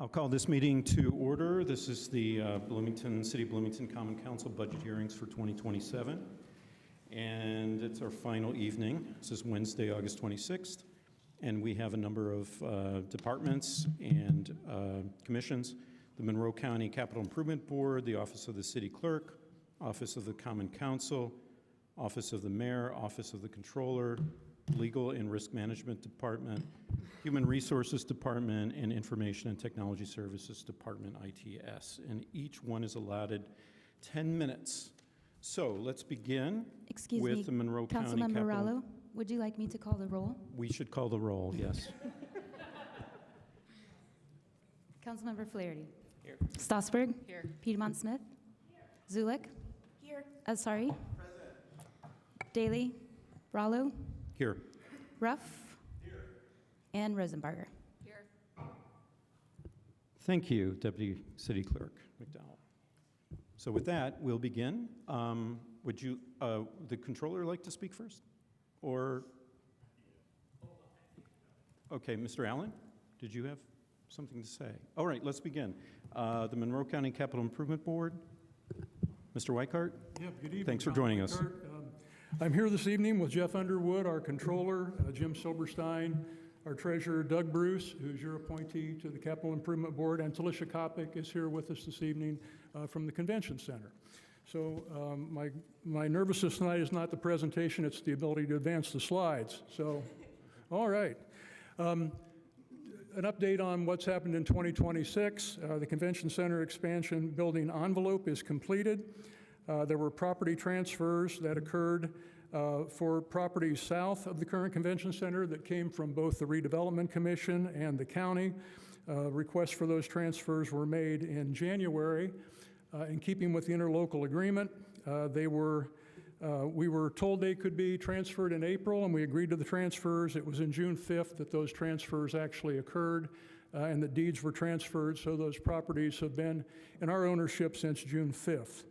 I'll call this meeting to order. This is the City of Bloomington Common Council budget hearings for 2027. And it's our final evening. This is Wednesday, August 26th. And we have a number of departments and commissions. The Monroe County Capital Improvement Board, the Office of the City Clerk, Office of the Common Council, Office of the Mayor, Office of the Controller, Legal and Risk Management Department, Human Resources Department, and Information and Technology Services Department, ITS. And each one is allotted 10 minutes. So let's begin with the Monroe County Capital. Councilmember Rallo, would you like me to call the roll? We should call the roll, yes. Councilmember Flaherty. Here. Stossberg. Here. Piedmont Smith. Here. Zulik. Here. Asari. Present. Daly. Rallo. Here. Ruff. Here. And Rosenbarger. Here. Thank you, Deputy City Clerk McDowell. So with that, we'll begin. Would you, the controller, like to speak first? Or, okay, Mr. Allen, did you have something to say? All right, let's begin. The Monroe County Capital Improvement Board, Mr. Weichart. Yeah, good evening. Thanks for joining us. I'm here this evening with Jeff Underwood, our controller, Jim Silberstein, our treasurer, Doug Bruce, who's your appointee to the Capital Improvement Board, and Talisha Kopic is here with us this evening from the Convention Center. So my nervousness tonight is not the presentation, it's the ability to advance the slides. So, all right. An update on what's happened in 2026. The Convention Center expansion building envelope is completed. There were property transfers that occurred for properties south of the current Convention Center that came from both the Redevelopment Commission and the county. Requests for those transfers were made in January. In keeping with the interlocal agreement, we were told they could be transferred in April, and we agreed to the transfers. It was in June 5th that those transfers actually occurred, and the deeds were transferred, so those properties have been in our ownership since June 5th.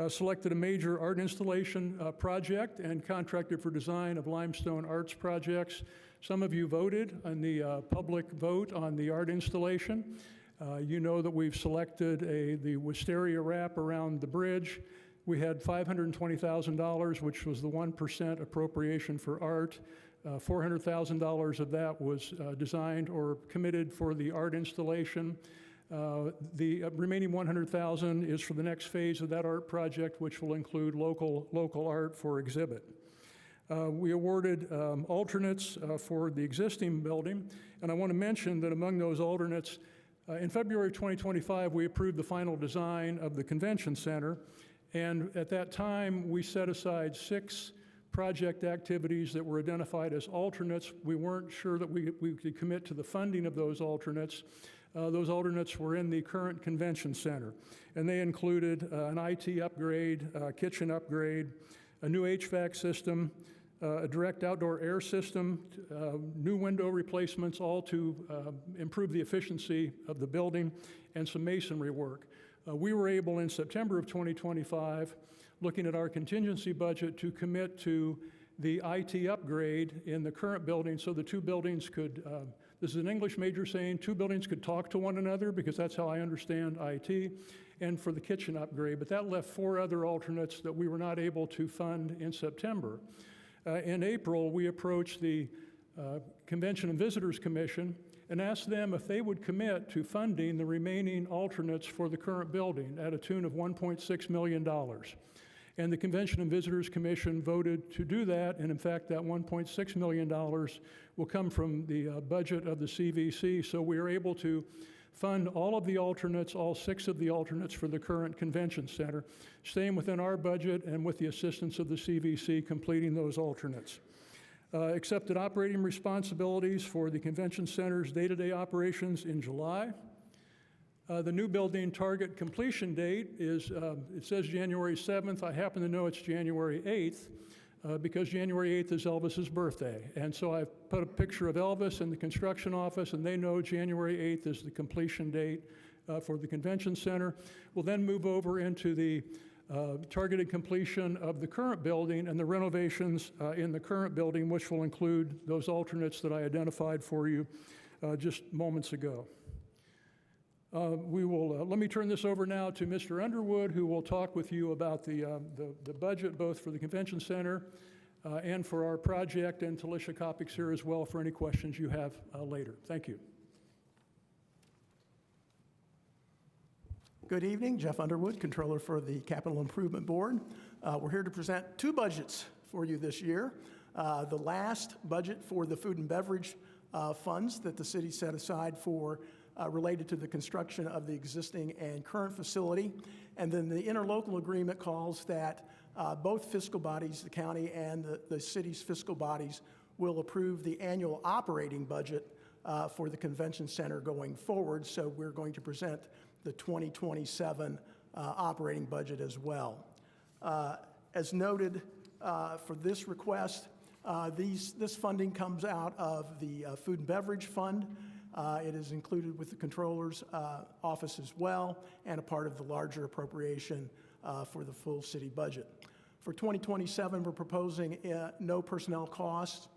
Selected a major art installation project and contracted for design of limestone arts projects. Some of you voted on the public vote on the art installation. You know that we've selected the wisteria wrap around the bridge. We had $520,000, which was the 1% appropriation for art. $400,000 of that was designed or committed for the art installation. The remaining $100,000 is for the next phase of that art project, which will include local art for exhibit. We awarded alternates for the existing building, and I want to mention that among those alternates, in February 2025, we approved the final design of the Convention Center, and at that time, we set aside 6 project activities that were identified as alternates. We weren't sure that we could commit to the funding of those alternates. Those alternates were in the current Convention Center, and they included an IT upgrade, kitchen upgrade, a new HVAC system, a direct outdoor air system, new window replacements, all to improve the efficiency of the building, and some masonry work. We were able in September of 2025, looking at our contingency budget, to commit to the IT upgrade in the current building so the two buildings could, this is an English major saying, 2 buildings could talk to one another, because that's how I understand IT, and for the kitchen upgrade. But that left 4 other alternates that we were not able to fund in September. In April, we approached the Convention and Visitors Commission and asked them if they would commit to funding the remaining alternates for the current building at a tune of $1.6 million. And the Convention and Visitors Commission voted to do that, and in fact, that $1.6 million will come from the budget of the CVC, so we are able to fund all of the alternates, all 6 of the alternates for the current Convention Center, staying within our budget and with the assistance of the CVC completing those alternates. Accepted operating responsibilities for the Convention Center's day-to-day operations in July. The new building target completion date is, it says January 7th. I happen to know it's January 8th because January 8th is Elvis's birthday. And so I've put a picture of Elvis in the construction office, and they know January 8th is the completion date for the Convention Center. We'll then move over into the targeted completion of the current building and the renovations in the current building, which will include those alternates that I identified for you just moments ago. Let me turn this over now to Mr. Underwood, who will talk with you about the budget, both for the convention center and for our project, and Talisha Kopic's here as well for any questions you have later. Thank you. Good evening, Jeff Underwood, Controller for the Capital Improvement Board. We're here to present two budgets for you this year. The last budget for the food and beverage funds that the city set aside for related to the construction of the existing and current facility. And then the interlocal agreement calls that both fiscal bodies, the county and the city's fiscal bodies, will approve the annual operating budget for the convention center going forward. So we're going to present the 2027 operating budget as well. As noted for this request, this funding comes out of the Food and Beverage Fund. It is included with the Controller's office as well, and a part of the larger appropriation for the full city budget. For 2027, we're proposing no personnel costs.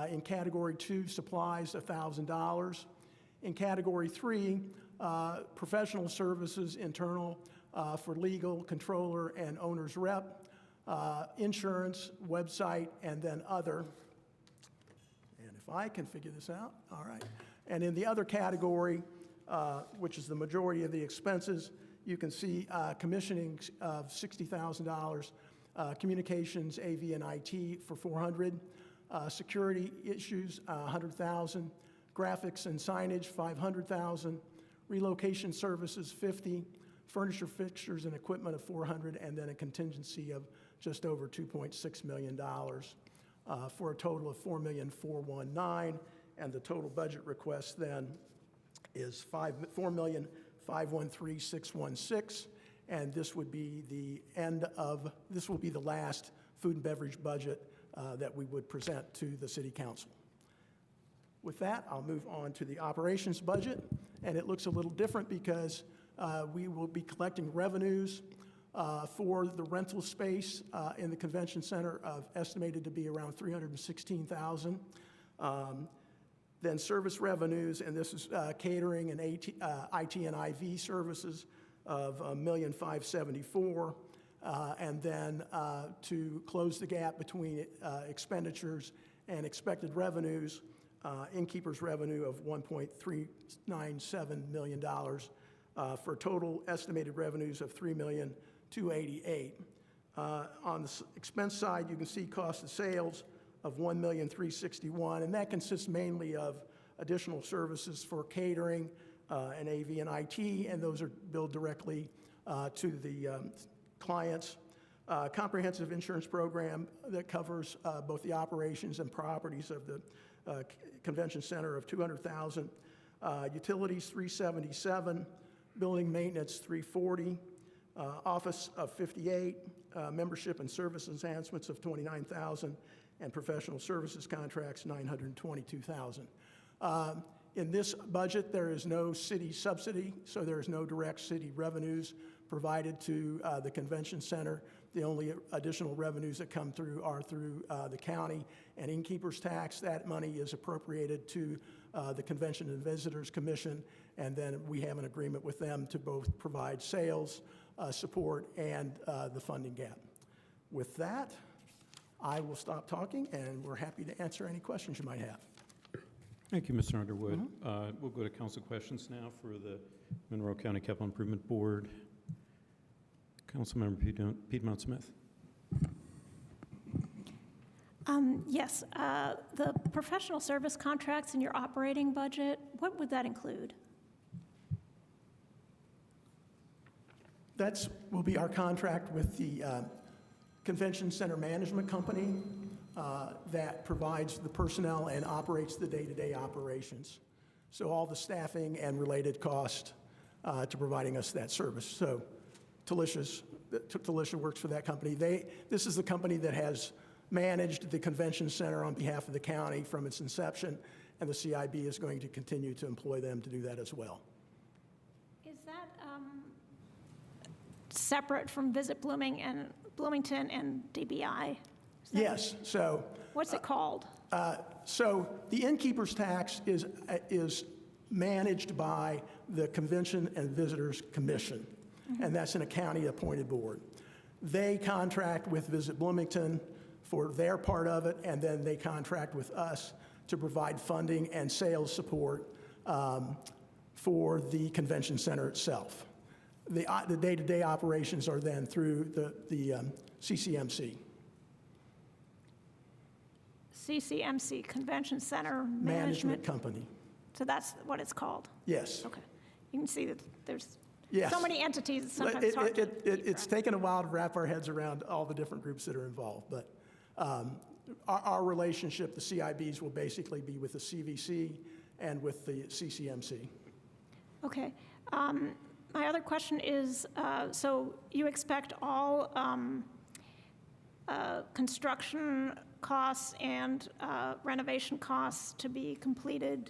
In Category 2, supplies, $1,000. In Category 3, professional services, internal, for legal, controller, and owner's rep, insurance, website, and then other. And if I can figure this out, all right. And in the other category, which is the majority of the expenses, you can see commissioning of $60,000, communications, AV, and IT for $400, security issues, $100,000, graphics and signage, $500,000, relocation services, $50,000, furniture, fixtures, and equipment of $400,000, and then a contingency of just over $2.6 million for a total of $4,419,000. And the total budget request then is $4,513,616, and this would be the last food and beverage budget that we would present to the City Council. With that, I'll move on to the operations budget, and it looks a little different because we will be collecting revenues for the rental space in the convention center estimated to be around $316,000. Then service revenues, and this is catering and IT and IV services of $1,574,000, and then to close the gap between expenditures and expected revenues, innkeeper's revenue of $1.397 million for total estimated revenues of $3,288,000. On the expense side, you can see cost of sales of $1,361,000, and that consists mainly of additional services for catering and AV and IT, and those are billed directly to the clients. Comprehensive insurance program that covers both the operations and properties of the convention center of $200,000. Utilities, $377,000. Building maintenance, $340,000. Office of $58,000. Membership and service enhancements of $29,000. And professional services contracts, $922,000. In this budget, there is no city subsidy, so there is no direct city revenues provided to the convention center. The only additional revenues that come through are through the county and innkeeper's tax. That money is appropriated to the Convention and Visitors Commission, and then we have an agreement with them to both provide sales support and the funding gap. With that, I will stop talking, and we're happy to answer any questions you might have. Thank you, Mr. Underwood. We'll go to council questions now for the Monroe County Capital Improvement Board. Councilmember Piedmont Smith. Yes, the professional service contracts in your operating budget, what would that include? That will be our contract with the Convention Center Management Company that provides the personnel and operates the day-to-day operations. So all the staffing and related cost to providing us that service. So Talisha works for that company. This is the company that has managed the convention center on behalf of the county from its inception, and the CIB is going to continue to employ them to do that as well. Is that separate from Visit Bloomington and DBI? Yes. So what's it called? So the innkeeper's tax is managed by the Convention and Visitors Commission, and that's in a county-appointed board. They contract with Visit Bloomington for their part of it, and then they contract with us to provide funding and sales support for the convention center itself. The day-to-day operations are then through the CCMC. CCMC, Convention Center Management Company. So that's what it's called? Yes. Okay. You can see that there's Yes. so many entities, it's sometimes it's hard to keep It's track. taken a while to wrap our heads around all the different groups that are involved, but our relationship, the CIBs, will basically be with the CVC and with the CCMC. Okay. My other question is, so you expect all construction costs and renovation costs to be completed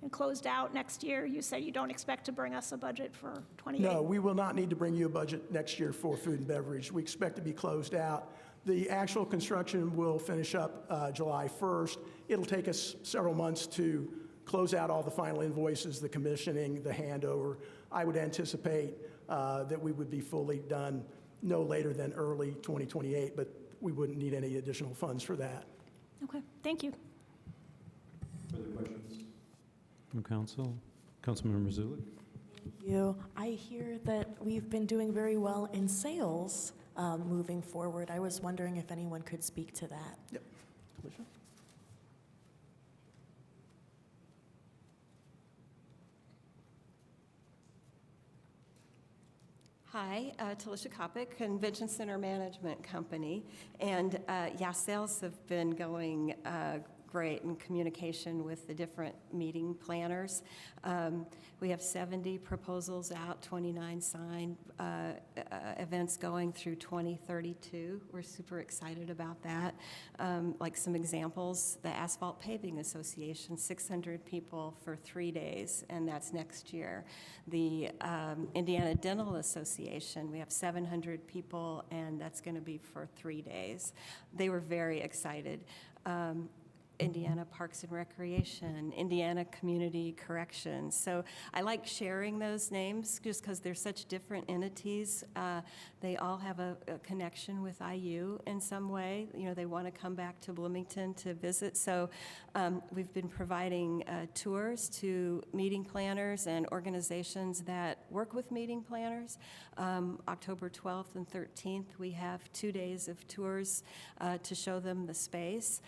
and closed out next year? You say you don't expect to bring us a budget for 28? No, we will not need to bring you a budget next year for food and beverage. We expect to be closed out. The actual construction will finish up July 1st. It'll take us several months to close out all the final invoices, the commissioning, the handover. I would anticipate that we would be fully done no later than early 2028, but we wouldn't need any additional funds for that. Okay, thank you. Further questions from council? Councilmember Zulik? You. I hear that we've been doing very well in sales moving forward. I was wondering if anyone could speak to that. Yep. Commissioner? Hi, Talisha Kopic, Convention Center Management Company. And yeah, sales have been going great in communication with the different meeting planners. We have 70 proposals out, 29 signed, events going through 2032. We're super excited about that. Like some examples, the Asphalt Paving Association, 600 people for 3 days, and that's next year. The Indiana Dental Association, we have 700 people, and that's going to be for 3 days. They were very excited. Indiana Parks and Recreation, Indiana Community Corrections. So I like sharing those names just because they're such different entities. They all have a connection with IU in some way. You know, they want to come back to Bloomington to visit. So we've been providing tours to meeting planners and organizations that work with meeting planners. October 12th and 13th, we have 2 days of tours to show them the space.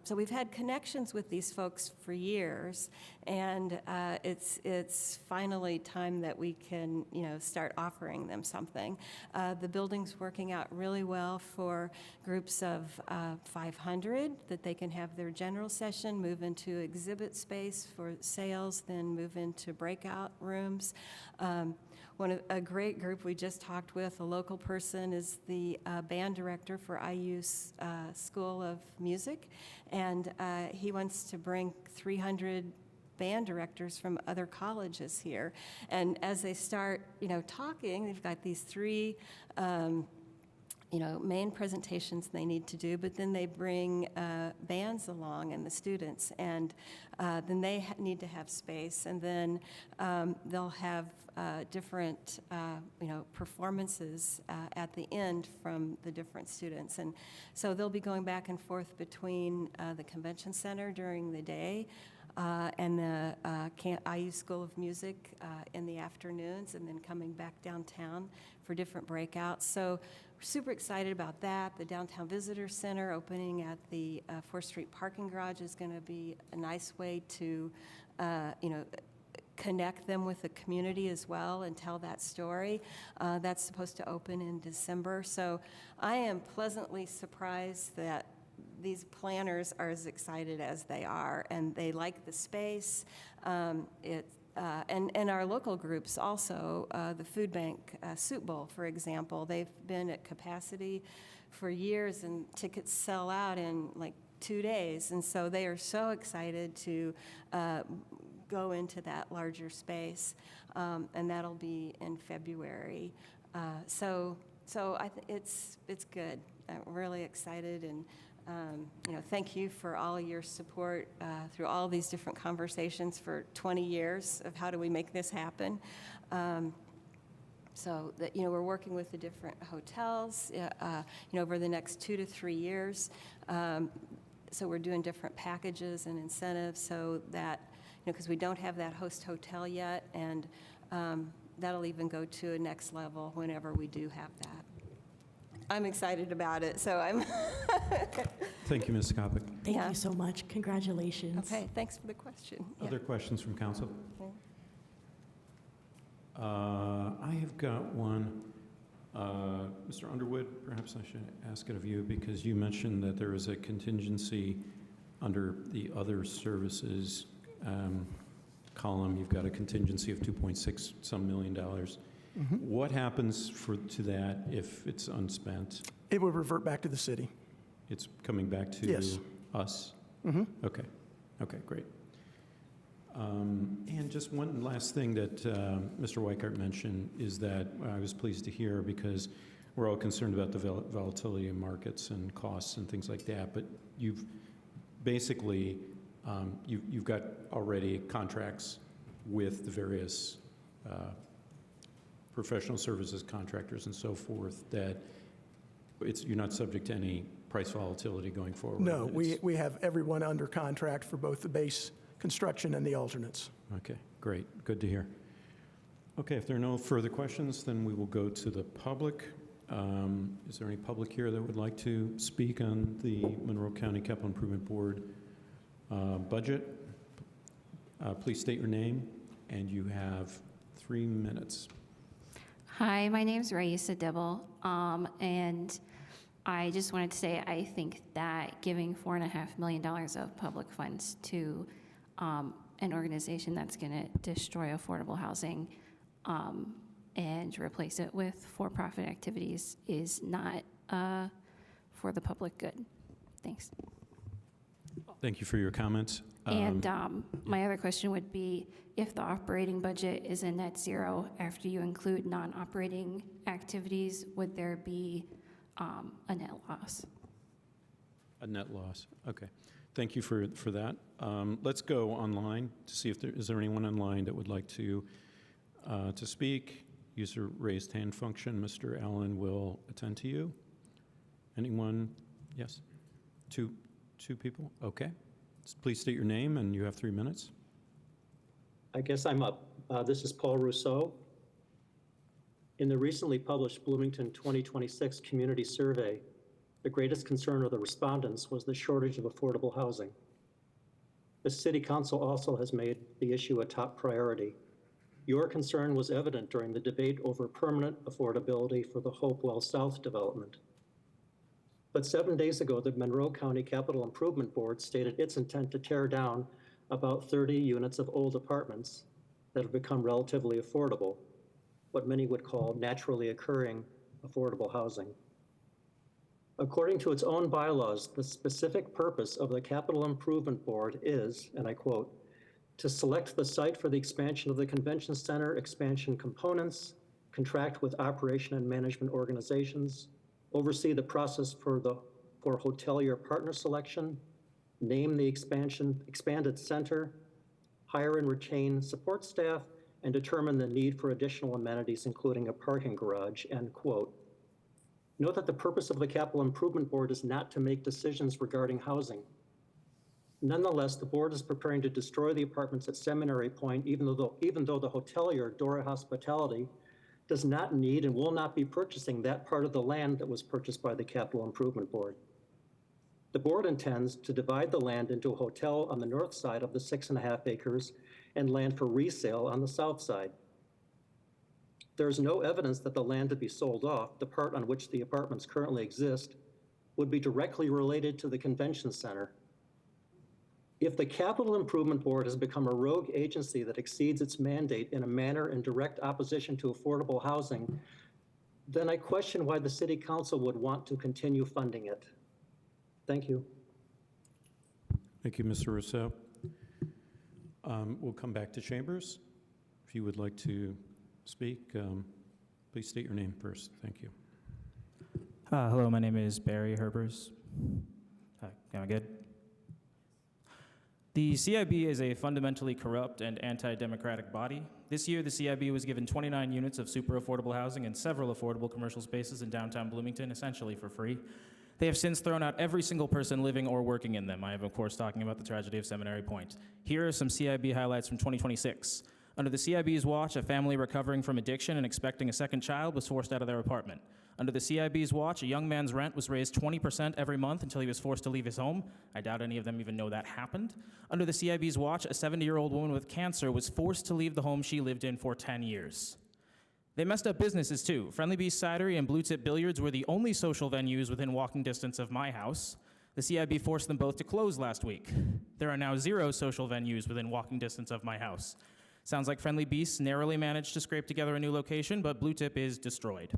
So we've had connections with these folks for years, and it's finally time that we can, start offering them something. The building's working out really well for groups of 500, that they can have their general session, move into exhibit space for sales, then move into breakout rooms. A great group we just talked with, a local person, is the band director for IU's School of Music, and he wants to bring 300 band directors from other colleges here. And as they start, talking, they've got these three main presentations they need to do, but then they bring bands along and the students, and then they need to have space, and then they'll have different, performances at the end from the different students. And so they'll be going back and forth between the convention center during the day and the IU School of Music in the afternoons, and then coming back downtown for different breakouts. So we're super excited about that. The Downtown Visitor Center opening at the 4th Street parking garage is going to be a nice way to, connect them with the community as well and tell that story. That's supposed to open in December. So I am pleasantly surprised that these planners are as excited as they are, and they like the space. And our local groups also, the Food Bank Soup Bowl, for example, they've been at capacity for years, and tickets sell out in like 2 days. And so they are so excited to go into that larger space, and that'll be in February. So it's good. I'm really excited, and Thank you for all your support through all these different conversations for 20 years of how do we make this happen. So that, we're working with the different hotels, over the next 2 to 3 years. So we're doing different packages and incentives so that, because we don't have that host hotel yet, and that'll even go to a next level whenever we do have that. I'm excited about it, so I'm. Thank you, Ms. Kopic. Thank you so much. Congratulations. Okay, thanks for the question. Yeah. Other questions from council? Okay. I have got one. Mr. Underwood, perhaps I should ask it of you, because you mentioned that there is a contingency under the other services column. You've got a contingency of $2.6 some million. What happens to that if it's unspent? It would revert back to the city. It's coming back to Yes. us? Okay. Okay, great. And just one last thing that Mr. Weichert mentioned is that I was pleased to hear, because we're all concerned about the volatility in markets and costs and things like that, but you've basically, you've got already contracts with the various professional services contractors and so forth, that you're not subject to any price volatility going forward. No, we have everyone under contract for both the base construction and the alternates. Okay, great. Good to hear. Okay, if there are no further questions, then we will go to the public. Is there any public here that would like to speak on the Monroe County Capital Improvement Board budget? Please state your name, and you have 3 minutes. Hi, my name is Raisa Dibble, and I just wanted to say I think that giving $4.5 million of public funds to an organization that's going to destroy affordable housing and replace it with for-profit activities is not for the public good. Thanks. Thank you for your comments. And my other question would be, if the operating budget is a net zero after you include non-operating activities, would there be a net loss? A net loss. Okay. Thank you for that. Let's go online to see if is there anyone online that would like to speak. Use the raised hand function. Mr. Allen will attend to you. Anyone? Yes? Two people? Okay. Please state your name, and you have 3 minutes. I guess I'm up. This is Paul Rousseau. In the recently published Bloomington 2026 Community Survey, the greatest concern of the respondents was the shortage of affordable housing. The City Council also has made the issue a top priority. Your concern was evident during the debate over permanent affordability for the Hopewell South development. But 7 days ago, the Monroe County Capital Improvement Board stated its intent to tear down about 30 units of old apartments that have become relatively affordable, what many would call naturally occurring affordable housing. According to its own bylaws, the specific purpose of the Capital Improvement Board is, and I quote, to select the site for the expansion of the convention center, expansion components, contract with operation and management organizations, oversee the process for hotelier partner selection, name the expanded center, hire and retain support staff, and determine the need for additional amenities, including a parking garage, end quote. Note that the purpose of the Capital Improvement Board is not to make decisions regarding housing. Nonetheless, the board is preparing to destroy the apartments at Seminary Point, even though the hotelier, Dora Hospitality, does not need and will not be purchasing that part of the land that was purchased by the Capital Improvement Board. The board intends to divide the land into a hotel on the north side of the 6.5 acres and land for resale on the south side. There is no evidence that the land to be sold off, the part on which the apartments currently exist, would be directly related to the convention center. If the Capital Improvement Board has become a rogue agency that exceeds its mandate in a manner in direct opposition to affordable housing, then I question why the City Council would want to continue funding it. Thank you. Thank you, Mr. Rousseau. We'll come back to Chambers. If you would like to speak, please state your name first. Thank you. Hello, my name is Barry Herbers. Am I good? The CIB is a fundamentally corrupt and anti-democratic body. This year, the CIB was given 29 units of super affordable housing and several affordable commercial spaces in downtown Bloomington, essentially for free. They have since thrown out every single person living or working in them. I am, of course, talking about the tragedy of Seminary Point. Here are some CIB highlights from 2026. Under the CIB's watch, a family recovering from addiction and expecting a second child was forced out of their apartment. Under the CIB's watch, a young man's rent was raised 20% every month until he was forced to leave his home. I doubt any of them even know that happened. Under the CIB's watch, a 70-year-old woman with cancer was forced to leave the home she lived in for 10 years. They messed up businesses too. Friendly Beast Cidery and Blue Tip Billiards were the only social venues within walking distance of my house. The CIB forced them both to close last week. There are now 0 social venues within walking distance of my house. Sounds like Friendly Beasts narrowly managed to scrape together a new location, but Blue Tip is destroyed.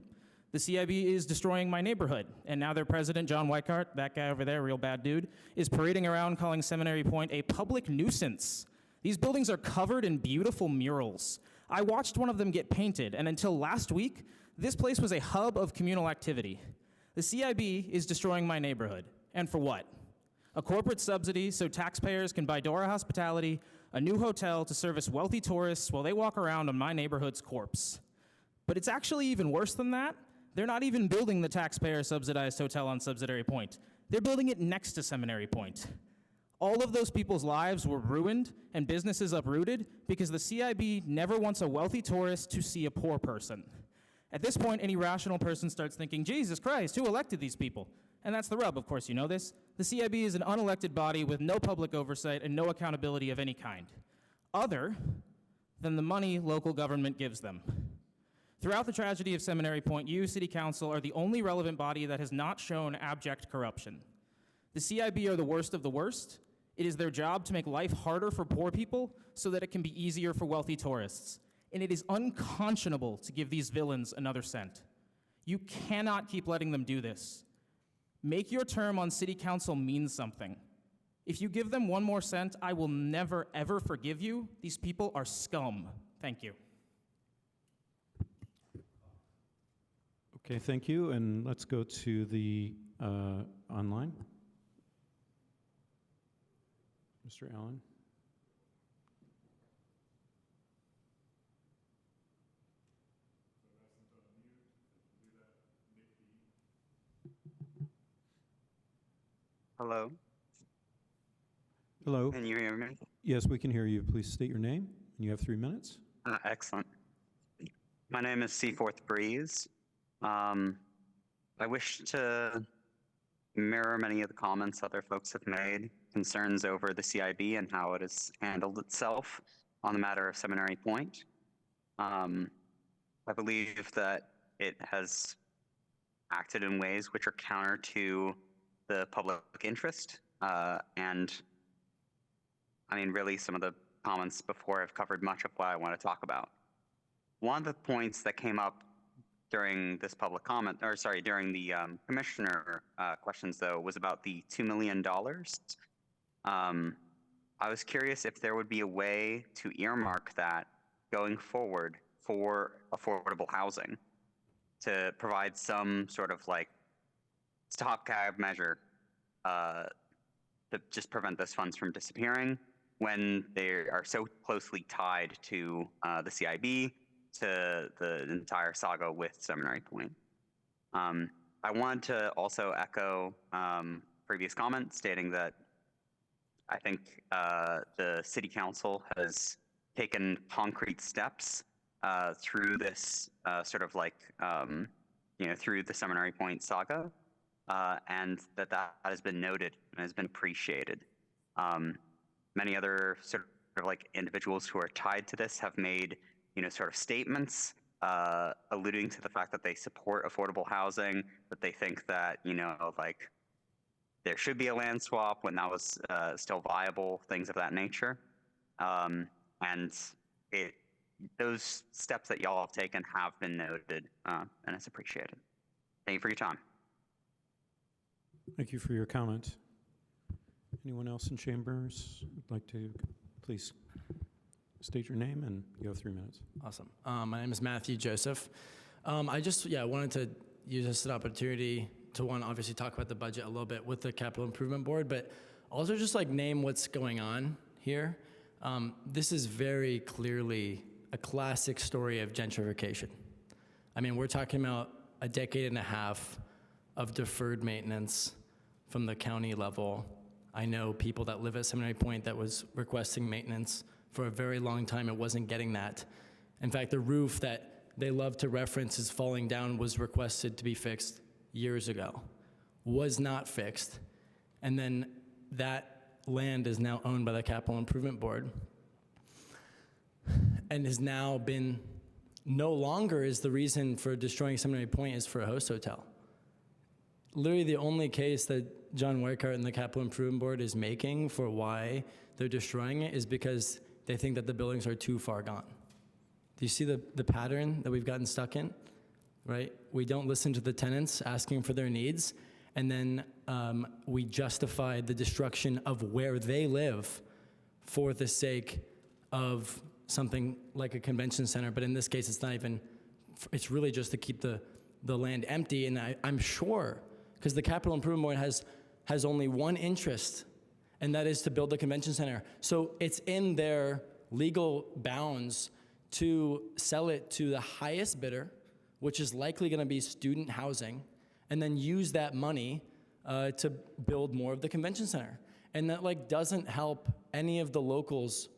The CIB is destroying my neighborhood, and now their president, John Weikart, that guy over there, real bad dude, is parading around calling Seminary Point a public nuisance. These buildings are covered in beautiful murals. I watched one of them get painted, and until last week, this place was a hub of communal activity. The CIB is destroying my neighborhood, and for what? A corporate subsidy so taxpayers can buy Dora Hospitality, a new hotel to service wealthy tourists while they walk around on my neighborhood's corpse. But it's actually even worse than that. They're not even building the taxpayer-subsidized hotel on Subsidiary Point. They're building it next to Seminary Point. All of those people's lives were ruined and businesses uprooted because the CIB never wants a wealthy tourist to see a poor person. At this point, any rational person starts thinking, Jesus Christ, who elected these people? And that's the rub, of course, you know this. The CIB is an unelected body with no public oversight and no accountability of any kind, other than the money local government gives them. Throughout the tragedy of Seminary Point, you, City Council, are the only relevant body that has not shown abject corruption. The CIB are the worst of the worst. It is their job to make life harder for poor people so that it can be easier for wealthy tourists. And it is unconscionable to give these villains another cent. You cannot keep letting them do this. Make your term on City Council mean something. If you give them one more cent, I will never, ever forgive you. These people are scum. Thank you. Okay, thank you, and let's go to the online. Mr. Allen. Hello, Hello. can you hear me? Yes, we can hear you. Please state your name, and you have 3 minutes. Excellent. My name is Seaforth Breeze. I wish to mirror many of the comments other folks have made, concerns over the CIB and how it has handled itself on the matter of Seminary Point. I believe that it has acted in ways which are counter to the public interest. And I mean, really, some of the comments before have covered much of what I want to talk about. One of the points that came up during this public comment, or sorry, during the commissioner questions, though, was about the $2 million. I was curious if there would be a way to earmark that going forward for affordable housing to provide some sort of like stopgap measure to just prevent those funds from disappearing when they are so closely tied to the CIB, to the entire saga with Seminary Point. I wanted to also echo previous comment stating that I think the City Council has taken concrete steps through this sort of like, through the Seminary Point saga, and that has been noted and has been appreciated. Many other sort of like individuals who are tied to this have made, sort of statements alluding to the fact that they support affordable housing, that they think that, like there should be a land swap when that was still viable, things of that nature. And those steps that y'all have taken have been noted, and it's appreciated. Thank you for your time. Thank you for your comment. Anyone else in chambers would like to please state your name, and you have 3 minutes. Awesome. My name is Matthew Joseph. I just wanted to use this opportunity to want to obviously talk about the budget a little bit with the Capital Improvement Board, but also just like name what's going on here. This is very clearly a classic story of gentrification. I mean, we're talking about a decade and a half of deferred maintenance from the county level. I know people that live at Seminary Point that was requesting maintenance for a very long time. It wasn't getting that. In fact, the roof that they love to reference is falling down was requested to be fixed years ago, was not fixed. And then that land is now owned by the Capital Improvement Board and has now been, no longer is the reason for destroying Seminary Point is for a host hotel. Literally the only case that John Weikart and the Capital Improvement Board is making for why they're destroying it is because they think that the buildings are too far gone. Do you see the pattern that we've gotten stuck in, right? We don't listen to the tenants asking for their needs, and then we justify the destruction of where they live for the sake of something like a convention center. But in this case, it's not even, it's really just to keep the land empty. And I'm sure, because the Capital Improvement Board has only one interest, and that is to build the convention center. So it's in their legal bounds to sell it to the highest bidder, which is likely going to be student housing, and then use that money to build more of the convention center. And that like doesn't help any of the locals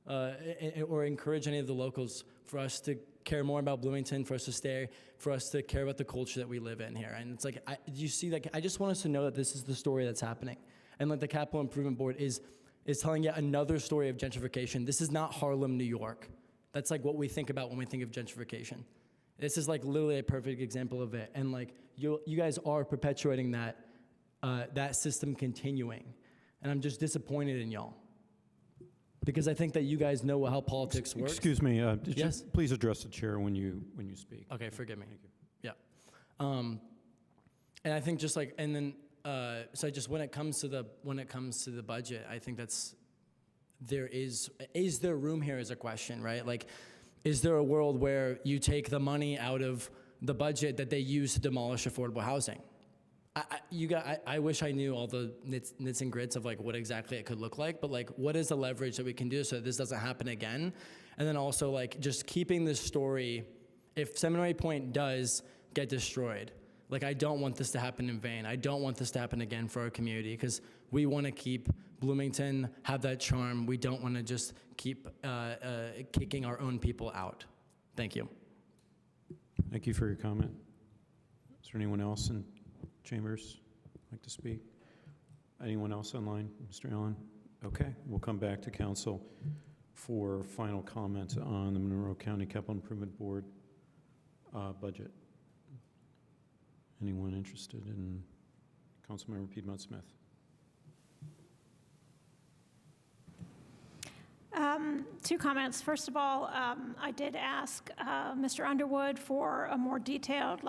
or encourage any of the locals for us to care more about Bloomington, for us to stay, for us to care about the culture that we live in here. And it's like, you see, like, I just want us to know that this is the story that's happening. And like the Capital Improvement Board is telling yet another story of gentrification. This is not Harlem, New York. That's like what we think about when we think of gentrification. This is like literally a perfect example of it. And like you guys are perpetuating that system continuing. And I'm just disappointed in y'all. Because I think that you guys know how politics works. Excuse me, Yes? please address the chair when you speak. Okay, forgive me. Thank you. Yeah. And I think just like, and then, so just when it comes to the budget, I think is there room here is a question, right? Like, is there a world where you take the money out of the budget that they use to demolish affordable housing? I wish I knew all the nits and grits of like what exactly it could look like, but like what is the leverage that we can do so that this doesn't happen again? And then also like just keeping this story, if Seminary Point does get destroyed, like I don't want this to happen in vain. I don't want this to happen again for our community because we want to keep Bloomington, have that charm. We don't want to just keep kicking our own people out. Thank you. Thank you for your comment. Is there anyone else in chambers like to speak? Anyone else online? Mr. Allen? Okay, we'll come back to council for final comment on the Monroe County Capital Improvement Board budget. Anyone interested in Councilmember Piedmont Smith? Two comments. First of all, I did ask Mr. Underwood for a more detailed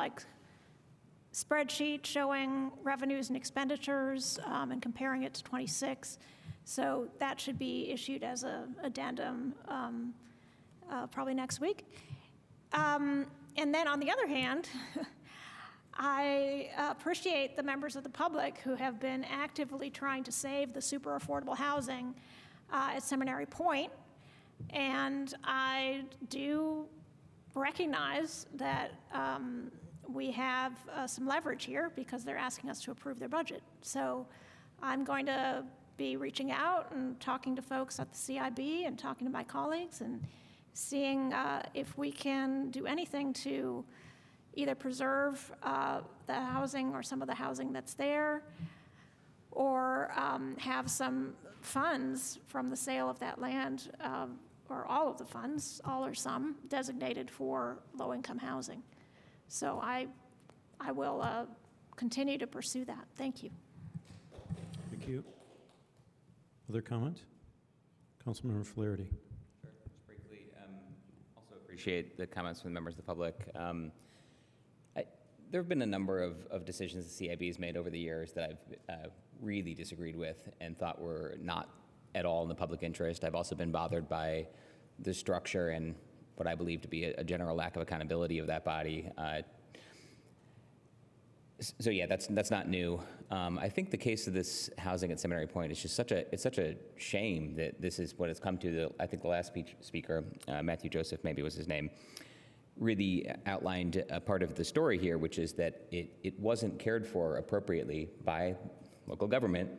spreadsheet showing revenues and expenditures and comparing it to 26. So that should be issued as an addendum probably next week. And then on the other hand, I appreciate the members of the public who have been actively trying to save the super affordable housing at Seminary Point. And I do recognize that we have some leverage here because they're asking us to approve their budget. So I'm going to be reaching out and talking to folks at the CIB and talking to my colleagues and seeing if we can do anything to either preserve the housing or some of the housing that's there, or have some funds from the sale of that land, or all of the funds, all or some, designated for low-income housing. So I will continue to pursue that. Thank you. Thank you. Other comment? Councilmember Flaherty. Sure, just briefly. Also appreciate the comments from the members of the public. There have been a number of decisions the CIB has made over the years that I've really disagreed with and thought were not at all in the public interest. I've also been bothered by the structure and what I believe to be a general lack of accountability of that body. So yeah, that's not new. I think the case of this housing at Seminary Point is just such a shame that this is what it's come to. I think the last speaker, Matthew Joseph, maybe was his name, really outlined a part of the story here, which is that it wasn't cared for appropriately by local government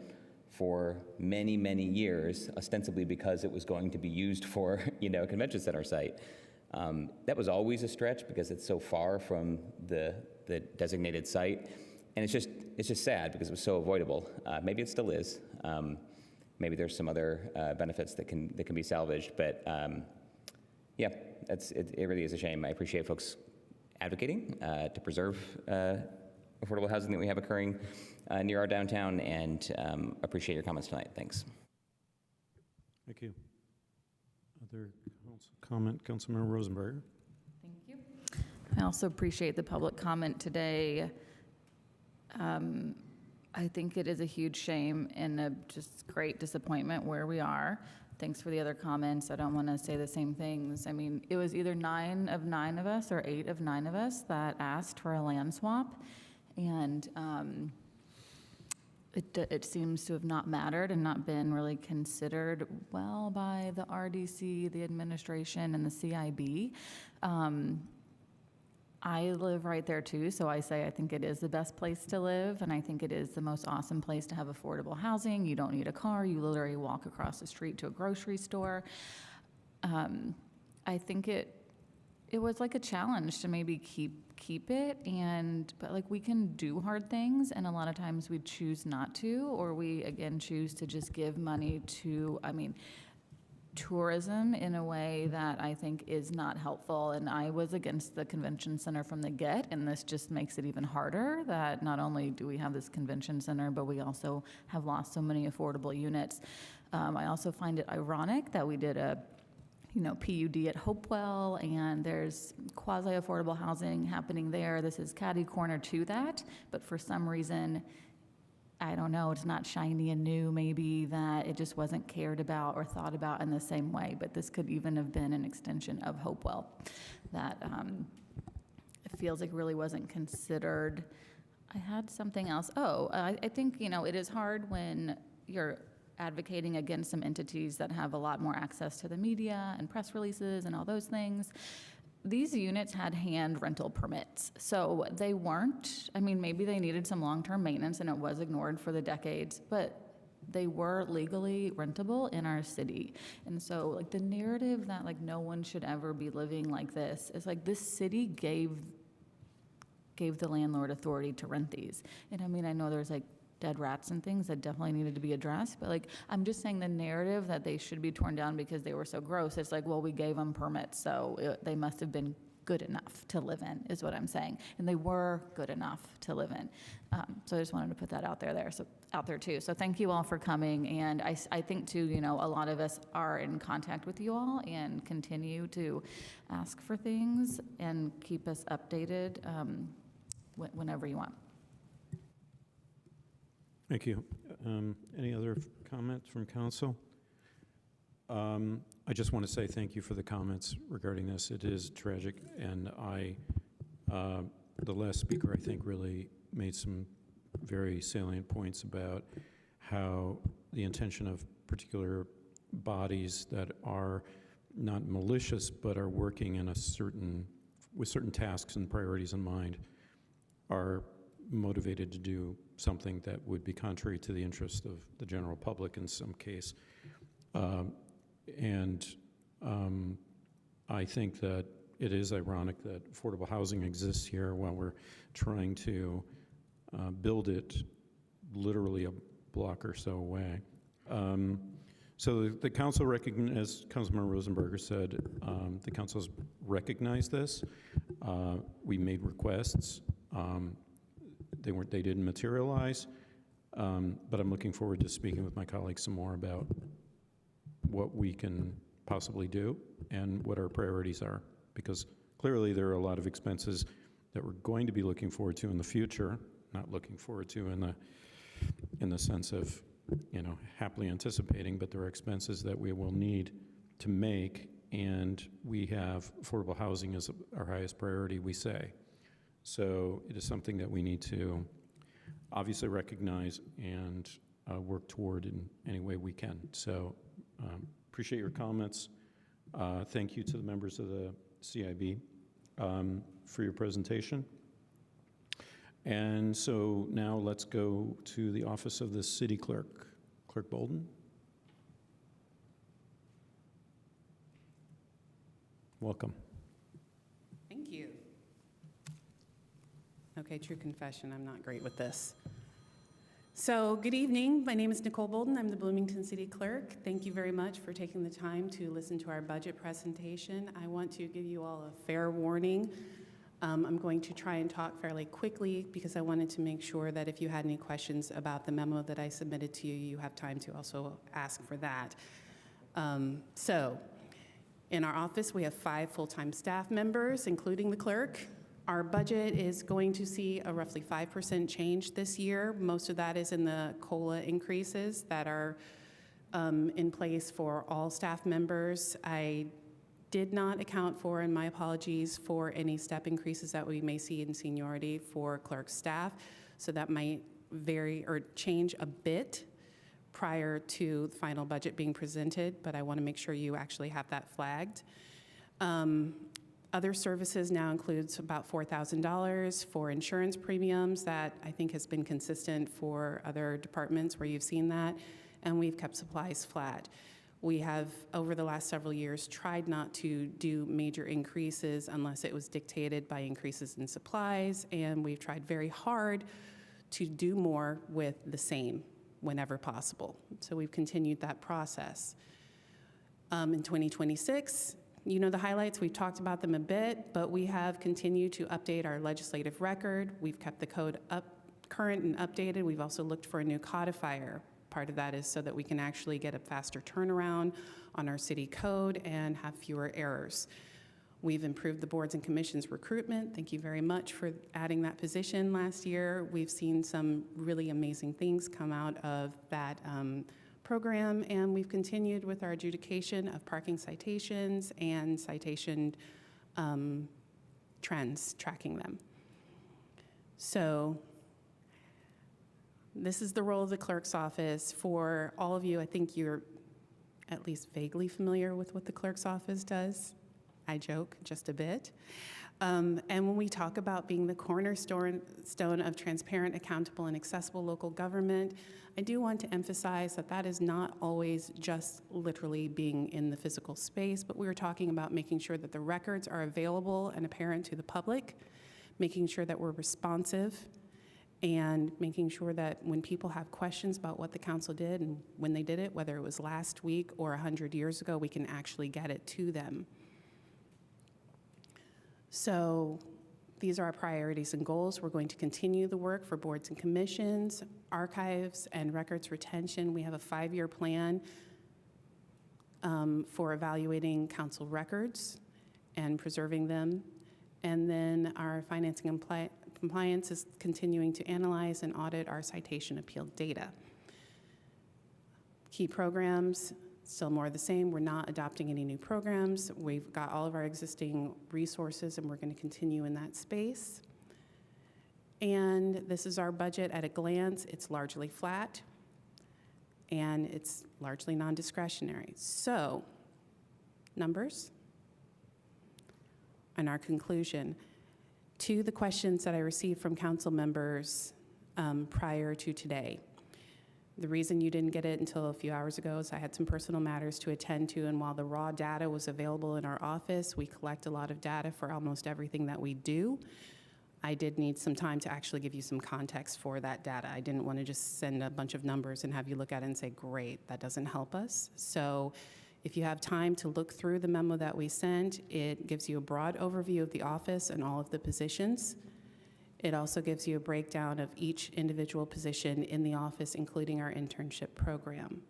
for many, many years, ostensibly because it was going to be used for, a convention center site. That was always a stretch because it's so far from the designated site, and it's just sad because it was so avoidable. Maybe it still is. Maybe there's some other benefits that can be salvaged, but yeah, it really is a shame. I appreciate folks advocating to preserve affordable housing that we have occurring near our downtown, and appreciate your comments tonight. Thanks. Thank you. Other comment, Councilmember Rosenberger. Thank you. I also appreciate the public comment today. I think it is a huge shame and a just great disappointment where we are. Thanks for the other comments. I don't want to say the same things. I mean, it was either 9 of 9 of us or 8 of 9 of us that asked for a land swap, and it seems to have not mattered and not been really considered well by the RDC, the administration, and the CIB. I live right there too, so I say I think it is the best place to live, and I think it is the most awesome place to have affordable housing. You don't need a car. You literally walk across the street to a grocery store. I think it was like a challenge to maybe keep it, but like we can do hard things, and a lot of times we choose not to, or we again choose to just give money to, tourism in a way that I think is not helpful. And I was against the convention center from the get, and this just makes it even harder that not only do we have this convention center, but we also have lost so many affordable units. I also find it ironic that we did a PUD at Hopewell, and there's quasi-affordable housing happening there. This is catty corner to that, but for some reason, I don't know, it's not shiny and new, maybe that it just wasn't cared about or thought about in the same way, but this could even have been an extension of Hopewell that it feels like really wasn't considered. I had something else. I think, it is hard when you're advocating against some entities that have a lot more access to the media and press releases and all those things. These units had hand rental permits, so they weren't, maybe they needed some long-term maintenance and it was ignored for the decades, but they were legally rentable in our city. And so like the narrative that like no one should ever be living like this is like this city gave the landlord authority to rent these. And I know there's like dead rats and things that definitely needed to be addressed, but like I'm just saying the narrative that they should be torn down because they were so gross, it's like, well, we gave them permits, so they must have been good enough to live in, is what I'm saying. And they were good enough to live in. So I just wanted to put that out there too. So thank you all for coming, and I think too, a lot of us are in contact with you all and continue to ask for things and keep us updated whenever you want. Thank you. Any other comments from council? I just want to say thank you for the comments regarding this. It is tragic, and the last speaker, I think, really made some very salient points about how the intention of particular bodies that are not malicious but are working in with certain tasks and priorities in mind are motivated to do something that would be contrary to the interest of the general public in some case. I think that it is ironic that affordable housing exists here while we're trying to build it literally a block or so away. So the council as Councilmember Rosenberger said, the council's recognized this. We made requests. They didn't materialize, but I'm looking forward to speaking with my colleagues some more about what we can possibly do and what our priorities are, because clearly there are a lot of expenses that we're going to be looking forward to in the future, not looking forward to in the sense of happily anticipating, but there are expenses that we will need to make, and we have affordable housing as our highest priority, we say. So it is something that we need to obviously recognize and work toward in any way we can. So appreciate your comments. Thank you to the members of the CIB for your presentation. And so now let's go to the office of the city clerk. Clerk Bolden. Welcome. Thank you. Okay, true confession, I'm not great with this. So, good evening. My name is Nicole Bolden. I'm the Bloomington City Clerk. Thank you very much for taking the time to listen to our budget presentation. I want to give you all a fair warning. I'm going to try and talk fairly quickly because I wanted to make sure that if you had any questions about the memo that I submitted to you, you have time to also ask for that. In our office, we have 5 full-time staff members, including the clerk. Our budget is going to see a roughly 5% change this year. Most of that is in the COLA increases that are in place for all staff members. I did not account for, and my apologies, for any step increases that we may see in seniority for clerk staff. So that might vary or change a bit prior to the final budget being presented, but I want to make sure you actually have that flagged. Other services now includes about $4,000 for insurance premiums. That I think has been consistent for other departments where you've seen that, and we've kept supplies flat. We have, over the last several years, tried not to do major increases unless it was dictated by increases in supplies, and we've tried very hard to do more with the same whenever possible. So we've continued that process. In 2026, you know the highlights, we've talked about them a bit, but we have continued to update our legislative record. We've kept the code current and updated. We've also looked for a new codifier. Part of that is so that we can actually get a faster turnaround on our city code and have fewer errors. We've improved the boards and commissions recruitment. Thank you very much for adding that position last year. We've seen some really amazing things come out of that program, and we've continued with our adjudication of parking citations and citation trends, tracking them. So this is the role of the clerk's office. For all of you, I think you're at least vaguely familiar with what the clerk's office does. I joke just a bit. And when we talk about being the cornerstone of transparent, accountable, and accessible local government, I do want to emphasize that that is not always just literally being in the physical space, but we are talking about making sure that the records are available and apparent to the public, making sure that we're responsive, and making sure that when people have questions about what the council did and when they did it, whether it was last week or 100 years ago, we can actually get it to them. So these are our priorities and goals. We're going to continue the work for boards and commissions, archives, and records retention. We have a 5-year plan for evaluating council records and preserving them. And then our financing and compliance is continuing to analyze and audit our citation appeal data. Key programs, still more of the same. We're not adopting any new programs. We've got all of our existing resources, and we're going to continue in that space. And this is our budget at a glance. It's largely flat, and it's largely non-discretionary. So, numbers. And our conclusion. To the questions that I received from council members prior to today. The reason you didn't get it until a few hours ago is I had some personal matters to attend to, and while the raw data was available in our office, we collect a lot of data for almost everything that we do. I did need some time to actually give you some context for that data. I didn't want to just send a bunch of numbers and have you look at it and say, great, that doesn't help us. So if you have time to look through the memo that we sent, it gives you a broad overview of the office and all of the positions. It also gives you a breakdown of each individual position in the office, including our internship program.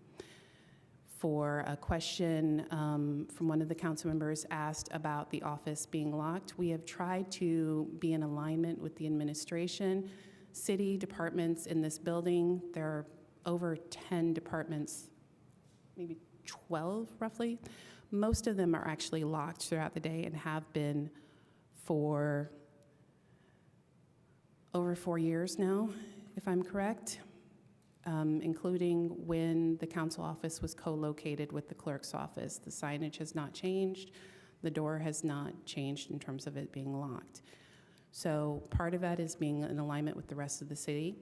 For a question from one of the council members asked about the office being locked, we have tried to be in alignment with the administration. City departments in this building, there are over 10 departments, maybe 12 roughly. Most of them are actually locked throughout the day and have been for over 4 years now, if I'm correct, including when the council office was co-located with the clerk's office. The signage has not changed. The door has not changed in terms of it being locked. So part of that is being in alignment with the rest of the city.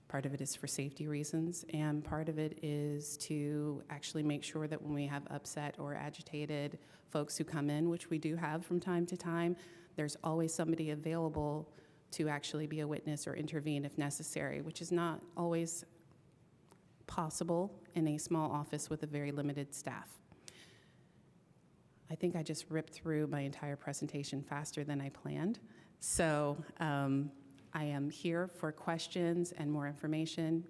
Part of it is for safety reasons, and part of it is to actually make sure that when we have upset or agitated folks who come in, which we do have from time to time, there's always somebody available to actually be a witness or intervene if necessary, which is not always possible in a small office with a very limited staff. I think I just ripped through my entire presentation faster than I planned. So I am here for questions and more information.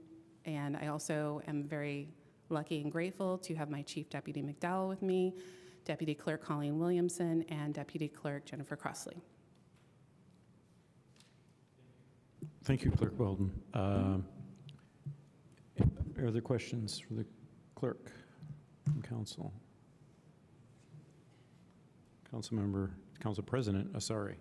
And I also am very lucky and grateful to have my Chief Deputy McDowell with me, Deputy Clerk Colleen Williamson, and Deputy Clerk Jennifer Crossley. Thank you, Clerk Weldon. Are there questions for the clerk from council? Council President Asari.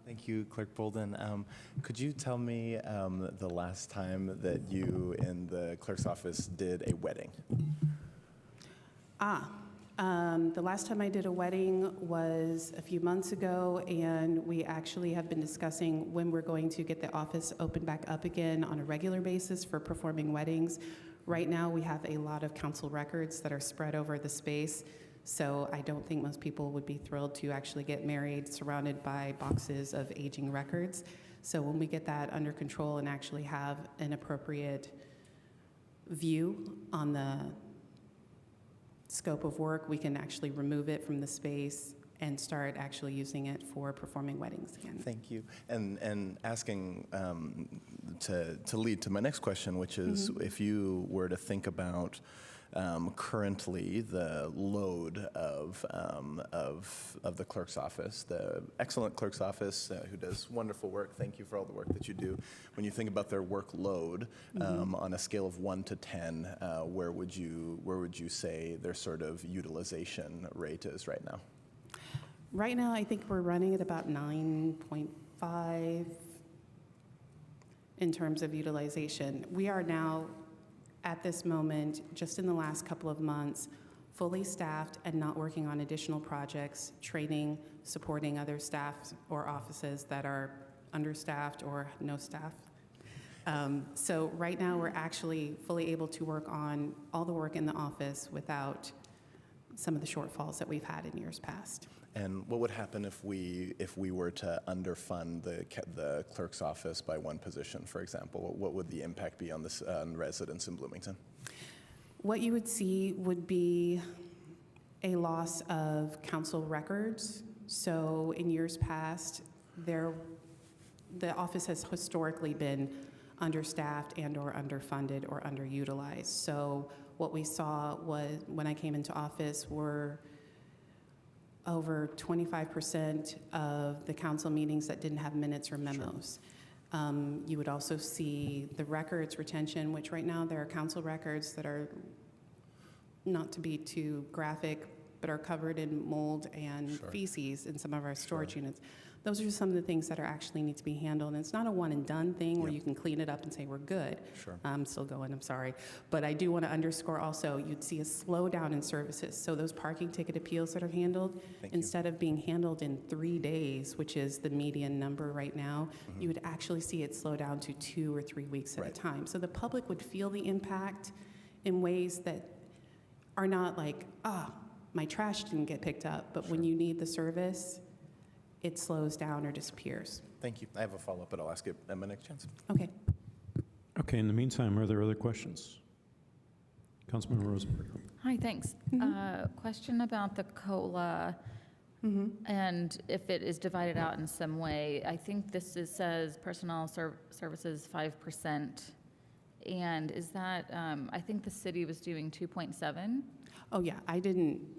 Thank you, Clerk Bolden. Could you tell me the last time that you in the clerk's office did a wedding? The last time I did a wedding was a few months ago, and we actually have been discussing when we're going to get the office opened back up again on a regular basis for performing weddings. Right now, we have a lot of council records that are spread over the space, so I don't think most people would be thrilled to actually get married surrounded by boxes of aging records. So when we get that under control and actually have an appropriate view on the scope of work, we can actually remove it from the space and start actually using it for performing weddings again. Thank you. And asking to lead to my next question, which is if you were to think about currently the load of the clerk's office, the excellent clerk's office who does wonderful work. Thank you for all the work that you do. When you think about their workload on a scale of 1 to 10, where would you say their sort of utilization rate is right now? Right now, I think we're running at about 9.5 in terms of utilization. We are now, at this moment, just in the last couple of months, fully staffed and not working on additional projects, training, supporting other staff or offices that are understaffed or no staff. So right now, we're actually fully able to work on all the work in the office without some of the shortfalls that we've had in years past. And what would happen if we were to underfund the clerk's office by one position, for example? What would the impact be on on residents in Bloomington? What you would see would be a loss of council records. So in years past, the office has historically been understaffed and or underfunded or underutilized. So what we saw was, when I came into office, were over 25% of the council meetings that didn't have minutes or memos. Sure. You would also see the records retention, which right now there are council records that are, not to be too graphic, but are covered in mold and Sure. feces in some of our storage units. Those are just some of the things that actually need to be handled. And it's not a one and done thing where you can clean it up and say we're good. Sure. I'm still going, I'm sorry. But I do want to underscore also, you'd see a slowdown in services. So those parking ticket appeals that are handled, instead of being handled in 3 days, which is the median number right now, you would actually see it slow down to 2 or 3 weeks at a time. So the public would feel the impact in ways that are not like, my trash didn't get picked up, but when you need the service, it slows down or disappears. Thank you. I have a follow-up, but I'll ask it at my next chance. Okay. Okay, in the meantime, are there other questions? Councilmember Rosenberg. Hi, thanks. Question about the COLA and if it is divided out in some way. I think this says personnel services 5%. And is that, I think the city was doing 2.7. Oh, yeah,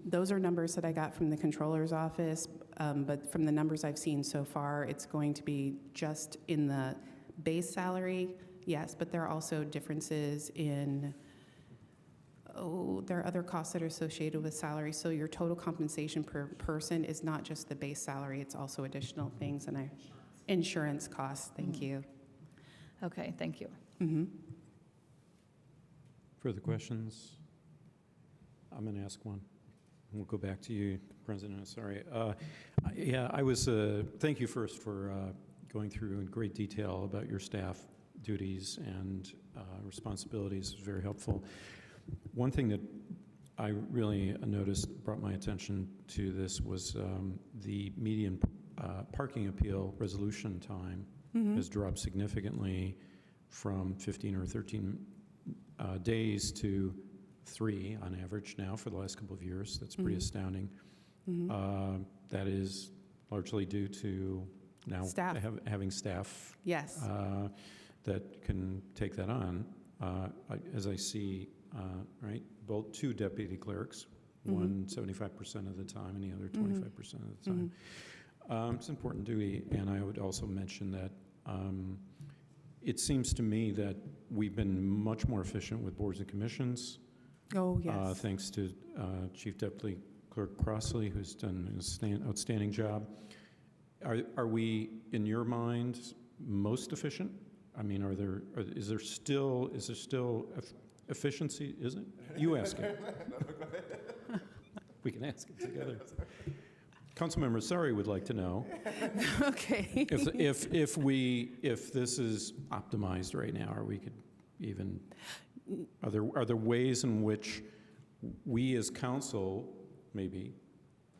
those are numbers that I got from the controller's office, but from the numbers I've seen so far, it's going to be just in the base salary, yes, but there are also differences in, there are other costs that are associated with salary, so your total compensation per person is not just the base salary, it's also additional things, and insurance costs, thank you. Okay, thank you. Further questions? I'm going to ask one. We'll go back to you, President. Sorry. Yeah, I was, thank you first for going through in great detail about your staff duties and responsibilities. It was very helpful. One thing that I really noticed, brought my attention to this, was the median parking appeal resolution time has dropped significantly from 15 or 13 days to 3 on average now for the last couple of years. That's pretty astounding. That is largely due to now having staff Yes. that can take that on. As I see, right, both 2 deputy clerks, one 75% of the time and the other 25% of the time. It's an important duty, and I would also mention that it seems to me that we've been much more efficient with boards and commissions. Oh, yes. Thanks to Chief Deputy Clerk Crossley, who's done an outstanding job. Are we, in your mind, most efficient? I mean, is there still efficiency? Is it? You ask it. We can ask it together. Councilmember Sari would like to know. Okay. If this is optimized right now, or we could even, are there ways in which we as council maybe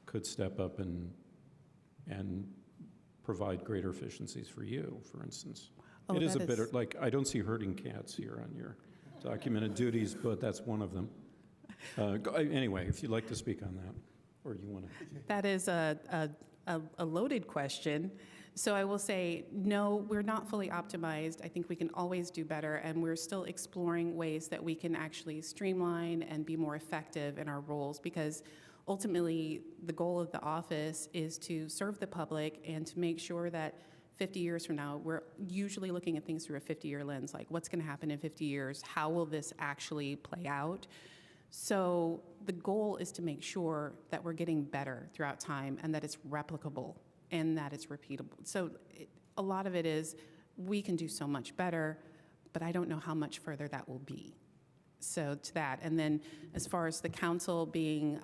could step up and provide greater efficiencies for you, for instance? It is a bit like, I don't see herding cats here on your documented duties, but that's one of them. Anyway, if you'd like to speak on that, or you want to. That is a loaded question. So I will say, no, we're not fully optimized. I think we can always do better, and we're still exploring ways that we can actually streamline and be more effective in our roles, because ultimately the goal of the office is to serve the public and to make sure that 50 years from now, we're usually looking at things through a 50-year lens, like what's going to happen in 50 years? How will this actually play out? So the goal is to make sure that we're getting better throughout time and that it's replicable and that it's repeatable. So a lot of it is we can do so much better, but I don't know how much further that will be. So to that. And then as far as the council being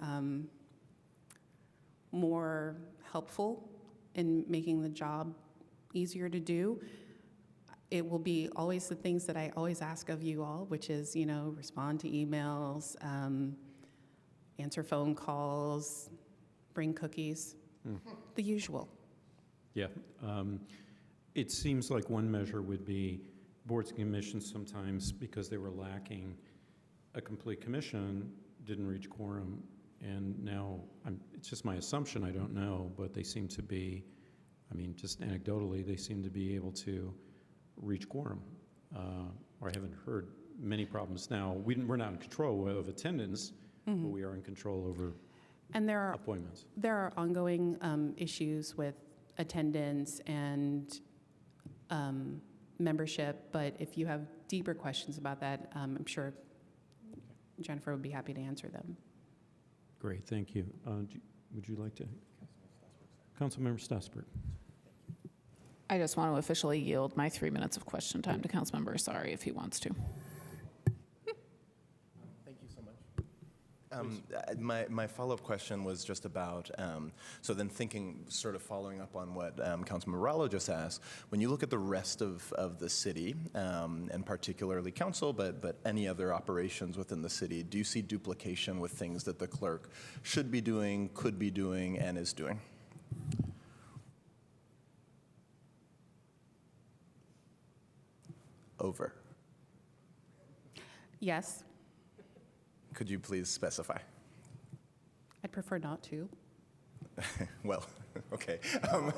more helpful in making the job easier to do, it will be always the things that I always ask of you all, which is, respond to emails, answer phone calls, bring cookies, the usual. Yeah. It seems like one measure would be boards and commissions sometimes, because they were lacking a complete commission, didn't reach quorum. And now, it's just my assumption, I don't know, but they seem to be, just anecdotally, they seem to be able to reach quorum, or I haven't heard many problems. Now, we're not in control of attendance, but we are in control over appointments. There are ongoing issues with attendance and membership, but if you have deeper questions about that, I'm sure Jennifer would be happy to answer them. Great, thank you. Would you like to? Councilmember Stassberg. I just want to officially yield my 3 minutes of question time to Councilmember Sari if he wants to. Thank you so much. My follow-up question was just about, so then thinking, sort of following up on what Councilman Morallo just asked, when you look at the rest of the city, and particularly council, but any other operations within the city, do you see duplication with things that the clerk should be doing, could be doing, and is doing? Over. Yes. Could you please specify? I'd prefer not to. Well, okay. I'll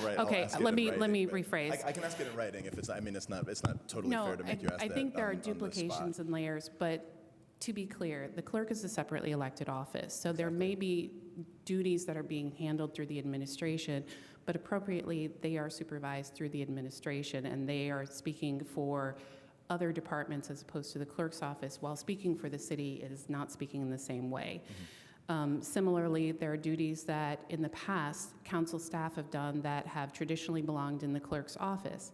write. Okay, let me writing, rephrase. I can ask it in writing if it's. It's not totally fair to make you ask that. I think there are on the duplications spot. and layers, but to be clear, the clerk is a separately elected office, so there may be duties that are being handled through the administration, but appropriately they are supervised through the administration, and they are speaking for other departments as opposed to the clerk's office. While speaking for the city, it is not speaking in the same way. Similarly, there are duties that in the past council staff have done that have traditionally belonged in the clerk's office.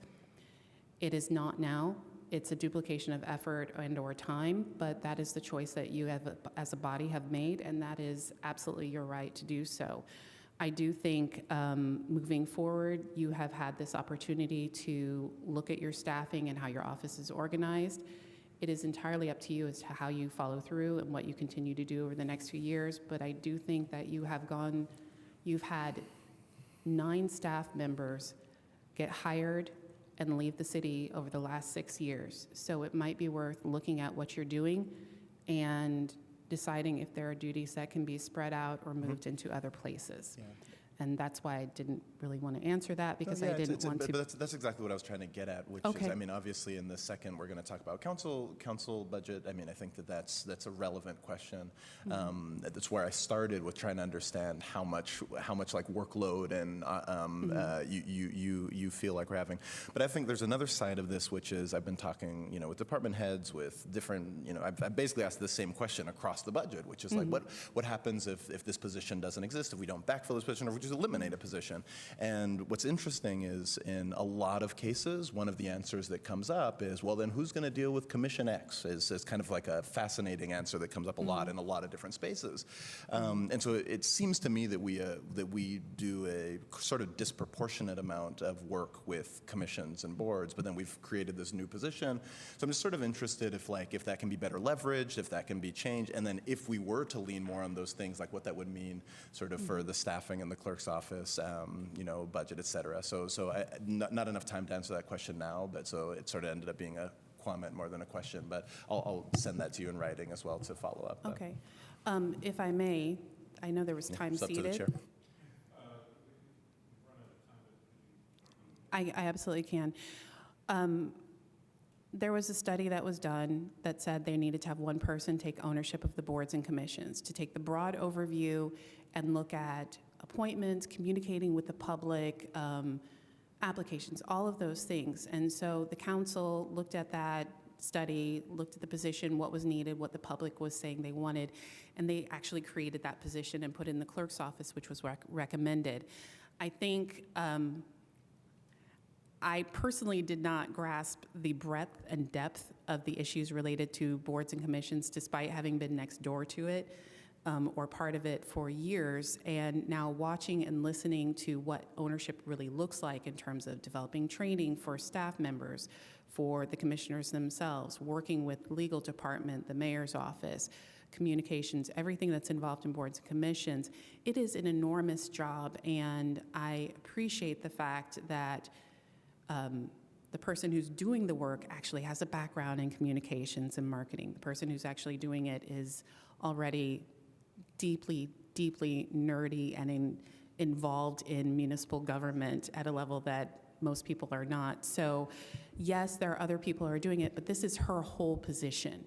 It is not now. It's a duplication of effort and/or time, but that is the choice that you have, as a body have made, and that is absolutely your right to do so. I do think moving forward, you have had this opportunity to look at your staffing and how your office is organized. It is entirely up to you as to how you follow through and what you continue to do over the next few years, but I do think that you've had 9 staff members get hired and leave the city over the last 6 years. So it might be worth looking at what you're doing and deciding if there are duties that can be spread out or moved into other places. Yeah. And that's why I didn't really want to answer that, because I didn't want to. But that's exactly what I was trying to get at, which is, I mean, obviously in the second we're going to talk about council budget. I mean, I think that's a relevant question. That's where I started with trying to understand how much like workload and you feel like we're having. But I think there's another side of this, which is I've been talking, with department heads, with different, I've basically asked the same question across the budget, which is like, what happens if this position doesn't exist, if we don't backfill this position, or if we just eliminate a position? And what's interesting is, in a lot of cases, one of the answers that comes up is, well, then who's going to deal with Commission X? Is kind of like a fascinating answer that comes up a lot in a lot of different spaces. And so it seems to me that we do a sort of disproportionate amount of work with commissions and boards, but then we've created this new position. So I'm just sort of interested if that can be better leveraged, if that can be changed, and then if we were to lean more on those things, like what that would mean sort of for the staffing in the clerk's office, budget, et cetera. So not enough time to answer that question now, but so it sort of ended up being a comment more than a question, but I'll send that to you in writing as well to follow up. Okay. If I may, I know there was time it's up ceded. to the chair. I absolutely can. There was a study that was done that said they needed to have one person take ownership of the boards and commissions, to take the broad overview and look at appointments, communicating with the public, applications, all of those things. And so the council looked at that study, looked at the position, what was needed, what the public was saying they wanted, and they actually created that position and put it in the clerk's office, which was recommended. I think I personally did not grasp the breadth and depth of the issues related to boards and commissions, despite having been next door to it or part of it for years. And now watching and listening to what ownership really looks like in terms of developing training for staff members, for the commissioners themselves, working with legal department, the mayor's office, communications, everything that's involved in boards and commissions, it is an enormous job. And I appreciate the fact that the person who's doing the work actually has a background in communications and marketing. The person who's actually doing it is already deeply, deeply nerdy and involved in municipal government at a level that most people are not. So yes, there are other people who are doing it, but this is her whole position.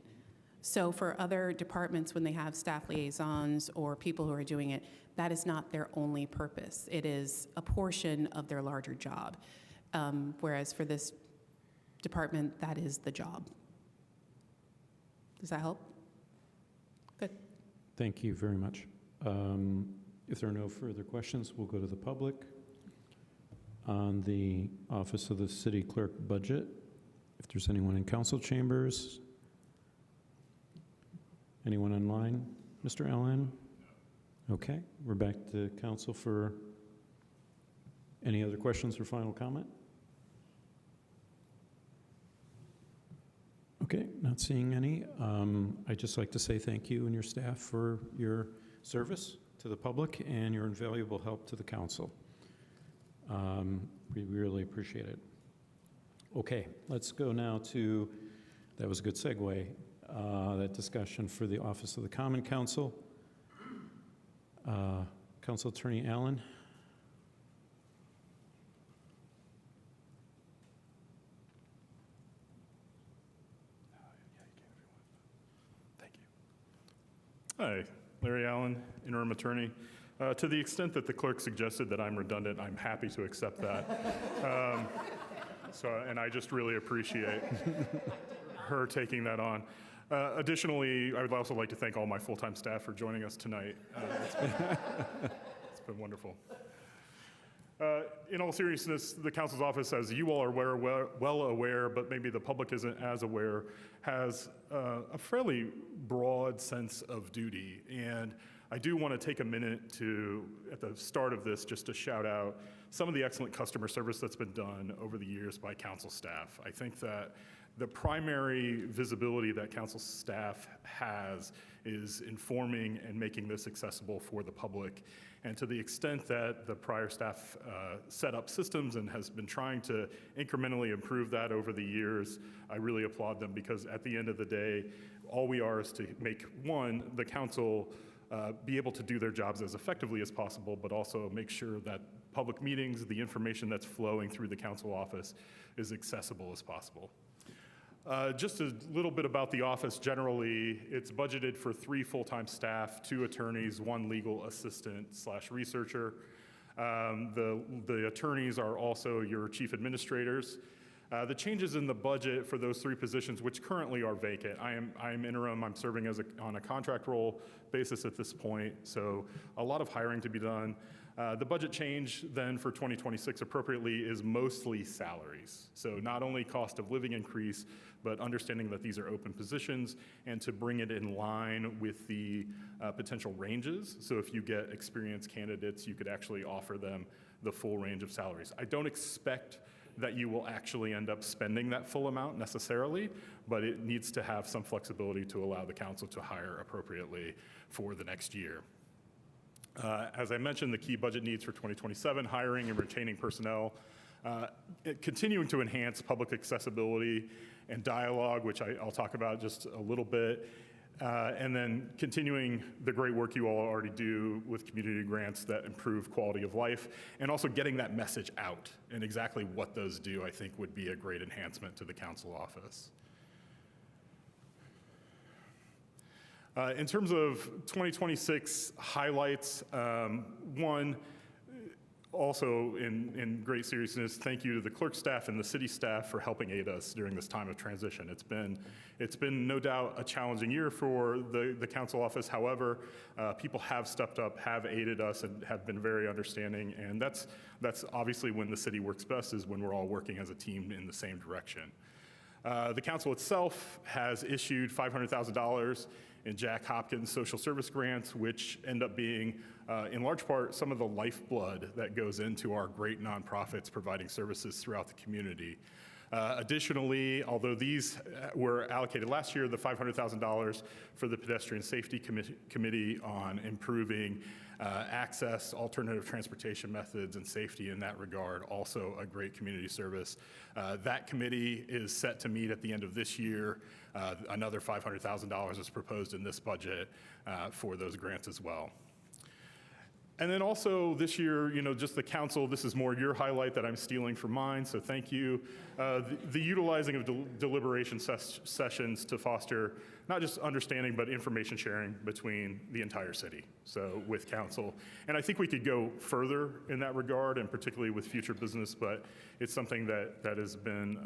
So for other departments, when they have staff liaisons or people who are doing it, that is not their only purpose. It is a portion of their larger job. Whereas for this department, that is the job. Does that help? Good. Thank you very much. If there are no further questions, we'll go to the public. On the Office of the City Clerk budget, if there's anyone in council chambers, anyone online? Mr. Allen? Okay, we're back to council for any other questions or final comment? Okay, not seeing any. I'd just like to say thank you and your staff for your service to the public and your invaluable help to the council. We really appreciate it. Okay, let's go now to, that was a good segue, that discussion for the Office of the Common Council. Council Attorney Allen. Hi, Larry Allen, interim attorney. To the extent that the clerk suggested that I'm redundant, I'm happy to accept that. And I just really appreciate her taking that on. Additionally, I would also like to thank all my full-time staff for joining us tonight. It's been wonderful. In all seriousness, the council's office, as you all are well aware, but maybe the public isn't as aware, has a fairly broad sense of duty. And I do want to take a minute to, at the start of this, just to shout out some of the excellent customer service that's been done over the years by council staff. I think that the primary visibility that council staff has is informing and making this accessible for the public. And to the extent that the prior staff set up systems and has been trying to incrementally improve that over the years, I really applaud them, because at the end of the day, all we are is to make, one, the council be able to do their jobs as effectively as possible, but also make sure that public meetings, the information that's flowing through the council office, is accessible as possible. Just a little bit about the office generally. It's budgeted for 3 full-time staff, 2 attorneys, 1 legal assistant/researcher. The attorneys are also your chief administrators. The changes in the budget for those 3 positions, which currently are vacant. I am interim. I'm serving on a contract role basis at this point, so a lot of hiring to be done. The budget change then for 2026 appropriately is mostly salaries. So not only cost of living increase, but understanding that these are open positions and to bring it in line with the potential ranges. So if you get experienced candidates, you could actually offer them the full range of salaries. I don't expect that you will actually end up spending that full amount necessarily, but it needs to have some flexibility to allow the council to hire appropriately for the next year. As I mentioned, the key budget needs for 2027, hiring and retaining personnel, continuing to enhance public accessibility and dialogue, which I'll talk about just a little bit, and then continuing the great work you all already do with community grants that improve quality of life, and also getting that message out, and exactly what those do, I think, would be a great enhancement to the council office. In terms of 2026 highlights, one, also in great seriousness, thank you to the clerk staff and the city staff for helping aid us during this time of transition. It's been no doubt a challenging year for the council office. However, people have stepped up, have aided us, and have been very understanding. And that's obviously when the city works best, is when we're all working as a team in the same direction. The council itself has issued $500,000 in Jack Hopkins social service grants, which end up being, in large part, some of the lifeblood that goes into our great nonprofits providing services throughout the community. Additionally, although these were allocated last year, the $500,000 for the Pedestrian Safety Committee on improving access, alternative transportation methods, and safety in that regard, also a great community service. That committee is set to meet at the end of this year. Another $500,000 is proposed in this budget for those grants as well. And then also this year, just the council, this is more your highlight that I'm stealing from mine, so thank you. The utilizing of deliberation sessions to foster not just understanding, but information sharing between the entire city, so with council. And I think we could go further in that regard, and particularly with future business, but it's something that has been,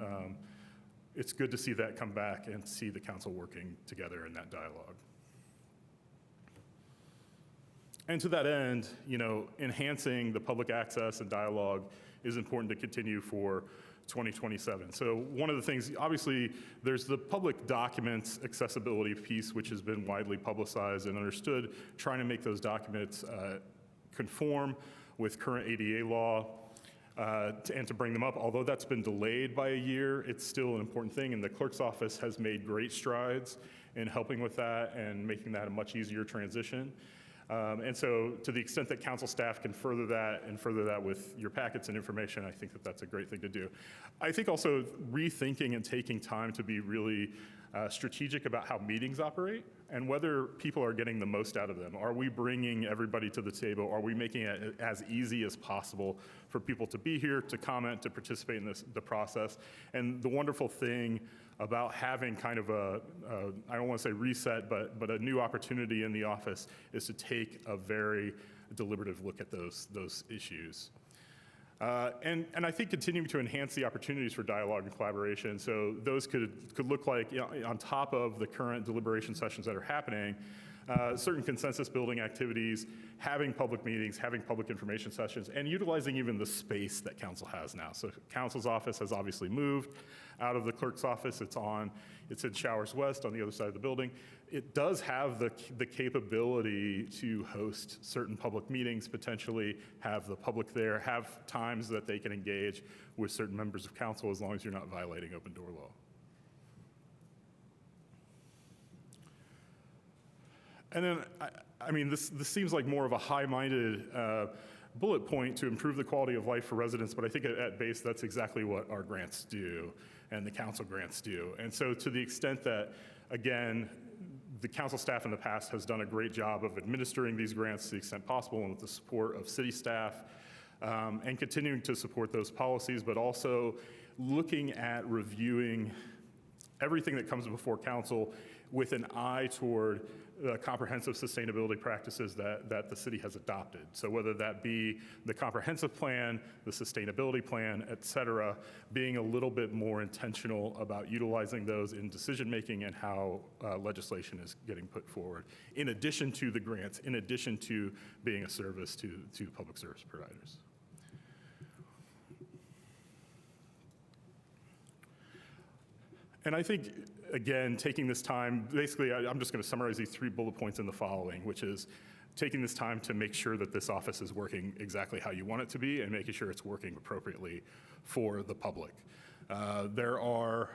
it's good to see that come back and see the council working together in that dialogue. And to that end, enhancing the public access and dialogue is important to continue for 2027. So one of the things, obviously, there's the public documents accessibility piece, which has been widely publicized and understood, trying to make those documents conform with current ADA law and to bring them up. Although that's been delayed by a year, it's still an important thing, and the clerk's office has made great strides in helping with that and making that a much easier transition. And so to the extent that council staff can further that with your packets and information, I think that that's a great thing to do. I think also rethinking and taking time to be really strategic about how meetings operate and whether people are getting the most out of them. Are we bringing everybody to the table? Are we making it as easy as possible for people to be here, to comment, to participate in the process? And the wonderful thing about having kind of I don't want to say reset, but a new opportunity in the office is to take a very deliberative look at those issues. And I think continuing to enhance the opportunities for dialogue and collaboration. So those could look like, on top of the current deliberation sessions that are happening, certain consensus building activities, having public meetings, having public information sessions, and utilizing even the space that council has now. So council's office has obviously moved out of the clerk's office. It's in Showers West on the other side of the building. It does have the capability to host certain public meetings, potentially have the public there, have times that they can engage with certain members of council as long as you're not violating open door law. And then, I mean, this seems like more of a high-minded bullet point to improve the quality of life for residents, but I think at base, that's exactly what our grants do and the council grants do. And so to the extent that, again, the council staff in the past has done a great job of administering these grants to the extent possible and with the support of city staff and continuing to support those policies, but also looking at reviewing everything that comes before council with an eye toward the comprehensive sustainability practices that the city has adopted. So whether that be the comprehensive plan, the sustainability plan, et cetera, being a little bit more intentional about utilizing those in decision-making and how legislation is getting put forward, in addition to the grants, in addition to being a service to public service providers. And I think, again, taking this time, basically, I'm just going to summarize these 3 bullet points in the following, which is taking this time to make sure that this office is working exactly how you want it to be and making sure it's working appropriately for the public. There are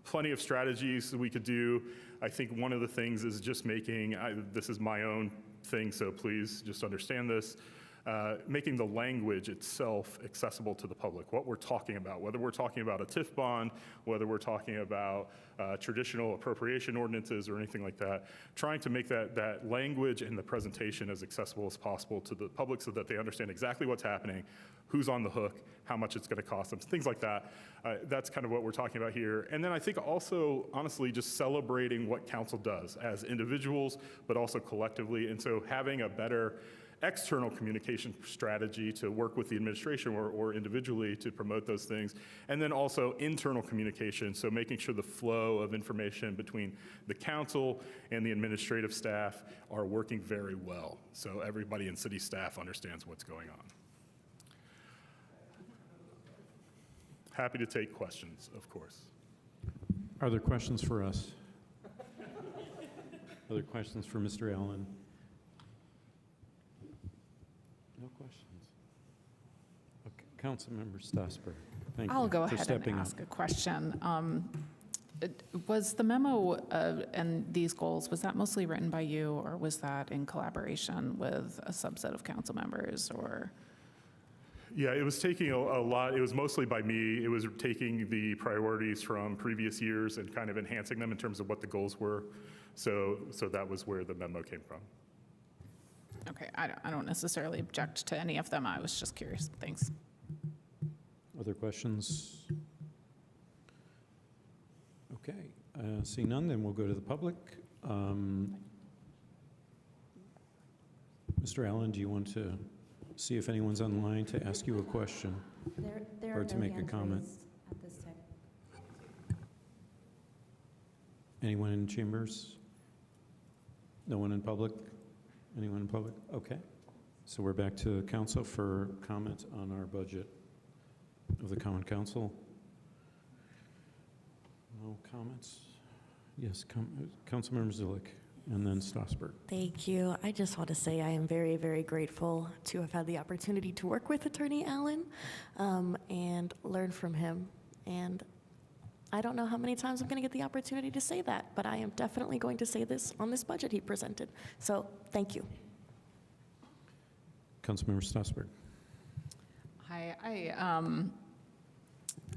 plenty of strategies that we could do. I think one of the things is just making, this is my own thing, so please just understand this, making the language itself accessible to the public, what we're talking about, whether we're talking about a TIF bond, whether we're talking about traditional appropriation ordinances or anything like that, trying to make that language and the presentation as accessible as possible to the public so that they understand exactly what's happening, who's on the hook, how much it's going to cost them, things like that. That's kind of what we're talking about here. And then I think also, honestly, just celebrating what council does as individuals, but also collectively. And so having a better external communication strategy to work with the administration or individually to promote those things, and then also internal communication, so making sure the flow of information between the council and the administrative staff are working very well, so everybody in city staff understands what's going on. Happy to take questions, of course. Are there questions for us? Other questions for Mr. Allen? No questions. Okay. Councilmember Strasburg, thank you I'll go for ahead and stepping up. ask a question. Was the memo and these goals, was that mostly written by you, or was that in collaboration with a subset of council members, or? Yeah, it was taking a lot, it was mostly by me. It was taking the priorities from previous years and kind of enhancing them in terms of what the goals were. So that was where the memo came from. Okay, I don't necessarily object to any of them. I was just curious. Thanks. Other questions? Okay, see none, then we'll go to the public. Mr. Allen, do you want to see if anyone's online to ask you a question or to make a comment? At this time. Anyone in chambers? No one in public? Anyone in public? Okay. So we're back to council for comment on our budget of the Common Council. No comments? Yes, Councilmember Zulik, and then Strasburg. Thank you. I just want to say I am very, very grateful to have had the opportunity to work with Attorney Allen and learn from him. And I don't know how many times I'm going to get the opportunity to say that, but I am definitely going to say this on this budget he presented. So thank you. Councilmember Strasburg. Hi,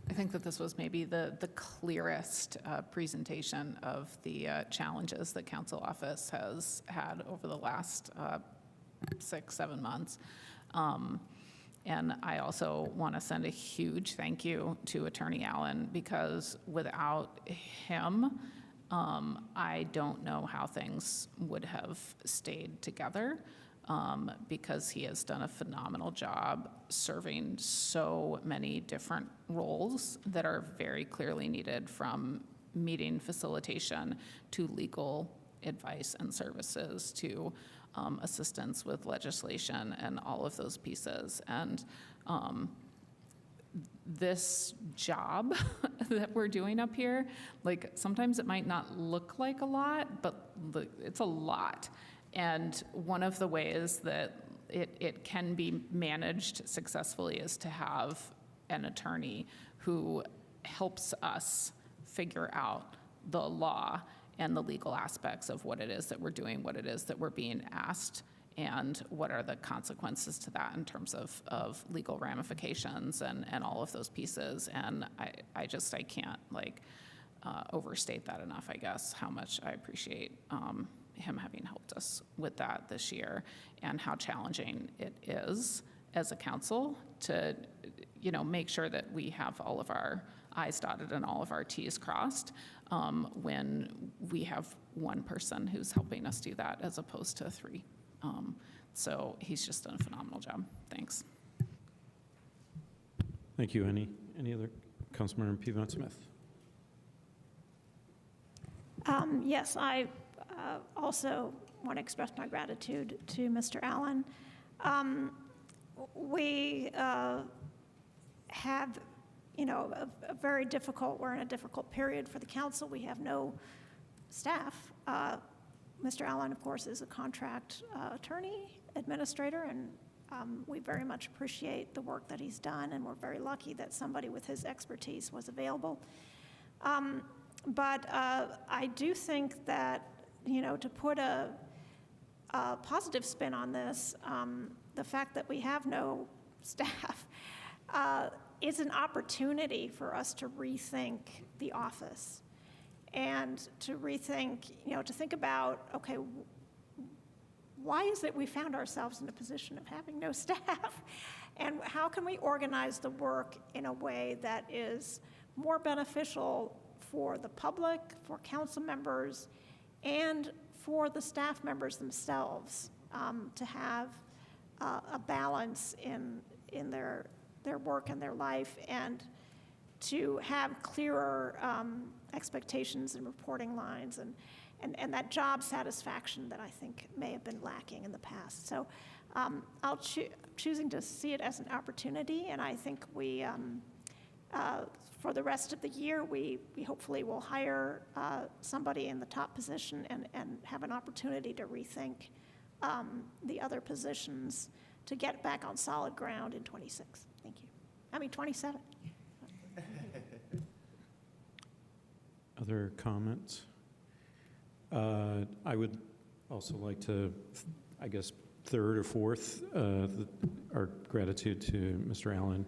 I think that this was maybe the clearest presentation of the challenges that council office has had over the last 6-7 months. And I also want to send a huge thank you to Attorney Allen, because without him, I don't know how things would have stayed together, because he has done a phenomenal job serving so many different roles that are very clearly needed, from meeting facilitation to legal advice and services to assistance with legislation and all of those pieces. And this job that we're doing up here, like sometimes it might not look like a lot, but it's a lot. And one of the ways that it can be managed successfully is to have an attorney who helps us figure out the law and the legal aspects of what it is that we're doing, what it is that we're being asked, and what are the consequences to that in terms of legal ramifications and all of those pieces. And I can't overstate that enough, I guess, how much I appreciate him having helped us with that this year, and how challenging it is as a council to, make sure that we have all of our I's dotted and all of our T's crossed when we have one person who's helping us do that as opposed to three. So he's just done a phenomenal job. Thanks. Thank you. Any other? Councilmember Piedmont Smith. Yes, I also want to express my gratitude to Mr. Allen. We have, a very difficult, we're in a difficult period for the council. We have no staff. Mr. Allen, of course, is a contract attorney, administrator, and we very much appreciate the work that he's done, and we're very lucky that somebody with his expertise was available. But I do think that, to put a positive spin on this, the fact that we have no staff is an opportunity for us to rethink the office and to rethink, to think about, okay, why is it we found ourselves in a position of having no staff? And how can we organize the work in a way that is more beneficial for the public, for council members, and for the staff members themselves, to have a balance in their work and their life, and to have clearer expectations and reporting lines, and that job satisfaction that I think may have been lacking in the past. So I'll choosing to see it as an opportunity, and I think we, for the rest of the year, we hopefully will hire somebody in the top position and have an opportunity to rethink the other positions to get back on solid ground in 26. Thank you. 27. Other comments? I would also like to, I guess, third or fourth, our gratitude to Mr. Allen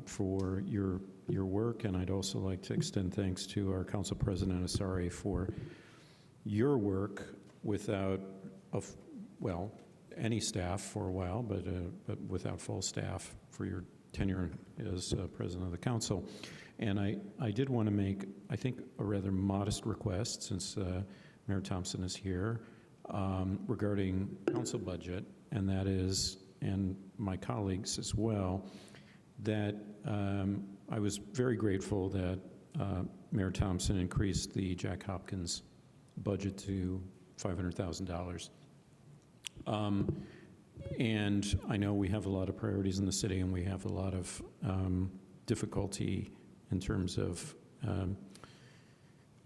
for your work, and I'd also like to extend thanks to our Council President Asari for your work without, any staff for a while, but without full staff for your tenure as President of the Council. And I did want to make, I think, a rather modest request, since Mayor Thompson is here, regarding council budget, and that is, and my colleagues as well, that I was very grateful that Mayor Thompson increased the Jack Hopkins budget to $500,000. And I know we have a lot of priorities in the city, and we have a lot of difficulty in terms of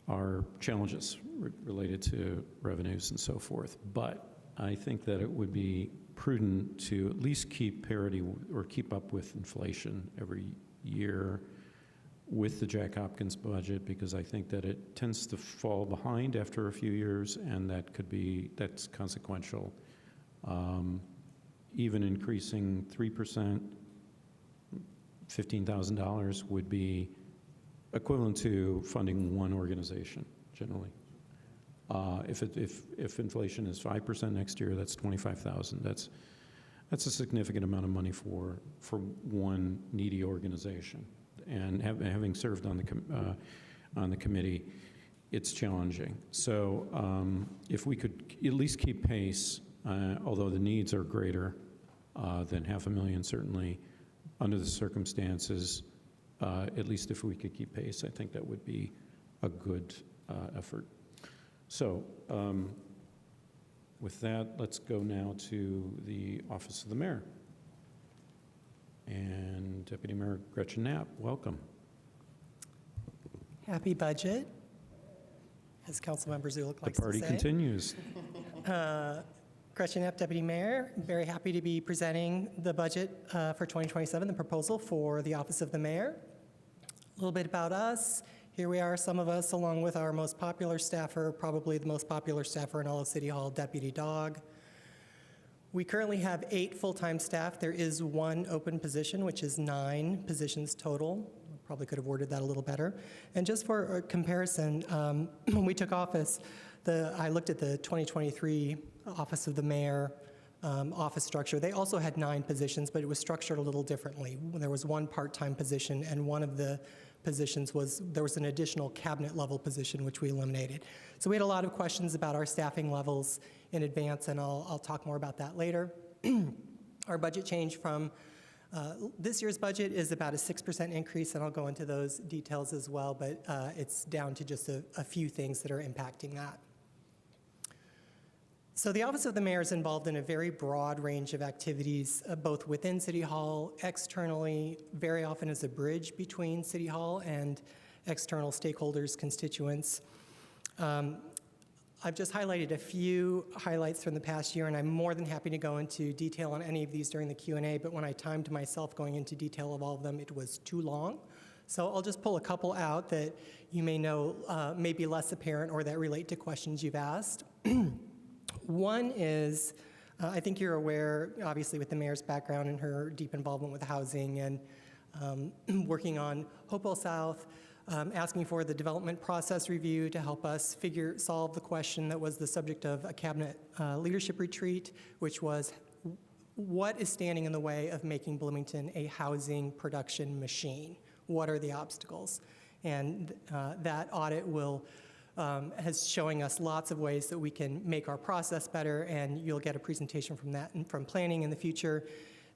our challenges related to revenues and so forth. But I think that it would be prudent to at least keep parity or keep up with inflation every year with the Jack Hopkins budget, because I think that it tends to fall behind after a few years, and that's consequential. Even increasing 3%, $15,000 would be equivalent to funding one organization, generally. If inflation is 5% next year, that's $25,000. That's a significant amount of money for one needy organization. And having served on the committee, it's challenging. So if we could at least keep pace, although the needs are greater than $500,000, certainly under the circumstances, at least if we could keep pace, I think that would be a good effort. So with that, let's go now to the Office of the Mayor. And Deputy Mayor Gretchen Knapp, welcome. Happy budget, as council member Zulik likes The party to say. continues. Gretchen Knapp, Deputy Mayor. Very happy to be presenting the budget for 2027, the proposal for the Office of the Mayor. A little bit about us. Here we are, some of us, along with our most popular staffer, probably the most popular staffer in all of City Hall, Deputy Dog. We currently have 8 full-time staff. There is 1 open position, which is 9 positions total. Probably could have worded that a little better. And just for a comparison, when we took office, I looked at the 2023 Office of the Mayor office structure. They also had 9 positions, but it was structured a little differently. There was 1 part-time position, and one of the positions there was an additional cabinet level position, which we eliminated. So we had a lot of questions about our staffing levels in advance, and I'll talk more about that later. Our budget change from this year's budget is about a 6% increase, and I'll go into those details as well, but it's down to just a few things that are impacting that. So the Office of the Mayor is involved in a very broad range of activities, both within City Hall, externally, very often as a bridge between City Hall and external stakeholders, constituents. I've just highlighted a few highlights from the past year, and I'm more than happy to go into detail on any of these during the Q&A, but when I timed myself going into detail of all of them, it was too long. So I'll just pull a couple out that you may know may be less apparent or that relate to questions you've asked. One is, I think you're aware, obviously with the mayor's background and her deep involvement with housing and working on Hopewell South, asking for the development process review to help us solve the question that was the subject of a cabinet leadership retreat, which was what is standing in the way of making Bloomington a housing production machine? What are the obstacles? And that audit has showing us lots of ways that we can make our process better, and you'll get a presentation from that and from planning in the future.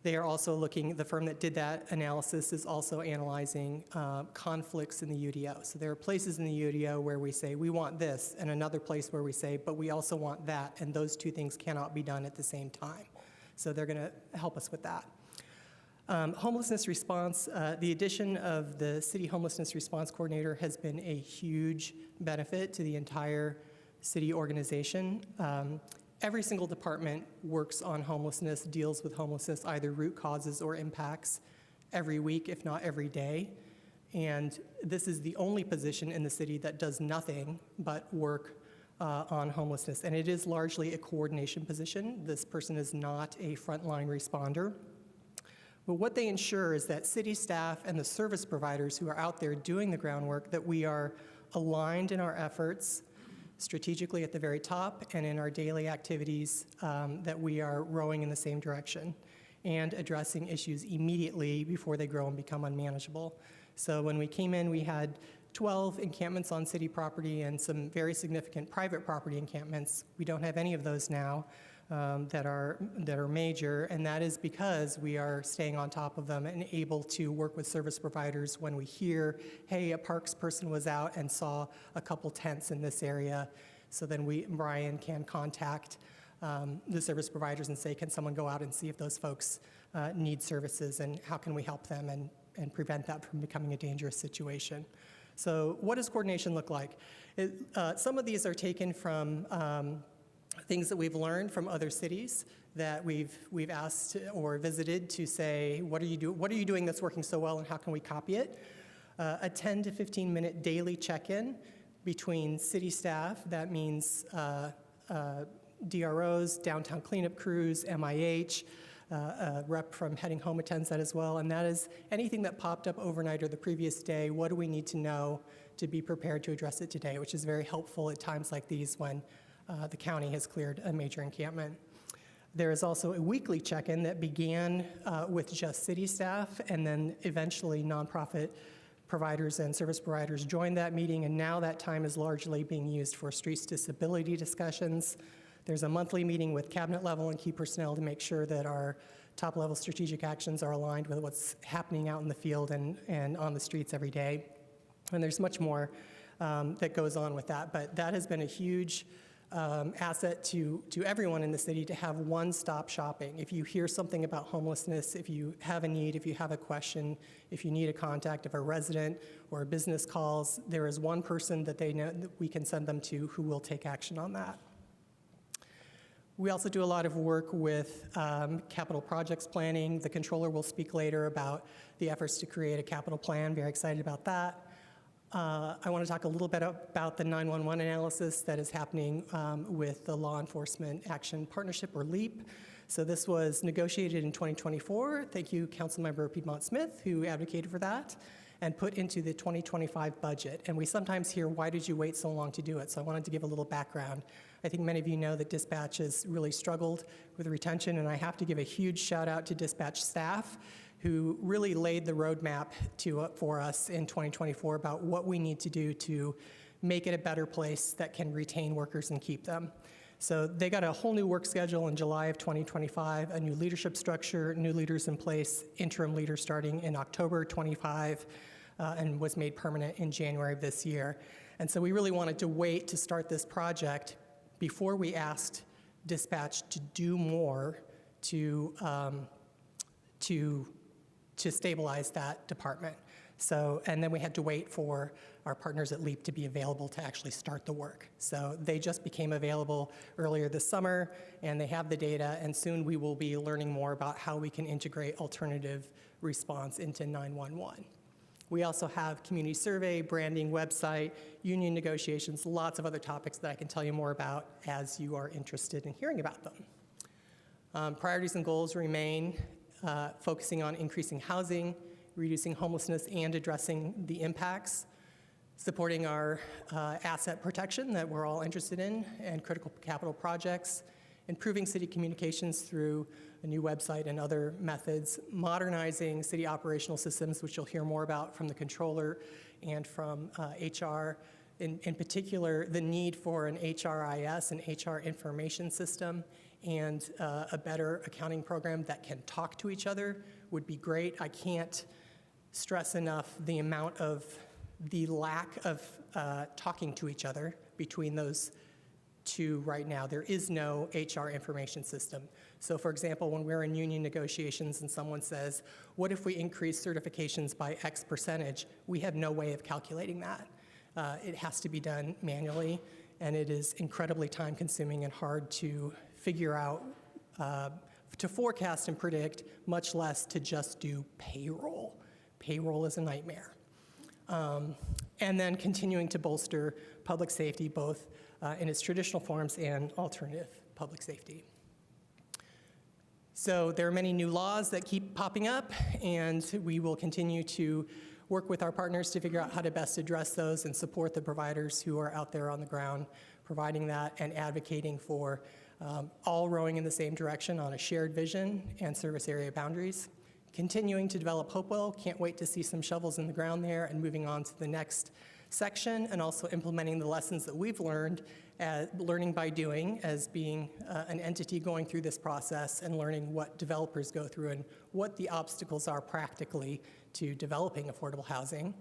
They are also the firm that did that analysis is also analyzing conflicts in the UDO. So there are places in the UDO where we say, we want this, and another place where we say, but we also want that, and those 2 things cannot be done at the same time. So they're gonna help us with that. Homelessness response, the addition of the City Homelessness Response Coordinator has been a huge benefit to the entire city organization. Every single department works on homelessness, deals with homelessness, either root causes or impacts, every week, if not every day. And this is the only position in the city that does nothing but work on homelessness. And it is largely a coordination position. This person is not a frontline responder. But what they ensure is that city staff and the service providers who are out there doing the groundwork, that we are aligned in our efforts strategically at the very top and in our daily activities, that we are rowing in the same direction and addressing issues immediately before they grow and become unmanageable. So when we came in, we had 12 encampments on city property and some very significant private property encampments. We don't have any of those now. That are major, and that is because we are staying on top of them and able to work with service providers when we hear, hey, a parks person was out and saw a couple tents in this area. So then Brian can contact the service providers and say, can someone go out and see if those folks need services, and how can we help them and prevent that from becoming a dangerous situation. So what does coordination look like? Some of these are taken from things that we've learned from other cities that we've asked or visited to say, what are you doing that's working so well, and how can we copy it? A 10 to 15 minute daily check-in between city staff. That means DROs, downtown cleanup crews, MIH, a rep from Heading Home attends that as well. And that is anything that popped up overnight or the previous day. What do we need to know to be prepared to address it today, which is very helpful at times like these when the county has cleared a major encampment. There is also a weekly check-in that began with just city staff, and then eventually nonprofit providers and service providers joined that meeting, and now that time is largely being used for streets disability discussions. There's a monthly meeting with cabinet level and key personnel to make sure that our top level strategic actions are aligned with what's happening out in the field and on the streets every day. And there's much more that goes on with that. But that has been a huge asset to everyone in the city to have one-stop shopping. If you hear something about homelessness, if you have a need, if you have a question, if you need a contact, if a resident or a business calls, there is one person that they know that we can send them to who will take action on that. We also do a lot of work with capital projects planning. The controller will speak later about the efforts to create a capital plan. Very excited about that. I want to talk a little bit about the 911 analysis that is happening with the Law Enforcement Action Partnership, or LEAP. So this was negotiated in 2024. Thank you, Councilmember Piedmont Smith, who advocated for that, and put into the 2025 budget. And we sometimes hear, why did you wait so long to do it? So I wanted to give a little background. I think many of you know that dispatch has really struggled with retention, and I have to give a huge shout out to dispatch staff who really laid the roadmap for us in 2024 about what we need to do to make it a better place that can retain workers and keep them. So they got a whole new work schedule in July of 2025, a new leadership structure, new leaders in place, interim leaders starting in October 25, and was made permanent in January of this year. And so we really wanted to wait to start this project before we asked dispatch to do more to stabilize that department. So, and then we had to wait for our partners at LEAP to be available to actually start the work. So they just became available earlier this summer, and they have the data, and soon we will be learning more about how we can integrate alternative response into 911. We also have community survey, branding, website, union negotiations, lots of other topics that I can tell you more about as you are interested in hearing about them. Priorities and goals remain focusing on increasing housing, reducing homelessness, and addressing the impacts, supporting our asset protection that we're all interested in, and critical capital projects, improving city communications through a new website and other methods, modernizing city operational systems, which you'll hear more about from the controller and from HR. In particular, the need for an HRIS, an HR information system, and a better accounting program that can talk to each other would be great. I can't stress enough the lack of talking to each other between those two right now. There is no HR information system. So for example, when we're in union negotiations and someone says, what if we increase certifications by X percentage? We have no way of calculating that. It has to be done manually, and it is incredibly time consuming and hard to figure out, to forecast and predict, much less to just do payroll. Payroll is a nightmare. And then continuing to bolster public safety, both in its traditional forms and alternative public safety. So there are many new laws that keep popping up, and we will continue to work with our partners to figure out how to best address those and support the providers who are out there on the ground providing that and advocating for all rowing in the same direction on a shared vision and service area boundaries. Continuing to develop Hopewell, can't wait to see some shovels in the ground there, and moving on to the next section, and also implementing the lessons that we've learned, learning by doing, as being an entity going through this process, and learning what developers go through and what the obstacles are practically to developing affordable housing.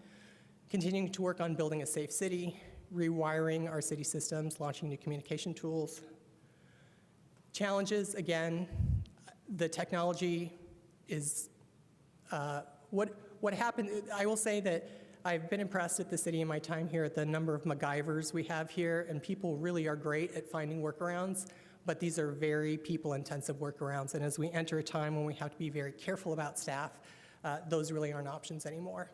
Continuing to work on building a safe city, rewiring our city systems, launching new communication tools. Challenges, again, the technology is what happened. I will say that I've been impressed at the city in my time here at the number of MacGyvers we have here, and people really are great at finding workarounds, but these are very people-intensive workarounds, and as we enter a time when we have to be very careful about staff, those really aren't options anymore.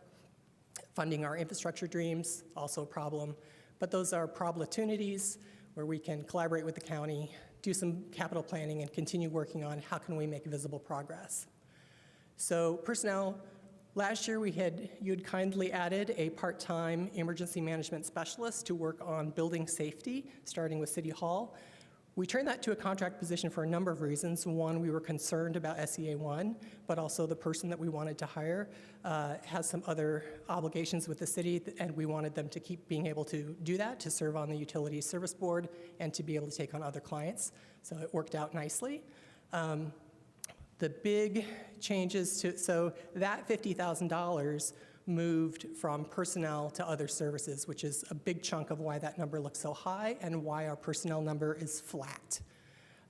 Funding our infrastructure dreams, also a problem, but those are opportunities where we can collaborate with the county, do some capital planning, and continue working on how can we make visible progress. So personnel, last year you had kindly added a part-time emergency management specialist to work on building safety, starting with City Hall. We turned that to a contract position for a number of reasons. One, we were concerned about SEA 1, but also the person that we wanted to hire has some other obligations with the city, and we wanted them to keep being able to do that, to serve on the utility service board, and to be able to take on other clients. So it worked out nicely. The big changes so that $50,000 moved from personnel to other services, which is a big chunk of why that number looks so high and why our personnel number is flat.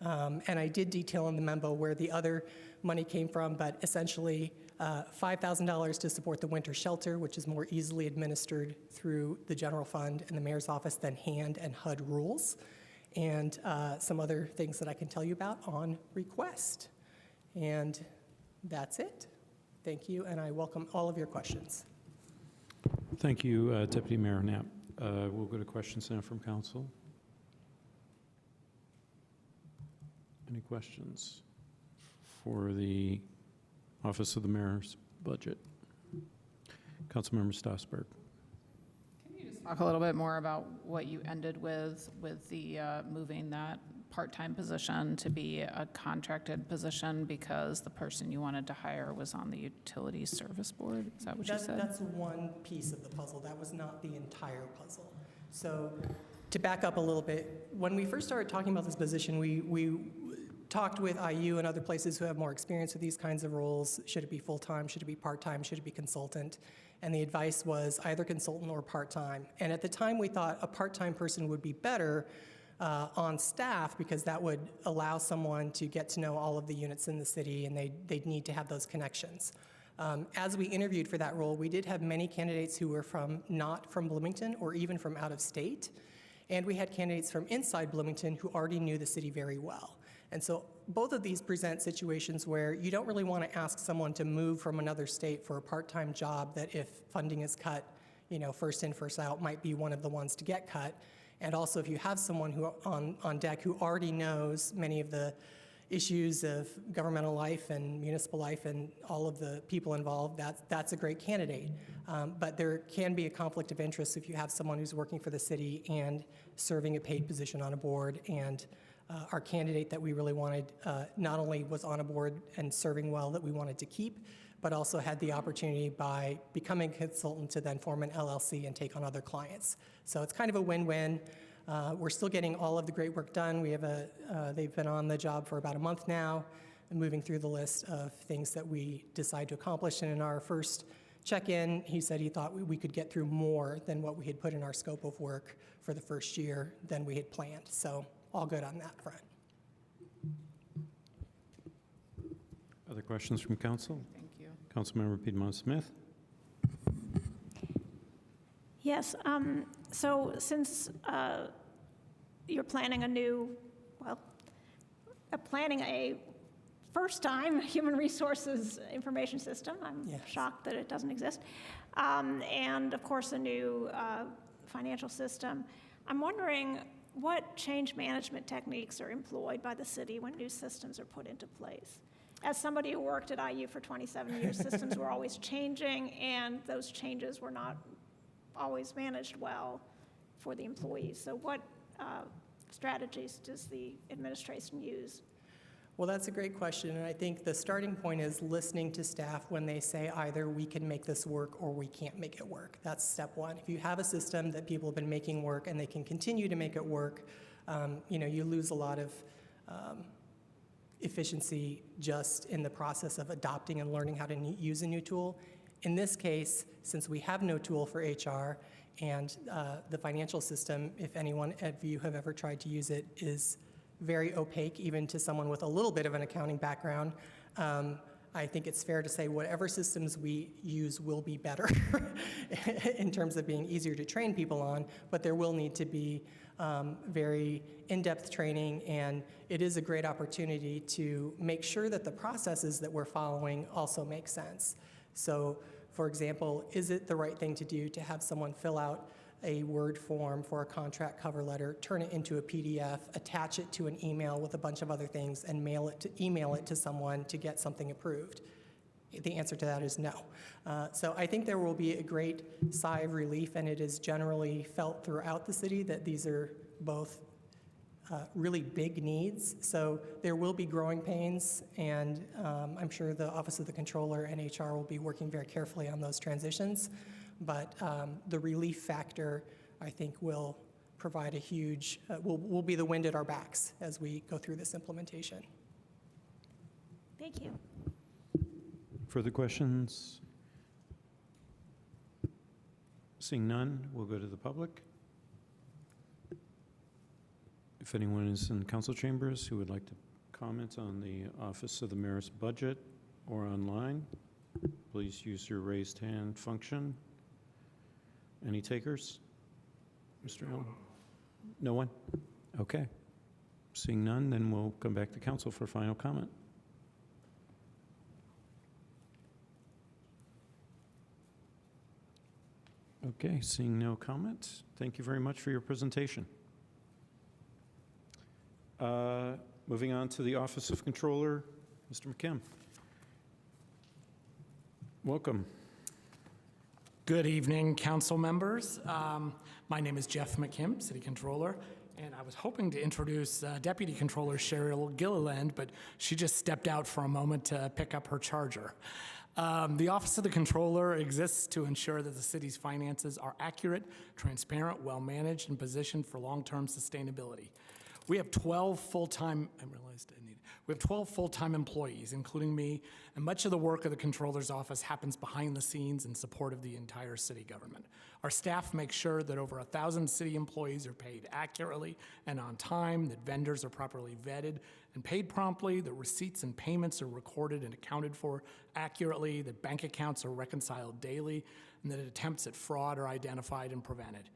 And I did detail in the memo where the other money came from, but essentially $5,000 to support the winter shelter, which is more easily administered through the general fund and the mayor's office than hand and HUD rules, and some other things that I can tell you about on request. And that's it. Thank you, and I welcome all of your questions. Thank you, Deputy Mayor Knapp. We'll go to questions now from council. Any questions for the Office of the Mayor's budget? Councilmember Stossberg. Can you just talk a little bit more about what you ended with the moving that part-time position to be a contracted position because the person you wanted to hire was on the utility service board? Is that what you said? That's one piece of the puzzle. That was not the entire puzzle. So to back up a little bit, when we first started talking about this position, we talked with IU and other places who have more experience with these kinds of roles. Should it be full-time? Should it be part-time? Should it be consultant? And the advice was either consultant or part-time. And at the time, we thought a part-time person would be better on staff because that would allow someone to get to know all of the units in the city, and they'd need to have those connections. As we interviewed for that role, we did have many candidates who were not from Bloomington or even from out of state, and we had candidates from inside Bloomington who already knew the city very well. And so both of these present situations where you don't really want to ask someone to move from another state for a part-time job that if funding is cut, first in, first out might be one of the ones to get cut. And also if you have someone who on deck who already knows many of the issues of governmental life and municipal life and all of the people involved, that's a great candidate. But there can be a conflict of interest if you have someone who's working for the city and serving a paid position on a board. And our candidate that we really wanted not only was on a board and serving well that we wanted to keep, but also had the opportunity by becoming a consultant to then form an LLC and take on other clients. So it's kind of a win-win. We're still getting all of the great work done. We have they've been on the job for about a month now, and moving through the list of things that we decide to accomplish. And in our first check-in, he said he thought we could get through more than what we had put in our scope of work for the first year than we had planned. So all good on that front. Other questions from council? Thank you. Councilmember Piedmont-Smith. Yes, so since you're planning planning a first-time human resources information system, I'm shocked that it doesn't exist, and of course a new financial system, I'm wondering what change management techniques are employed by the city when new systems are put into place? As somebody who worked at IU for 27 years, systems were always changing, and those changes were not always managed well for the employees. So what strategies does the administration use? Well, that's a great question, and I think the starting point is listening to staff when they say either we can make this work or we can't make it work. That's step one. If you have a system that people have been making work and they can continue to make it work, you lose a lot of efficiency just in the process of adopting and learning how to use a new tool. In this case, since we have no tool for HR and the financial system, if anyone of you have ever tried to use it, is very opaque, even to someone with a little bit of an accounting background. I think it's fair to say whatever systems we use will be better in terms of being easier to train people on, but there will need to be very in-depth training, and it is a great opportunity to make sure that the processes that we're following also make sense. So, for example, is it the right thing to do to have someone fill out a Word form for a contract cover letter, turn it into a PDF, attach it to an email with a bunch of other things, and email it to someone to get something approved? The answer to that is no. So I think there will be a great sigh of relief, and it is generally felt throughout the city that these are both really big needs. So there will be growing pains, and I'm sure the Office of the Controller and HR will be working very carefully on those transitions. But the relief factor, I think, will provide a huge, will be the wind at our backs as we go through this implementation. Thank you. Further questions? Seeing none, we'll go to the public. If anyone is in council chambers who would like to comment on the Office of the Mayor's budget or online, please use your raised hand function. Any takers? Mr. Allen? No one? Okay. Seeing none, then we'll come back to council for final comment. Okay, seeing no comments, thank you very much for your presentation. Moving on to the Office of Controller, Mr. McKim. Welcome. Good evening, council members. My name is Jeff McKim, City Controller, and I was hoping to introduce Deputy Controller Cheryl Gilliland, but she just stepped out for a moment to pick up her charger. The Office of the Controller exists to ensure that the city's finances are accurate, transparent, well-managed, and positioned for long-term sustainability. We have 12 full-time, we have 12 full-time employees, including me, and much of the work of the Controller's office happens behind the scenes in support of the entire city government. Our staff makes sure that over 1,000 city employees are paid accurately and on time, that vendors are properly vetted and paid promptly, that receipts and payments are recorded and accounted for accurately, that bank accounts are reconciled daily, and that attempts at fraud are identified and prevented.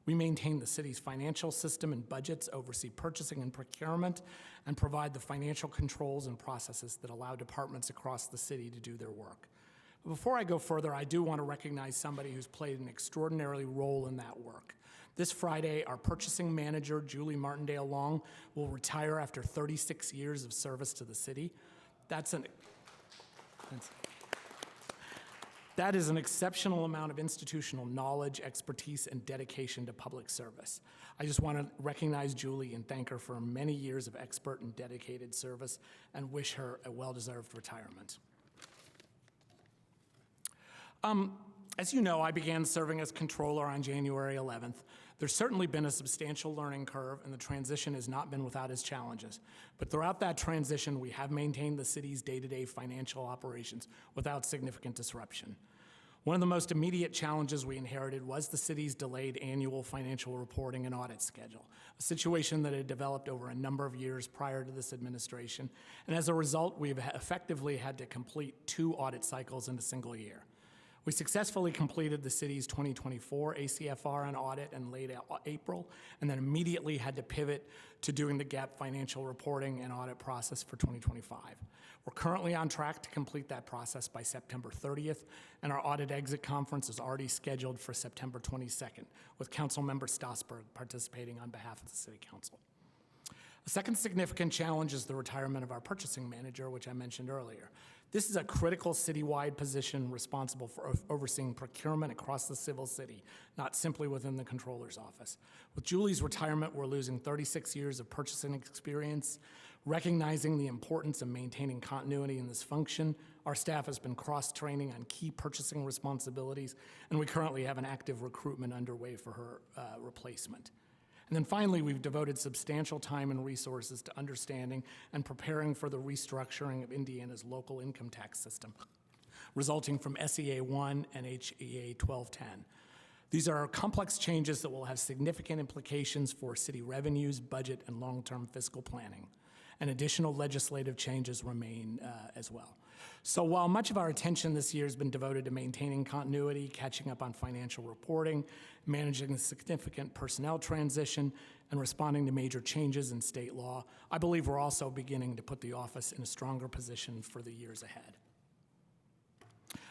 We maintain the city's financial system and budgets, oversee purchasing and procurement, and provide the financial controls and processes that allow departments across the city to do their work. But before I go further, I do want to recognize somebody who's played an extraordinary role in that work. This Friday, our purchasing manager, Julie Martindale Long, will retire after 36 years of service to the city. That is an exceptional amount of institutional knowledge, expertise, and dedication to public service. I just want to recognize Julie and thank her for many years of expert and dedicated service and wish her a well-deserved retirement. As you know, I began serving as controller on January 11th. There's certainly been a substantial learning curve, and the transition has not been without its challenges. But throughout that transition, we have maintained the city's day-to-day financial operations without significant disruption. One of the most immediate challenges we inherited was the city's delayed annual financial reporting and audit schedule, a situation that had developed over a number of years prior to this administration. And as a result, we've effectively had to complete 2 audit cycles in a single year. We successfully completed the city's 2024 ACFR and audit in late April, and then immediately had to pivot to doing the GAAP financial reporting and audit process for 2025. We're currently on track to complete that process by September 30th, and our audit exit conference is already scheduled for September 22nd, with Councilmember Stossberg participating on behalf of the City Council. A second significant challenge is the retirement of our purchasing manager, which I mentioned earlier. This is a critical citywide position responsible for overseeing procurement across the civil city, not simply within the controller's office. With Julie's retirement, we're losing 36 years of purchasing experience. Recognizing the importance of maintaining continuity in this function, our staff has been cross-training on key purchasing responsibilities, and we currently have an active recruitment underway for her replacement. And then finally, we've devoted substantial time and resources to understanding and preparing for the restructuring of Indiana's local income tax system, resulting from SEA 1 and HEA 1210. These are complex changes that will have significant implications for city revenues, budget, and long-term fiscal planning. And additional legislative changes remain as well. So while much of our attention this year has been devoted to maintaining continuity, catching up on financial reporting, managing the significant personnel transition, and responding to major changes in state law, I believe we're also beginning to put the office in a stronger position for the years ahead.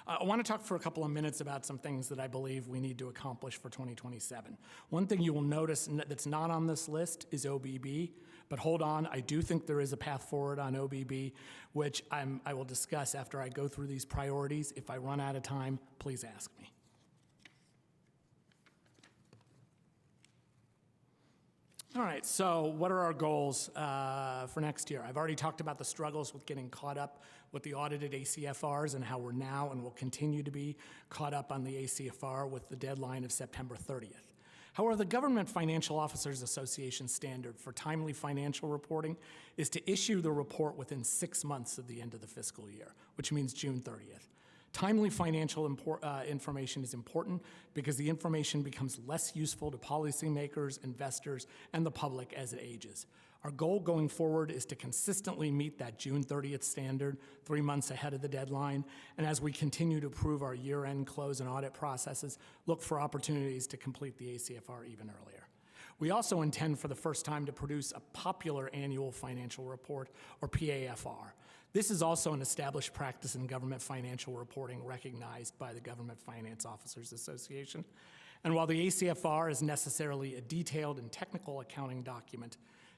I want to talk for a couple of minutes about some things that I believe we need to accomplish for 2027. One thing you will notice that's not on this list is OBB, but hold on, I do think there is a path forward on OBB, which I will discuss after I go through these priorities. If I run out of time, please ask me. All right, so what are our goals for next year? I've already talked about the struggles with getting caught up with the audited ACFRs and how we're now and will continue to be caught up on the ACFR with the deadline of September 30th. However, the Government Financial Officers Association standard for timely financial reporting is to issue the report within 6 months of the end of the fiscal year, which means June 30th. Timely financial information is important because the information becomes less useful to policymakers, investors, and the public as it ages. Our goal going forward is to consistently meet that June 30th standard 3 months ahead of the deadline, and as we continue to improve our year-end close and audit processes, look for opportunities to complete the ACFR even earlier. We also intend for the first time to produce a popular annual financial report, or PAFR. This is also an established practice in government financial reporting recognized by the Government Finance Officers Association. And while the ACFR is necessarily a detailed and technical accounting document,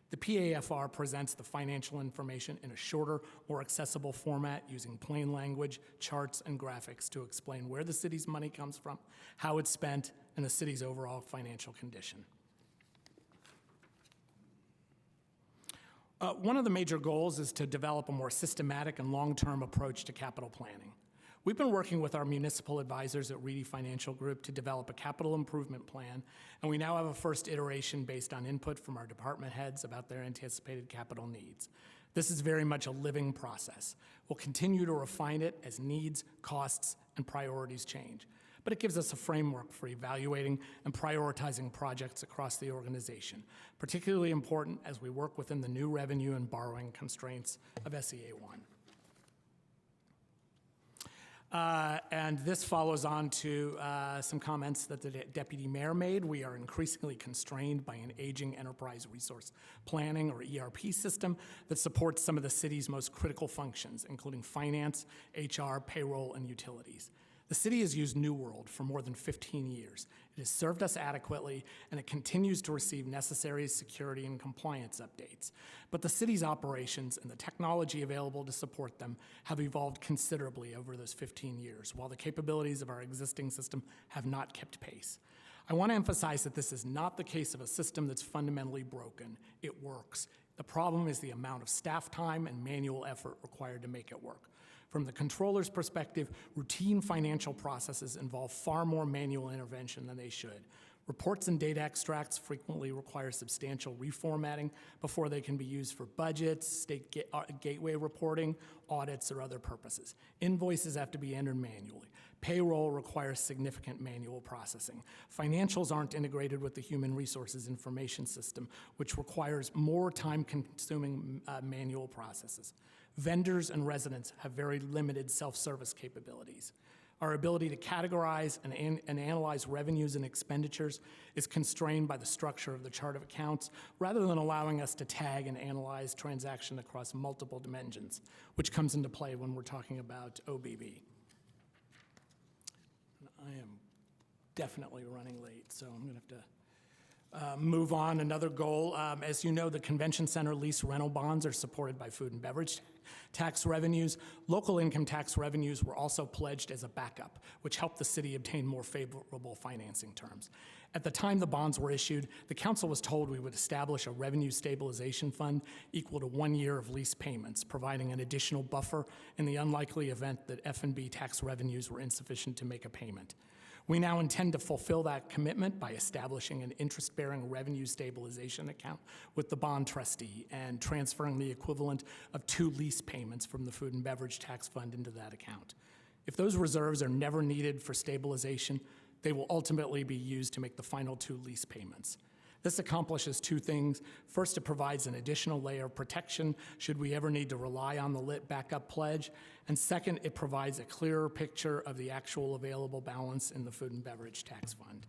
the PAFR presents the financial information in a shorter, more accessible format using plain language, charts, and graphics to explain where the city's money comes from, how it's spent, and the city's overall financial condition. One of the major goals is to develop a more systematic and long-term approach to capital planning. We've been working with our municipal advisors at Reedy Financial Group to develop a capital improvement plan, and we now have a first iteration based on input from our department heads about their anticipated capital needs. This is very much a living process. We'll continue to refine it as needs, costs, and priorities change, but it gives us a framework for evaluating and prioritizing projects across the organization, particularly important as we work within the new revenue and borrowing constraints of SEA 1. And this follows on to some comments that the Deputy Mayor made. We are increasingly constrained by an aging enterprise resource planning, or ERP system, that supports some of the city's most critical functions, including finance, HR, payroll, and utilities. The city has used New World for more than 15 years. It has served us adequately, and it continues to receive necessary security and compliance updates. But the city's operations and the technology available to support them have evolved considerably over those 15 years, while the capabilities of our existing system have not kept pace. I want to emphasize that this is not the case of a system that's fundamentally broken. It works. The problem is the amount of staff time and manual effort required to make it work. From the controller's perspective, routine financial processes involve far more manual intervention than they should. Reports and data extracts frequently require substantial reformatting before they can be used for budgets, state gateway reporting, audits, or other purposes. Invoices have to be entered manually. Payroll requires significant manual processing. Financials aren't integrated with the human resources information system, which requires more time-consuming manual processes. Vendors and residents have very limited self-service capabilities. Our ability to categorize and analyze revenues and expenditures is constrained by the structure of the chart of accounts, rather than allowing us to tag and analyze transactions across multiple dimensions, which comes into play when we're talking about OBB. I am definitely running late, so I'm going to have to move on. Another goal, as you know, the convention center lease rental bonds are supported by food and beverage tax revenues. Local income tax revenues were also pledged as a backup, which helped the city obtain more favorable financing terms. At the time the bonds were issued, the council was told we would establish a revenue stabilization fund equal to 1 year of lease payments, providing an additional buffer in the unlikely event that F&B tax revenues were insufficient to make a payment. We now intend to fulfill that commitment by establishing an interest-bearing revenue stabilization account with the bond trustee and transferring the equivalent of 2 lease payments from the food and beverage tax fund into that account. If those reserves are never needed for stabilization, they will ultimately be used to make the final 2 lease payments. This accomplishes 2 things. First, it provides an additional layer of protection should we ever need to rely on the lit backup pledge. And second, it provides a clearer picture of the actual available balance in the food and beverage tax fund.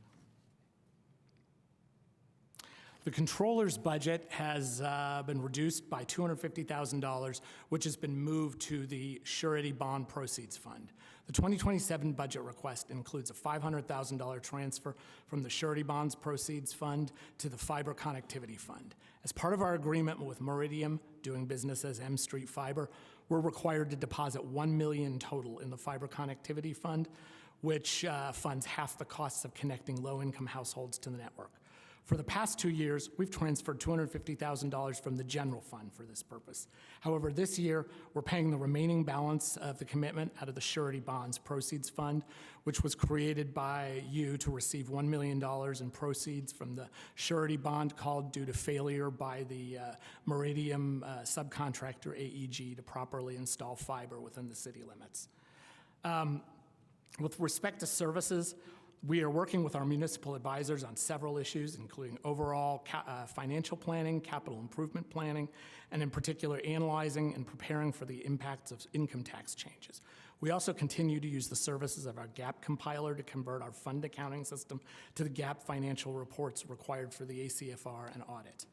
The controller's budget has been reduced by $250,000, which has been moved to the surety bond proceeds fund. The 2027 budget request includes a $500,000 transfer from the surety bonds proceeds fund to the fiber connectivity fund. As part of our agreement with Meridian, doing business as M Street Fiber, we're required to deposit $1 million total in the fiber connectivity fund, which funds half the costs of connecting low-income households to the network. For the past 2 years, we've transferred $250,000 from the general fund for this purpose. However, this year, we're paying the remaining balance of the commitment out of the surety bonds proceeds fund, which was created by you to receive $1 million in proceeds from the surety bond called due to failure by the Meridian subcontractor AEG to properly install fiber within the city limits. With respect to services, we are working with our municipal advisors on several issues, including overall financial planning, capital improvement planning, and in particular, analyzing and preparing for the impacts of income tax changes. We also continue to use the services of our GAP compiler to convert our fund accounting system to the GAP financial reports required for the ACFR and audit.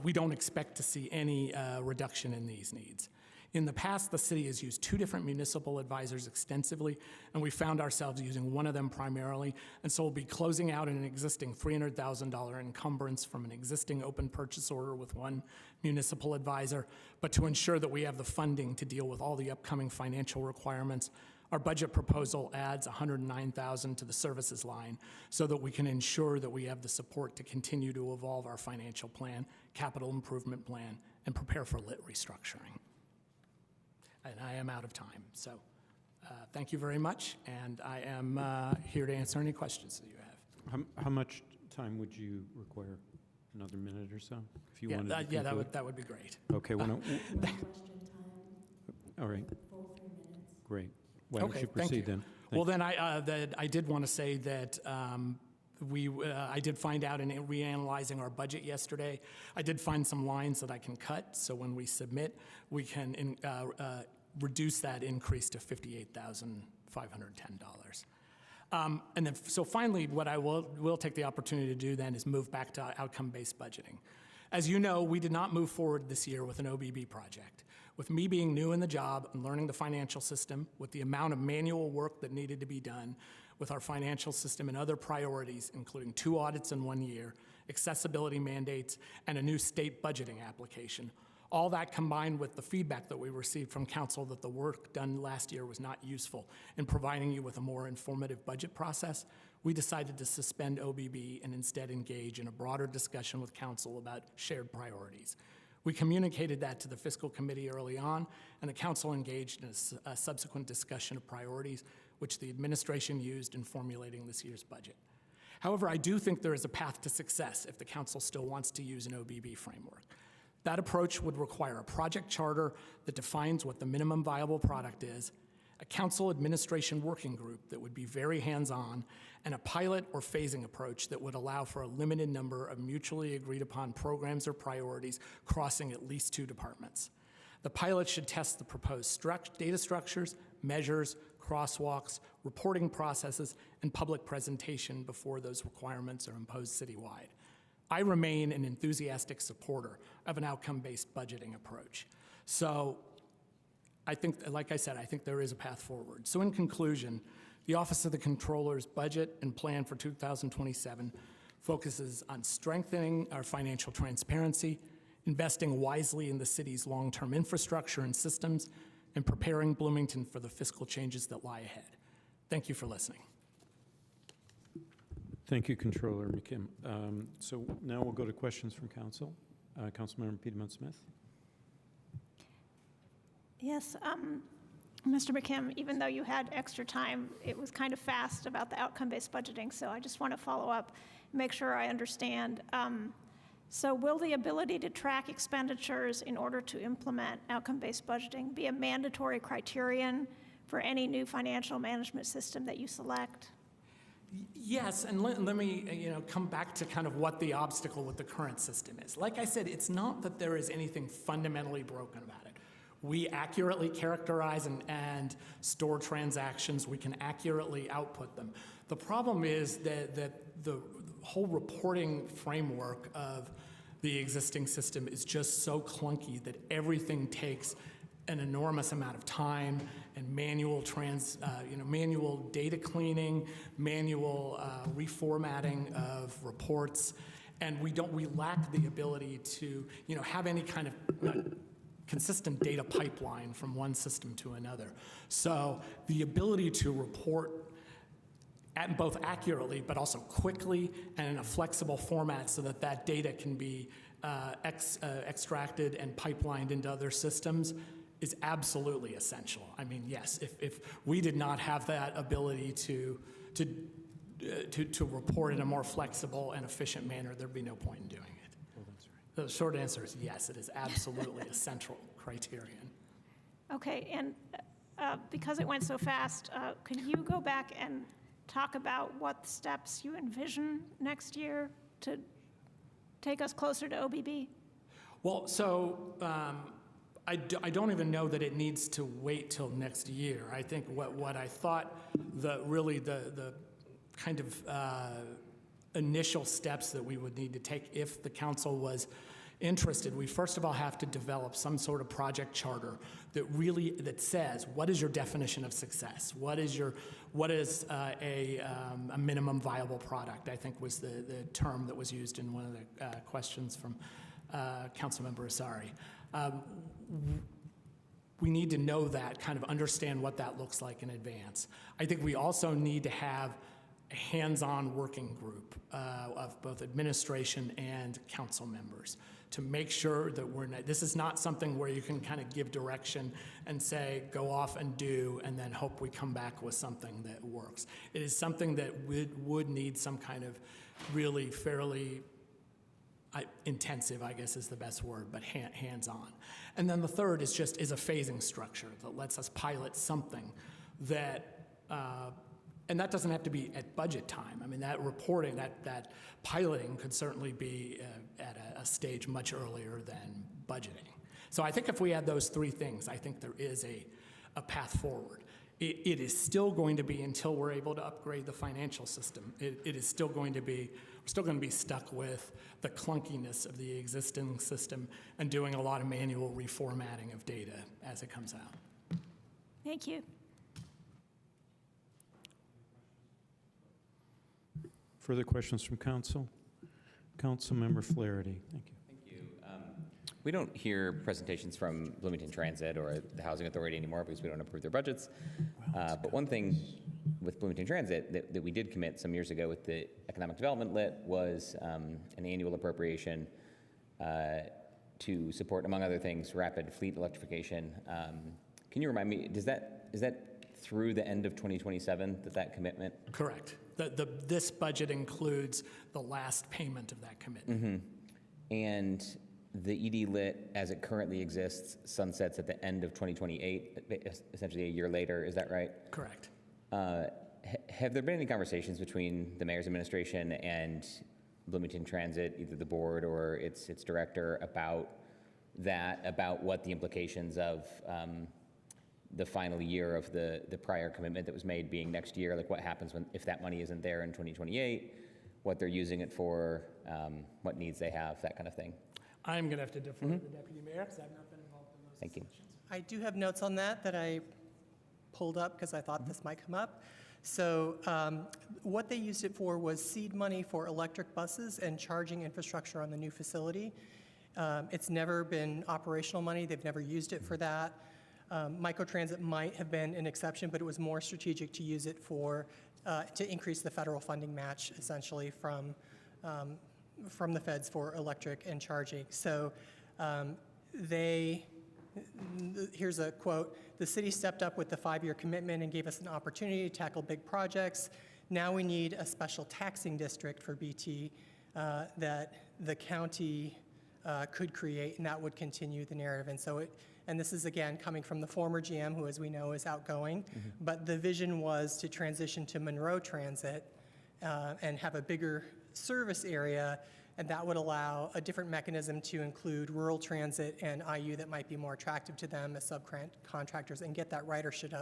We don't expect to see any reduction in these needs. In the past, the city has used 2 different municipal advisors extensively, and we found ourselves using one of them primarily, and so we'll be closing out an existing $300,000 encumbrance from an existing open purchase order with one municipal advisor. But to ensure that we have the funding to deal with all the upcoming financial requirements, our budget proposal adds $109,000 to the services line so that we can ensure that we have the support to continue to evolve our financial plan, capital improvement plan, and prepare for lit restructuring. And I am out of time, so thank you very much, and I am here to answer any questions that you have. How much time would you require? Another minute or so, if you wanted to Yeah, conclude? that would be great. Okay, all right. Great. Why don't you proceed then? Well, then I did want to say that I did find out in reanalyzing our budget yesterday, I did find some lines that I can cut, so when we submit, we can reduce that increase to $58,510. And then, so finally, what I will take the opportunity to do then is move back to outcome-based budgeting. As you know, we did not move forward this year with an OBB project. With me being new in the job and learning the financial system, with the amount of manual work that needed to be done, with our financial system and other priorities, including 2 audits in 1 year, accessibility mandates, and a new state budgeting application, all that combined with the feedback that we received from council that the work done last year was not useful in providing you with a more informative budget process, we decided to suspend OBB and instead engage in a broader discussion with council about shared priorities. We communicated that to the fiscal committee early on, and the council engaged in a subsequent discussion of priorities, which the administration used in formulating this year's budget. However, I do think there is a path to success if the council still wants to use an OBB framework. That approach would require a project charter that defines what the minimum viable product is, a council administration working group that would be very hands-on, and a pilot or phasing approach that would allow for a limited number of mutually agreed upon programs or priorities crossing at least 2 departments. The pilot should test the proposed data structures, measures, crosswalks, reporting processes, and public presentation before those requirements are imposed citywide. I remain an enthusiastic supporter of an outcome-based budgeting approach. So I think, like I said, I think there is a path forward. So in conclusion, the Office of the Comptroller's budget and plan for 2027 focuses on strengthening our financial transparency, investing wisely in the city's long-term infrastructure and systems, and preparing Bloomington for the fiscal changes that lie ahead. Thank you for listening. Thank you, Controller McKim. So now we'll go to questions from council. Councilmember Peterman-Smith. Yes, Mr. McKim, even though you had extra time, it was kind of fast about the outcome-based budgeting, so I just want to follow up, make sure I understand. So will the ability to track expenditures in order to implement outcome-based budgeting be a mandatory criterion for any new financial management system that you select? Yes, and let me come back to kind of what the obstacle with the current system is. Like I said, it's not that there is anything fundamentally broken about it. We accurately characterize and store transactions. We can accurately output them. The problem is that the whole reporting framework of the existing system is just so clunky that everything takes an enormous amount of time and manual data cleaning, manual reformatting of reports, and we lack the ability to have any kind of consistent data pipeline from one system to another. So the ability to report both accurately but also quickly and in a flexible format so that that data can be extracted and pipelined into other systems is absolutely essential. I mean, yes, if we did not have that ability to report in a more flexible and efficient manner, there'd be no point in doing it. Well, that's right. The short answer is yes, it is absolutely a central criterion. Okay, and because it went so fast, could you go back and talk about what steps you envision next year to take us closer to OBB? Well, so I don't even know that it needs to wait till next year. I think what I thought the kind of initial steps that we would need to take if the council was interested, we first of all have to develop some sort of project charter that says, what is your definition of success? What is a minimum viable product, I think was the term that was used in one of the questions from Councilmember Asari. We need to know that, kind of understand what that looks like in advance. I think we also need to have a hands-on working group of both administration and council members to make sure that this is not something where you can kind of give direction and say, go off and do, and then hope we come back with something that works. It is something that would need some kind of really fairly intensive, I guess is the best word, but hands-on. And then the third is a phasing structure that lets us pilot something that, and that doesn't have to be at budget time. I mean, that reporting, that piloting could certainly be at a stage much earlier than budgeting. So I think if we add those three things, I think there is a path forward. It is still going to be, until we're able to upgrade the financial system, it is still going to be, we're still going to be stuck with the clunkiness of the existing system and doing a lot of manual reformatting of data as it comes out. Thank you. Further questions from council? Councilmember Flaherty, thank you. Thank you. We don't hear presentations from Bloomington Transit or the Housing Authority anymore because we don't approve their budgets. But one thing with Bloomington Transit that we did commit some years ago with the Economic Development Lit was an annual appropriation to support, among other things, rapid fleet electrification. Can you remind me, is that through the end of 2027 that commitment? Correct. This budget includes the last payment of that commitment. Mm-hmm. And the ED Lit, as it currently exists, sunsets at the end of 2028, essentially a year later. Is that right? Correct. Have there been any conversations between the mayor's administration and Bloomington Transit, either the board or its director, about that, about what the implications of the final year of the prior commitment that was made being next year, like what happens if that money isn't there in 2028, what they're using it for, what needs they have, that kind of thing? I'm going to have to defer to the deputy mayor because I've not been involved in those discussions. I do have notes on that I pulled up because I thought this might come up. So what they used it for was seed money for electric buses and charging infrastructure on the new facility. It's never been operational money. They've never used it for that. Microtransit might have been an exception, but it was more strategic to use it for, to increase the federal funding match, essentially, from the feds for electric and charging. So here's a quote, "The city stepped up with the 5-year commitment and gave us an opportunity to tackle big projects. Now we need a special taxing district for BT that the county could create, and that would continue the narrative." And this is, again, coming from the former GM, who, as we know, is outgoing. Mm-hmm. But the vision was to transition to Monroe Transit and have a bigger service area, and that would allow a different mechanism to include rural transit and IU that might be more attractive to them as subcontractors, and get that ridership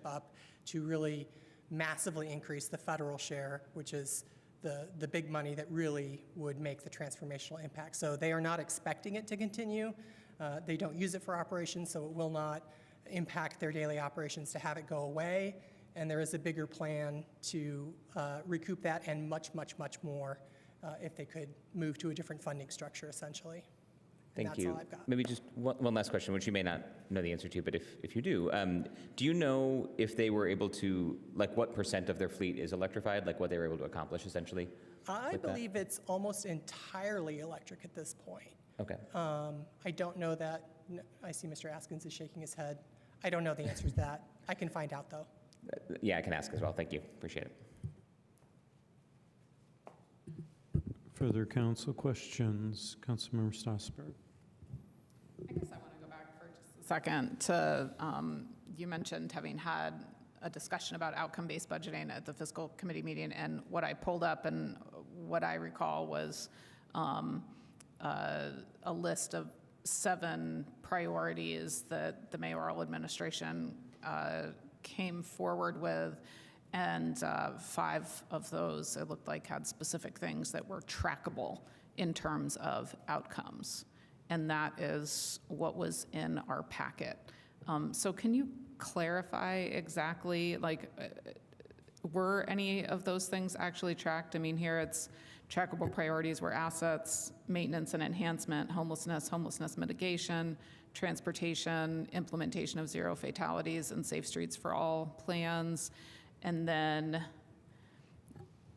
up to really massively increase the federal share, which is the big money that really would make the transformational impact. So they are not expecting it to continue. They don't use it for operations, so it will not impact their daily operations to have it go away. And there is a bigger plan to recoup that and much, much, much more if they could move to a different funding structure, essentially. Thank you. All I've got. Maybe just one last question, which you may not know the answer to, but if you do you know if they were able to, like what % of their fleet is electrified, like what they were able to accomplish, essentially? I believe it's almost entirely electric at this point. Okay. I don't know that. I see Mr. Askins is shaking his head. I don't know the answer to that. I can find out, though. Yeah, I can ask as well. Thank you. Appreciate it. Further council questions? Councilmember Strasburg. I guess I want to go back for just a second to you mentioned having had a discussion about outcome-based budgeting at the fiscal committee meeting, and what I pulled up and what I recall was a list of 7 priorities that the mayoral administration came forward with, and 5 of those, it looked like, had specific things that were trackable in terms of outcomes. And that is what was in our packet. So can you clarify exactly, like, were any of those things actually tracked? I mean, here it's trackable priorities were assets, maintenance and enhancement, homelessness mitigation, transportation, implementation of zero fatalities and safe streets for all plans, and then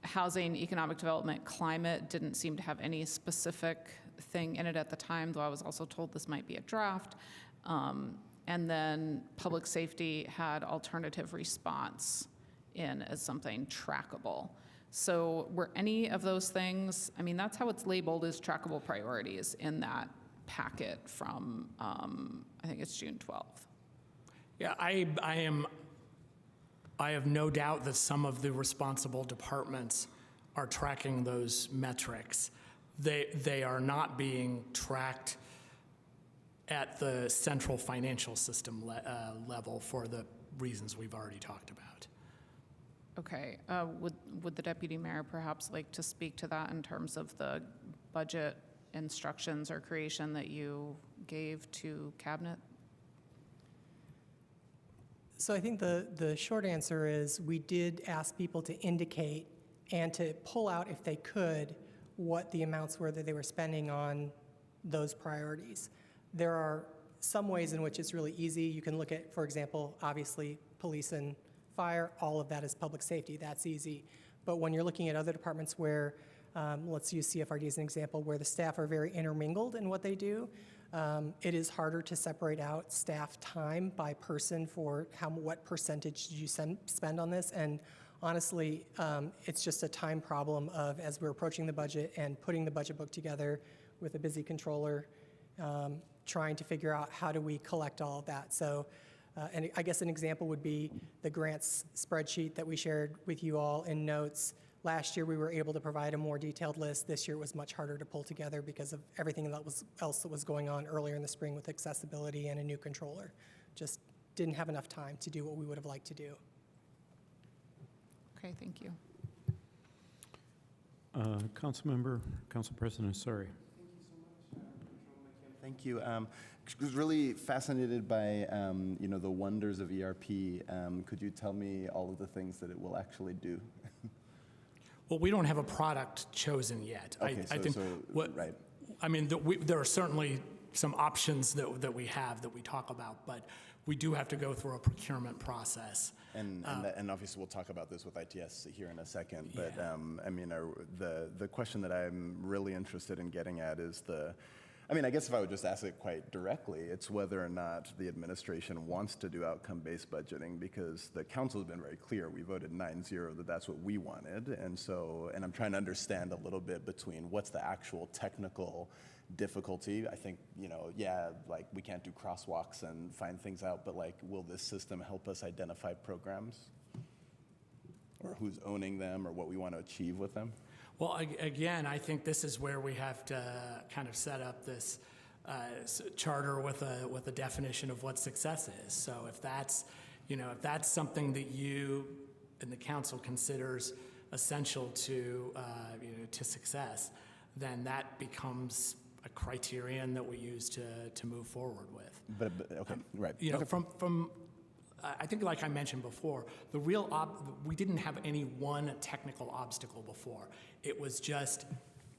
housing, economic development, climate didn't seem to have any specific thing in it at the time, though I was also told this might be a draft. And then public safety had alternative response in as something trackable. So were any of those things, I mean, that's how it's labeled, as trackable priorities in that packet from, I think it's June 12th. Yeah, I have no doubt that some of the responsible departments are tracking those metrics. They are not being tracked at the central financial system level for the reasons we've already talked about. Okay, would the deputy mayor perhaps like to speak to that in terms of the budget instructions or creation that you gave to cabinet? So I think the short answer is we did ask people to indicate and to pull out, if they could, what the amounts were that they were spending on those priorities. There are some ways in which it's really easy. You can look at, for example, obviously police and fire, all of that is public safety, that's easy. But when you're looking at other departments where, let's use CFRD as an example, where the staff are very intermingled in what they do, it is harder to separate out staff time by person for what percentage did you spend on this. And honestly, it's just a time problem of, as we're approaching the budget and putting the budget book together with a busy controller, trying to figure out how do we collect all of that. So, and I guess an example would be the grants spreadsheet that we shared with you all in notes. Last year, we were able to provide a more detailed list. This year was much harder to pull together because of everything else that was going on earlier in the spring with accessibility and a new controller. Just didn't have enough time to do what we would have liked to do. Okay, thank you. Council President, sorry. Thank you. I was really fascinated by, the wonders of ERP. Could you tell me all of the things that it will actually do? Well, we don't have a product chosen yet. Okay, I think right. I mean, there are certainly some options that we have that we talk about, but we do have to go through a procurement process. And obviously we'll talk about this with ITS here in a second, but yeah. The question that I'm really interested in getting at is I guess if I would just ask it quite directly, it's whether or not the administration wants to do outcome-based budgeting, because the council has been very clear. We voted 9-0 that that's what we wanted. And I'm trying to understand a little bit between what's the actual technical difficulty. I think, we can't do crosswalks and find things out, but will this system help us identify programs? Or who's owning them, or what we want to achieve with them? Well, again, I think this is where we have to kind of set up this charter with a definition of what success is. So if that's something that you and the council considers essential to success, then that becomes a criterion that we use to move forward with. But okay, right. From I think, like I mentioned before, we didn't have any one technical obstacle before. It was just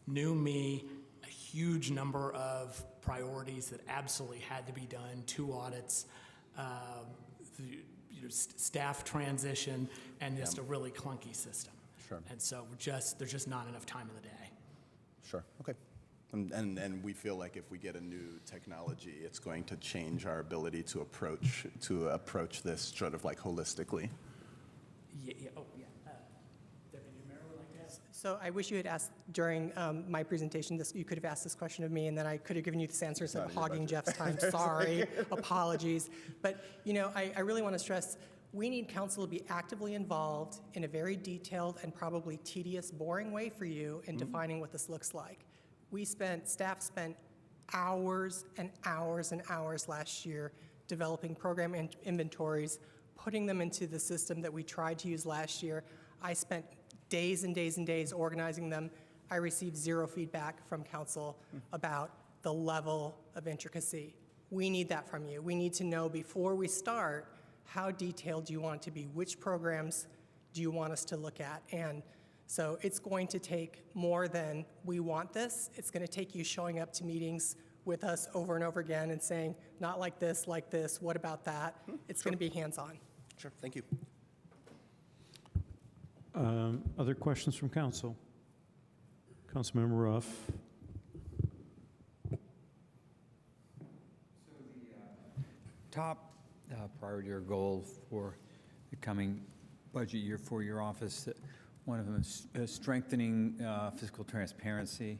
new me, a huge number of priorities that absolutely had to be done, 2 audits, staff transition, and just a really clunky system. Sure. And so there's just not enough time in the day. Sure. Okay. And we feel like if we get a new technology, it's going to change our ability to approach this sort of holistically. Yeah. Oh, yeah. Deputy Mayor would like to ask. So I wish you had asked during my presentation, you could have asked this question of me, and then I could have given you this answer instead of hogging Jeff's time. Sorry, apologies. But, you know, I really want to stress, we need council to be actively involved in a very detailed and probably tedious, boring way for you in defining what this looks like. Staff spent hours and hours and hours last year developing program inventories, putting them into the system that we tried to use last year. I spent days and days and days organizing them. I received zero feedback from council about the level of intricacy. We need that from you. We need to know before we start, how detailed do you want it to be? Which programs do you want us to look at? And so it's going to take more than we want this. It's going to take you showing up to meetings with us over and over again and saying, not like this, what about that? It's going to be hands-on. Sure, thank you. Other questions from council? Councilmember Ruff. Top priority or goal for the coming budget year for your office, one of them is strengthening fiscal transparency.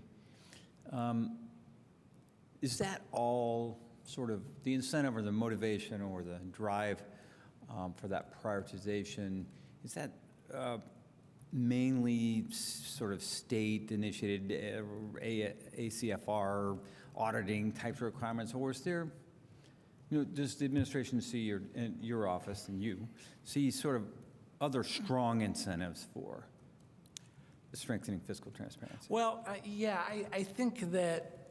Is that all sort of the incentive or the motivation or the drive for that prioritization? Is that mainly sort of state-initiated ACFR auditing types of requirements, or is there, you know, does the administration see, your office and you see sort of other strong incentives for strengthening fiscal transparency? Well, yeah, I think that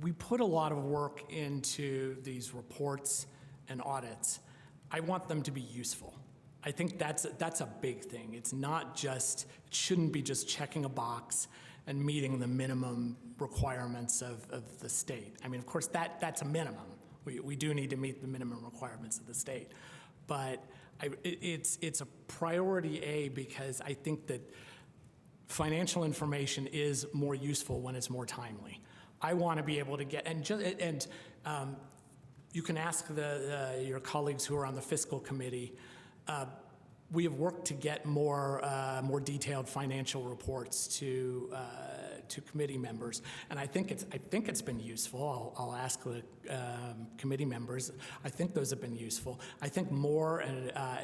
we put a lot of work into these reports and audits. I want them to be useful. I think that's a big thing. It's not just, it shouldn't be just checking a box and meeting the minimum requirements of the state. I mean, of course, that's a minimum. We do need to meet the minimum requirements of the state. But it's a priority A because I think that financial information is more useful when it's more timely. I want to be able to get, you can ask your colleagues who are on the fiscal committee. We have worked to get more detailed financial reports to committee members, and I think it's been useful. I'll ask the committee members. I think those have been useful. I think more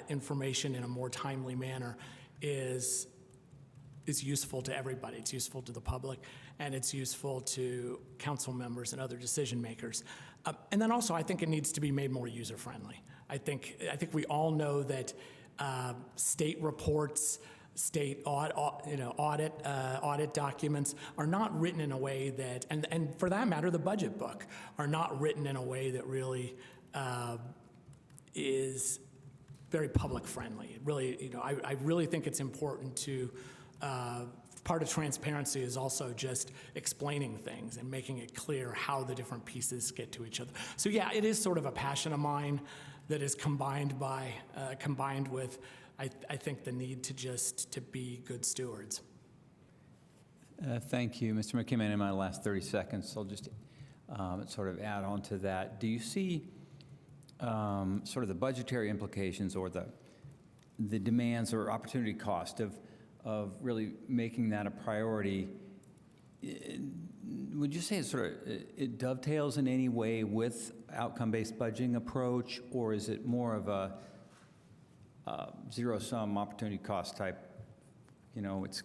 information in a more timely manner is useful to everybody. It's useful to the public, and it's useful to council members and other decision makers. And then also, I think it needs to be made more user-friendly. I think we all know that state reports, state audit documents are not written in a way that, and for that matter, the budget book, are not written in a way that really is very public friendly. It really, I really think it's important to, part of transparency is also just explaining things and making it clear how the different pieces get to each other. So yeah, it is sort of a passion of mine that is combined with, I think, the need to be good stewards. Thank you, Mr. McKimmon. In my last 30 seconds, I'll just sort of add on to that. Do you see sort of the budgetary implications or the demands or opportunity cost of really making that a priority? Would you say it dovetails in any way with outcome-based budgeting approach, or is it more of a zero-sum opportunity cost type? It's.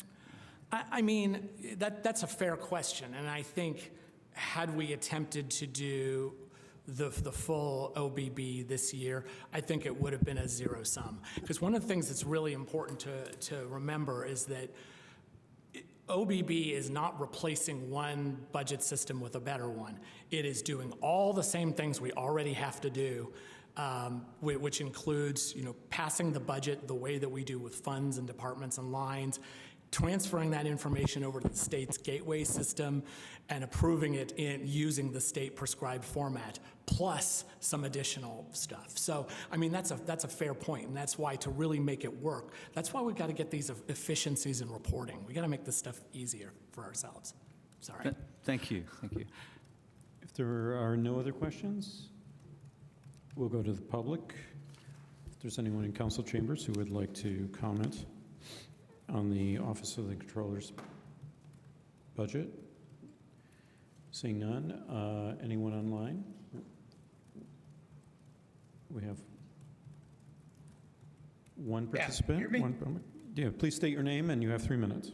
I mean, that's a fair question, and I think had we attempted to do the full OBB this year, I think it would have been a zero-sum. Because one of the things that's really important to remember is that OBB is not replacing one budget system with a better one. It is doing all the same things we already have to do, which includes, passing the budget the way that we do with funds and departments and lines, transferring that information over to the state's gateway system, and approving it using the state prescribed format, plus some additional stuff. So, I mean, that's a fair point, and that's why, to really make it work, that's why we've got to get these efficiencies in reporting. We got to make this stuff easier for ourselves. Sorry. Thank you. Thank you. If there are no other questions, we'll go to the public. If there's anyone in council chambers who would like to comment on the Office of the Controller's budget? Seeing none. Anyone online? We have one participant. hear me? Yeah, please state your name, and you have 3 minutes.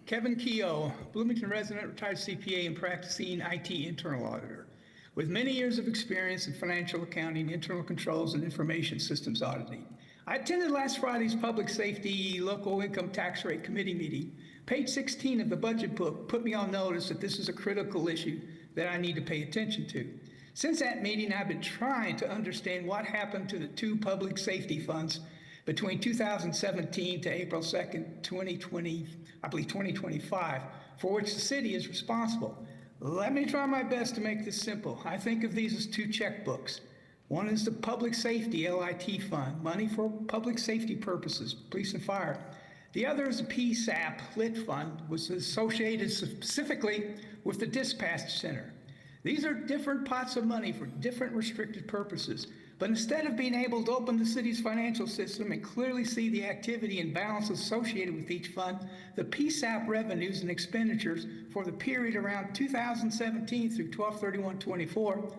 Kevin Keogh, Bloomington resident, retired CPA and practicing IT internal auditor. With many years of experience in financial accounting, internal controls, and information systems auditing. I attended last Friday's Public Safety Local Income Tax Rate Committee meeting. Page 16 of the budget book put me on notice that this is a critical issue that I need to pay attention to. Since that meeting, I've been trying to understand what happened to the two public safety funds between 2017 to April 2nd, 2020, I believe 2025, for which the city is responsible. Let me try my best to make this simple. I think of these as two checkbooks. One is the Public Safety LIT Fund, money for public safety purposes, police and fire. The other is the PSAP LIT Fund, which is associated specifically with the dispatch center. These are different pots of money for different restricted purposes. But instead of being able to open the city's financial system and clearly see the activity and balance associated with each fund, the PSAP revenues and expenditures for the period around 2017 through 12/31/24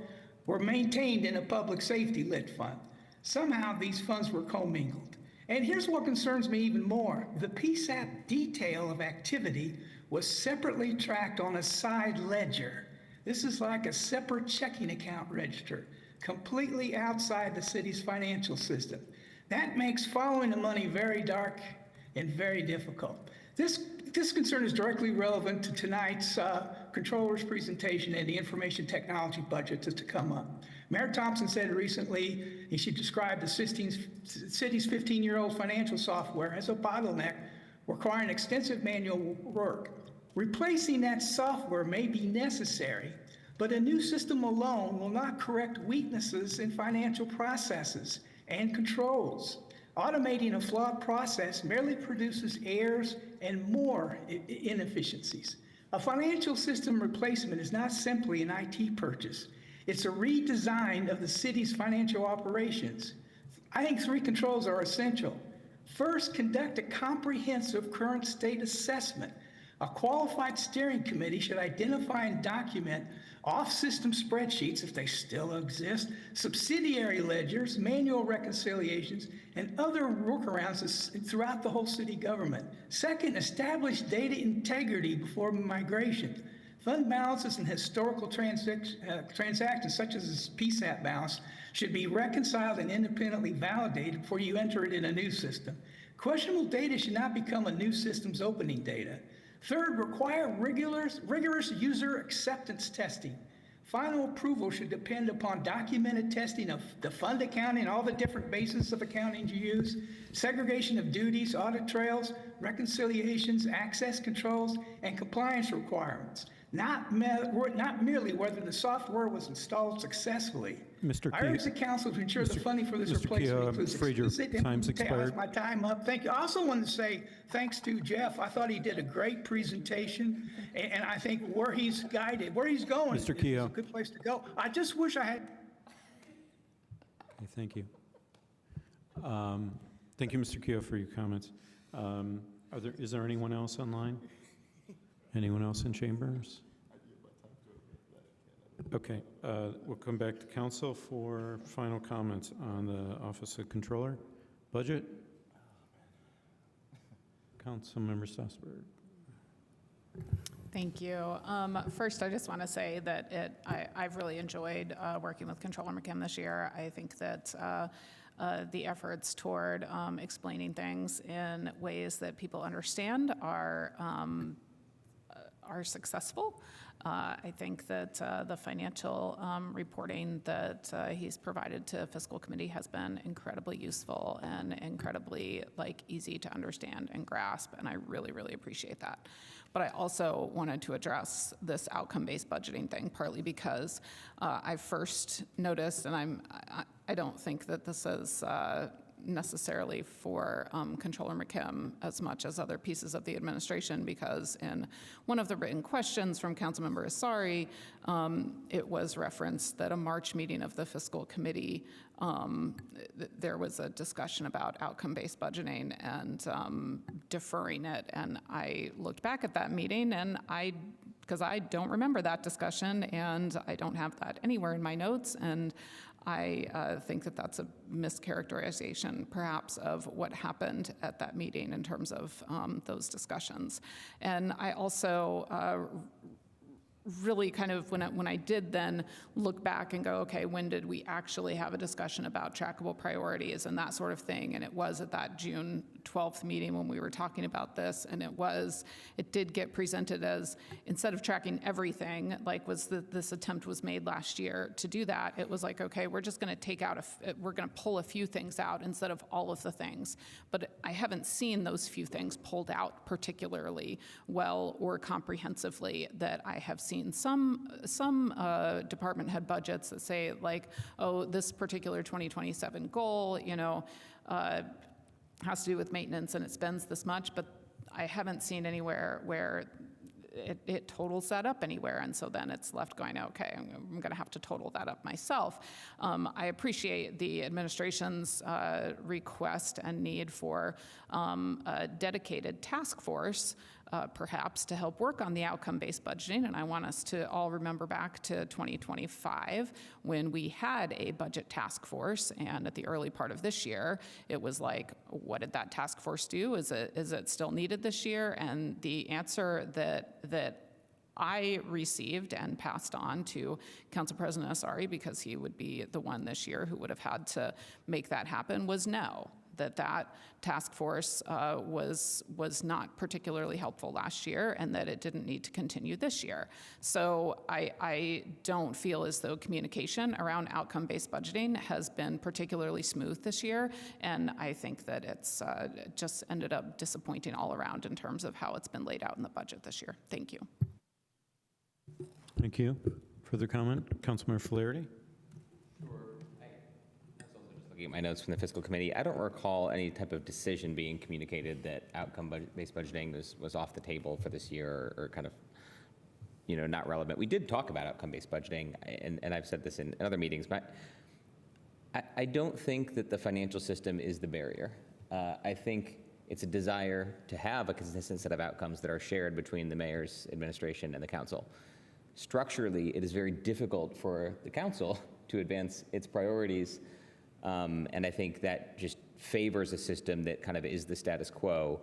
were maintained in a public safety lit fund. Somehow these funds were commingled. And here's what concerns me even more. The PSAP detail of activity was separately tracked on a side ledger. This is like a separate checking account register, completely outside the city's financial system. That makes following the money very dark and very difficult. This concern is directly relevant to tonight's controller's presentation and the information technology budget that's to come up. Mayor Thompson said recently she described the city's 15-year-old financial software as a bottleneck requiring extensive manual work. Replacing that software may be necessary, but a new system alone will not correct weaknesses in financial processes and controls. Automating a flawed process merely produces errors and more inefficiencies. A financial system replacement is not simply an IT purchase. It's a redesign of the city's financial operations. I think 3 controls are essential. First, conduct a comprehensive current state assessment. A qualified steering committee should identify and document off-system spreadsheets, if they still exist, subsidiary ledgers, manual reconciliations, and other workarounds throughout the whole city government. Second, establish data integrity before migration. Fund balances and historical transactions, such as this PSAP balance, should be reconciled and independently validated before you enter it in a new system. Questionable data should not become a new system's opening data. Third, require rigorous user acceptance testing. Final approval should depend upon documented testing of the fund accounting, all the different bases of accounting you use, segregation of duties, audit trails, reconciliations, access controls, and compliance requirements. Not merely whether the software was installed successfully. Mr. I urge the council to ensure the funding for this Mr. replacement Keogh, I'm includes afraid your explicit time's expired. My time up. Thank you. I also wanted to say thanks to Jeff. I thought he did a great presentation, and I think where he's guided, where he's going, Mr. Keogh. is a good place to go. I just wish I had. Okay, thank you. Thank you, Mr. Keogh, for your comments. Is there anyone else online? Anyone else in chambers? Okay, we'll come back to council for final comments on the Office of Controller. Budget? Councilmember Strasburg. Thank you. First, I just want to say that I've really enjoyed working with Controller McKim this year. I think that the efforts toward explaining things in ways that people understand are successful. I think that the financial reporting that he's provided to fiscal committee has been incredibly useful and incredibly easy to understand and grasp, and I really, really appreciate that. But I also wanted to address this outcome-based budgeting thing, partly because I first noticed, and I don't think that this is necessarily for Controller McKim as much as other pieces of the administration, because in one of the written questions from Councilmember Asari, it was referenced that a March meeting of the Fiscal Committee, there was a discussion about outcome-based budgeting and deferring it. And I looked back at that meeting, and because I don't remember that discussion, and I don't have that anywhere in my notes, and I think that that's a mischaracterization, perhaps, of what happened at that meeting in terms of those discussions. And I also really kind of, when I did then look back and go, okay, when did we actually have a discussion about trackable priorities and that sort of thing? And it was at that June 12th meeting when we were talking about this, and it did get presented as, instead of tracking everything, like this attempt was made last year to do that, it was like, okay, we're just gonna take out, we're gonna pull a few things out instead of all of the things. But I haven't seen those few things pulled out particularly well or comprehensively. That I have seen some department head budgets that say like, oh, this particular 2027 goal, has to do with maintenance and it spends this much, but I haven't seen anywhere where it totals that up anywhere. And so then it's left going, okay, I'm going to have to total that up myself. I appreciate the administration's request and need for a dedicated task force, perhaps, to help work on the outcome-based budgeting. And I want us to all remember back to 2025 when we had a budget task force. And at the early part of this year, it was like, what did that task force do? Is it still needed this year? And the answer that I received and passed on to Council President Asari, because he would be the one this year who would have had to make that happen, was no. That task force was not particularly helpful last year, and that it didn't need to continue this year. So I don't feel as though communication around outcome-based budgeting has been particularly smooth this year, and I think that it's just ended up disappointing all around in terms of how it's been laid out in the budget this year. Thank you. Thank you. Further comment? Councilmember Flaherty? Looking at my notes from the fiscal committee, I don't recall any type of decision being communicated that outcome-based budgeting was off the table for this year, or kind of, not relevant. We did talk about outcome-based budgeting, and I've said this in other meetings, but I don't think that the financial system is the barrier. I think it's a desire to have a consistent set of outcomes that are shared between the mayor's administration and the council. Structurally, it is very difficult for the council to advance its priorities. And I think that just favors a system that kind of is the status quo.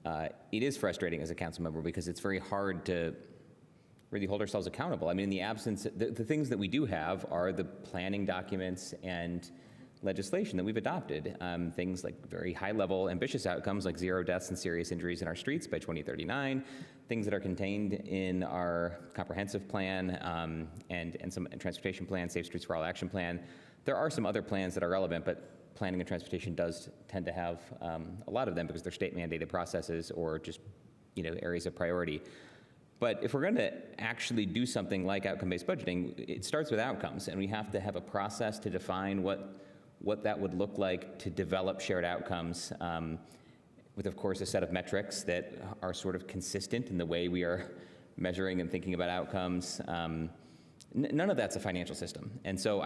It is frustrating as a council member because it's very hard to really hold ourselves accountable. I mean, in the absence, the things that we do have are the planning documents and legislation that we've adopted. Things like very high-level, ambitious outcomes like 0 deaths and serious injuries in our streets by 2039, things that are contained in our comprehensive plan and some transportation plan, Safe Streets for All action plan. There are some other plans that are relevant, but planning and transportation does tend to have a lot of them because they're state mandated processes or just areas of priority. But if we're going to actually do something like outcome-based budgeting, it starts with outcomes, and we have to have a process to define what that would look like to develop shared outcomes with, of course, a set of metrics that are sort of consistent in the way we are measuring and thinking about outcomes. None of that's a financial system. And so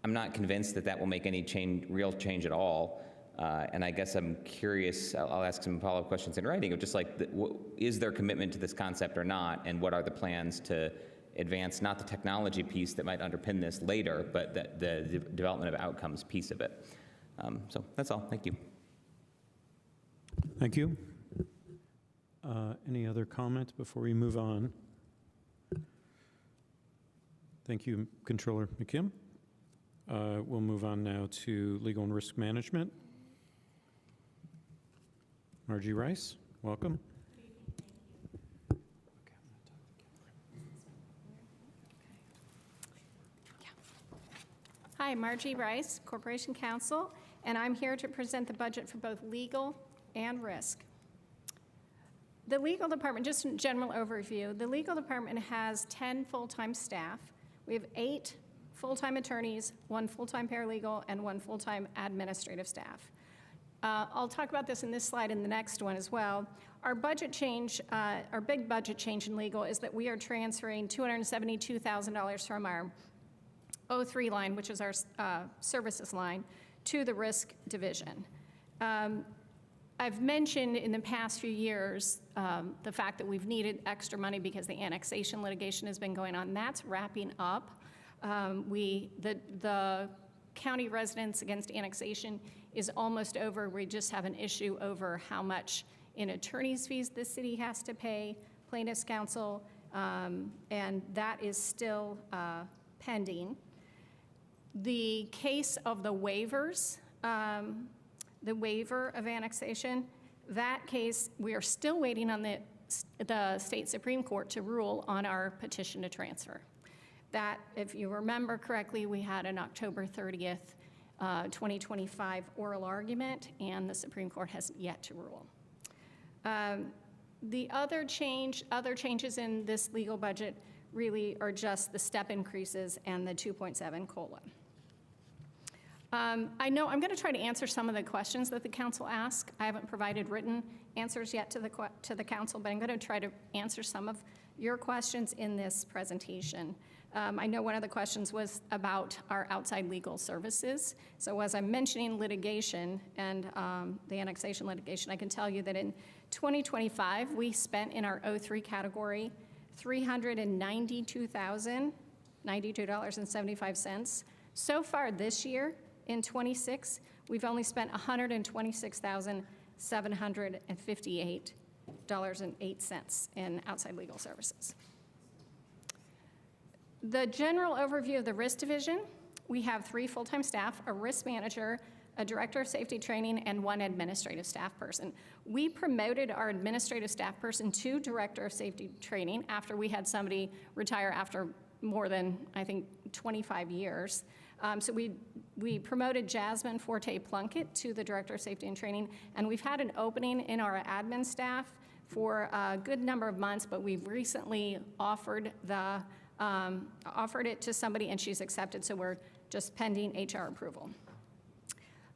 I'm not convinced that will make any real change at all. And I guess I'm curious, I'll ask some follow-up questions in writing of just like, is there commitment to this concept or not? And what are the plans to advance, not the technology piece that might underpin this later, but the development of outcomes piece of it. So that's all, thank you. Thank you. Any other comments before we move on? Thank you, Controller McKim. We'll move on now to Legal and Risk Management. Margie Rice, welcome. Hi, Margie Rice, Corporation Counsel, and I'm here to present the budget for both legal and risk. The legal department, just a general overview, the legal department has 10 full-time staff. We have 8 full-time attorneys, 1 full-time paralegal, and 1 full-time administrative staff. I'll talk about this in this slide and the next one as well. Our budget change, our big budget change in legal is that we are transferring $272,000 from our 03 line, which is our services line, to the risk division. I've mentioned in the past few years the fact that we've needed extra money because the annexation litigation has been going on. That's wrapping up. The county residents against annexation is almost over. We just have an issue over how much in attorney's fees the city has to pay plaintiff's counsel, and that is still pending. The case of the waivers, the waiver of annexation, that case, we are still waiting on the state Supreme Court to rule on our petition to transfer. That, if you remember correctly, we had an October 30th, 2025 oral argument, and the Supreme Court has yet to rule. The other changes in this legal budget really are just the step increases and the 2.7 COLA. I know I'm going to try to answer some of the questions that the council asked. I haven't provided written answers yet to the council, but I'm going to try to answer some of your questions in this presentation. I know one of the questions was about our outside legal services. So as I'm mentioning litigation and the annexation litigation, I can tell you that in 2025, we spent in our 03 category $392,092.75. So far this year, in 26, we've only spent $126,758.08 in outside legal services. The general overview of the risk division, we have 3 full-time staff, a risk manager, a director of safety training, and 1 administrative staff person. We promoted our administrative staff person to director of safety training after we had somebody retire after more than, I think, 25 years. So we promoted Jasmine Forte Plunkett to the director of safety and training, and we've had an opening in our admin staff for a good number of months, but we've recently offered it to somebody, and she's accepted, so we're just pending HR approval.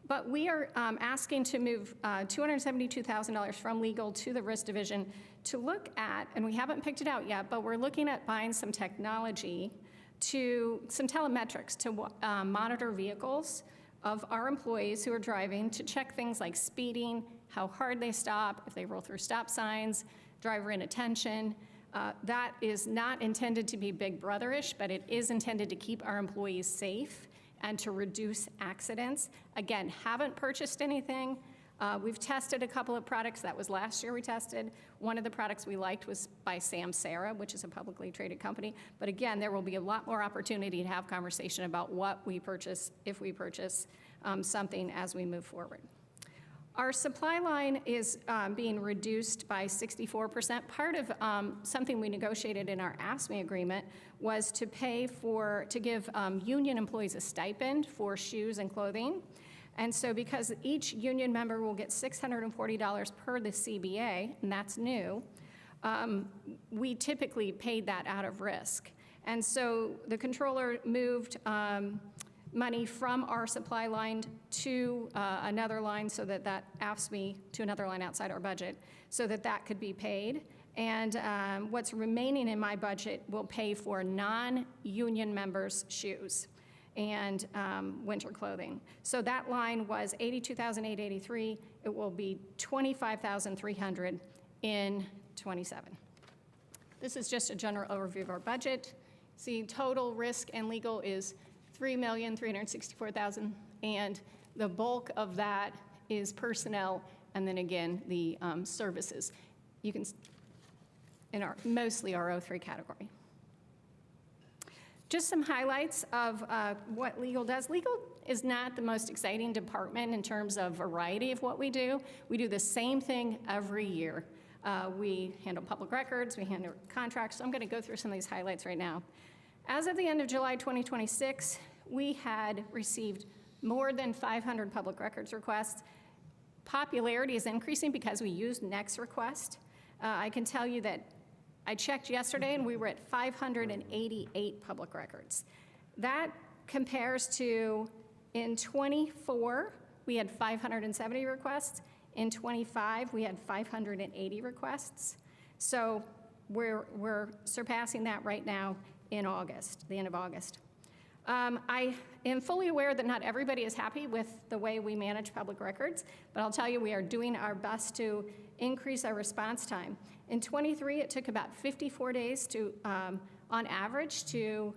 But we are asking to move $272,000 from legal to the risk division to look at, and we haven't picked it out yet, but we're looking at buying some technology some telemetrics to monitor vehicles of our employees who are driving, to check things like speeding, how hard they stop, if they roll through stop signs, driver inattention. That is not intended to be Big Brother-ish, but it is intended to keep our employees safe and to reduce accidents. Again, haven't purchased anything. We've tested a couple of products. That was last year we tested. One of the products we liked was by Samsara, which is a publicly traded company. But again, there will be a lot more opportunity to have conversation about what we purchase, if we purchase something as we move forward. Our supply line is being reduced by 64%. Part of something we negotiated in our AFSCME agreement was to give union employees a stipend for shoes and clothing. And so because each union member will get $640 per the CBA, and that's new, we typically paid that out of risk. And so the controller moved money from our supply line to another line, so that AFSCME to another line outside our budget, so that could be paid. And what's remaining in my budget will pay for non-union members' shoes and winter clothing. So that line was $82,883. It will be $25,300 in '27. This is just a general overview of our budget. See, total risk and legal is $3,364,000, and the bulk of that is personnel, and then again the services. You can mostly our 03 category. Just some highlights of what legal does. Legal is not the most exciting department in terms of variety of what we do. We do the same thing every year. We handle public records, we handle contracts. So I'm going to go through some of these highlights right now. As of the end of July 2026, we had received more than 500 public records requests. Popularity is increasing because we used Next Request. I can tell you that I checked yesterday and we were at 588 public records. That compares to, in 24, we had 570 requests. In 25, we had 580 requests. So we're surpassing that right now in August, the end of August. I am fully aware that not everybody is happy with the way we manage public records, but I'll tell you, we are doing our best to increase our response time. In 23, it took about 54 days to, on average, to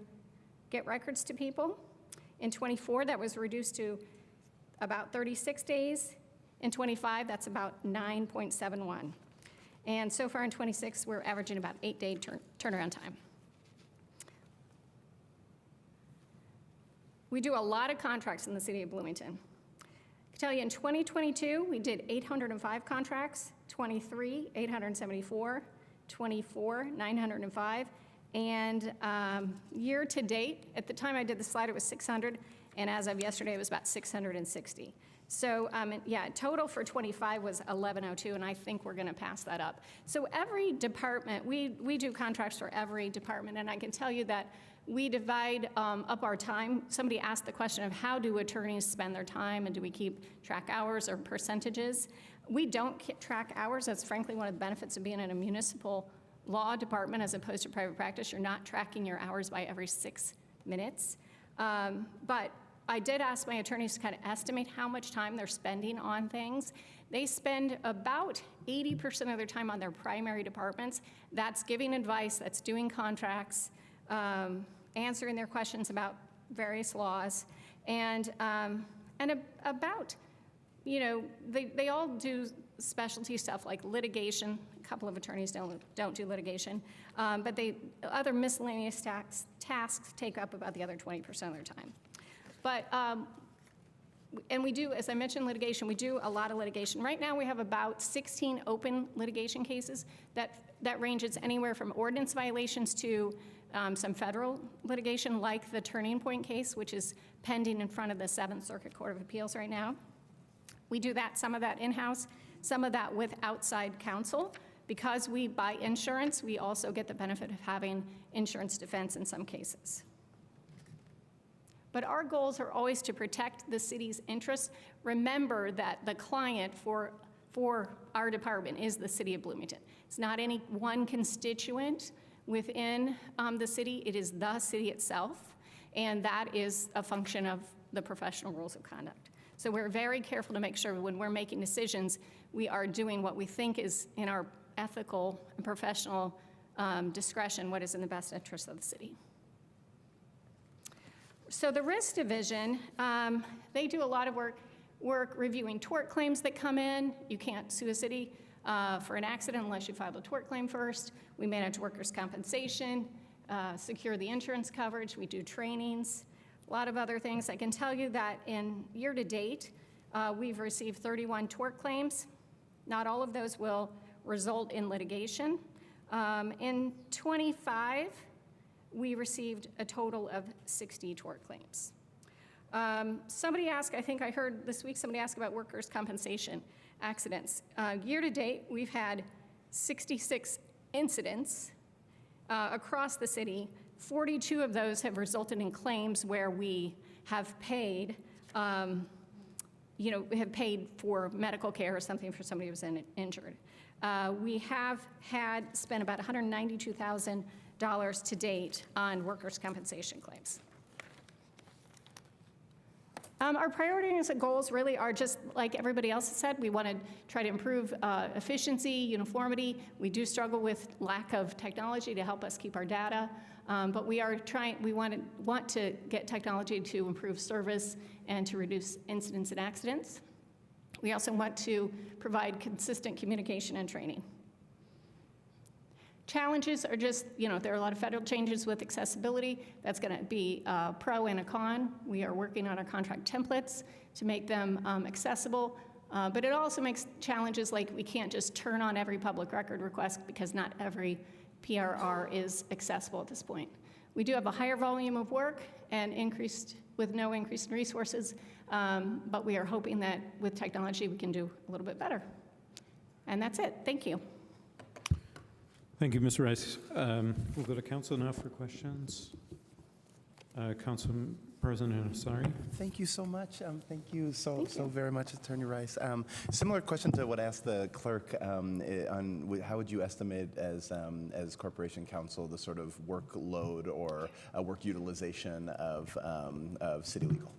get records to people. In 24, that was reduced to about 36 days. In 25, that's about 9.71. And so far in 26, we're averaging about 8-day turnaround time. We do a lot of contracts in the city of Bloomington. I can tell you in 2022, we did 805 contracts, 23, 874, 24, 905, and year to date, at the time I did the slide, it was 600, and as of yesterday, it was about 660. So yeah, total for 25 was 1102, and I think we're gonna pass that up. So every department, we do contracts for every department, and I can tell you that we divide up our time. Somebody asked the question of how do attorneys spend their time, and do we keep track hours or percentages? We don't keep track hours. That's frankly one of the benefits of being in a municipal law department as opposed to private practice. You're not tracking your hours by every 6 minutes. But I did ask my attorneys to kind of estimate how much time they're spending on things. They spend about 80% of their time on their primary departments. That's giving advice, that's doing contracts, answering their questions about various laws, and about, you know, they all do specialty stuff like litigation. A couple of attorneys don't do litigation, but other miscellaneous tasks take up about the other 20% of their time. But, and we do, as I mentioned, litigation, we do a lot of litigation. Right now we have about 16 open litigation cases that ranges anywhere from ordinance violations to some federal litigation, like the Turning Point case, which is pending in front of the 7th Circuit Court of Appeals right now. We do that, some of that in-house, some of that with outside counsel. Because we buy insurance, we also get the benefit of having insurance defense in some cases. But our goals are always to protect the city's interests. Remember that the client for our department is the city of Bloomington. It's not any one constituent within the city, it is the city itself, and that is a function of the professional rules of conduct. So we're very careful to make sure when we're making decisions, we are doing what we think is in our ethical and professional discretion, what is in the best interest of the city. So the risk division, they do a lot of work reviewing tort claims that come in. You can't sue a city for an accident unless you file a tort claim first. We manage workers' compensation, secure the insurance coverage. We do trainings, a lot of other things. I can tell you that in year to date, we've received 31 tort claims. Not all of those will result in litigation. In 25, we received a total of 60 tort claims. Somebody asked, I think I heard this week, somebody asked about workers' compensation accidents. Year to date, we've had 66 incidents across the city. 42 of those have resulted in claims where we have paid, have paid for medical care or something for somebody who was injured. We have spent about $192,000 to date on workers' compensation claims. Our priorities and goals really are just like everybody else has said. We want to try to improve efficiency, uniformity. We do struggle with lack of technology to help us keep our data, but we want to get technology to improve service and to reduce incidents and accidents. We also want to provide consistent communication and training. Challenges are just, there are a lot of federal changes with accessibility. That's going to be a pro and a con. We are working on our contract templates to make them accessible, but it also makes challenges like we can't just turn on every public record request because not every PRR is accessible at this point. We do have a higher volume of work and with no increase in resources, but we are hoping that with technology we can do a little bit better. And that's it. Thank you. Thank you, Ms. Rice. We'll go to council now for questions. President Asari. Thank you so much. Thank you so very much, Attorney Rice. Similar question to what I asked the clerk on how would you estimate as Corporation Counsel the sort of workload or work utilization of city legal?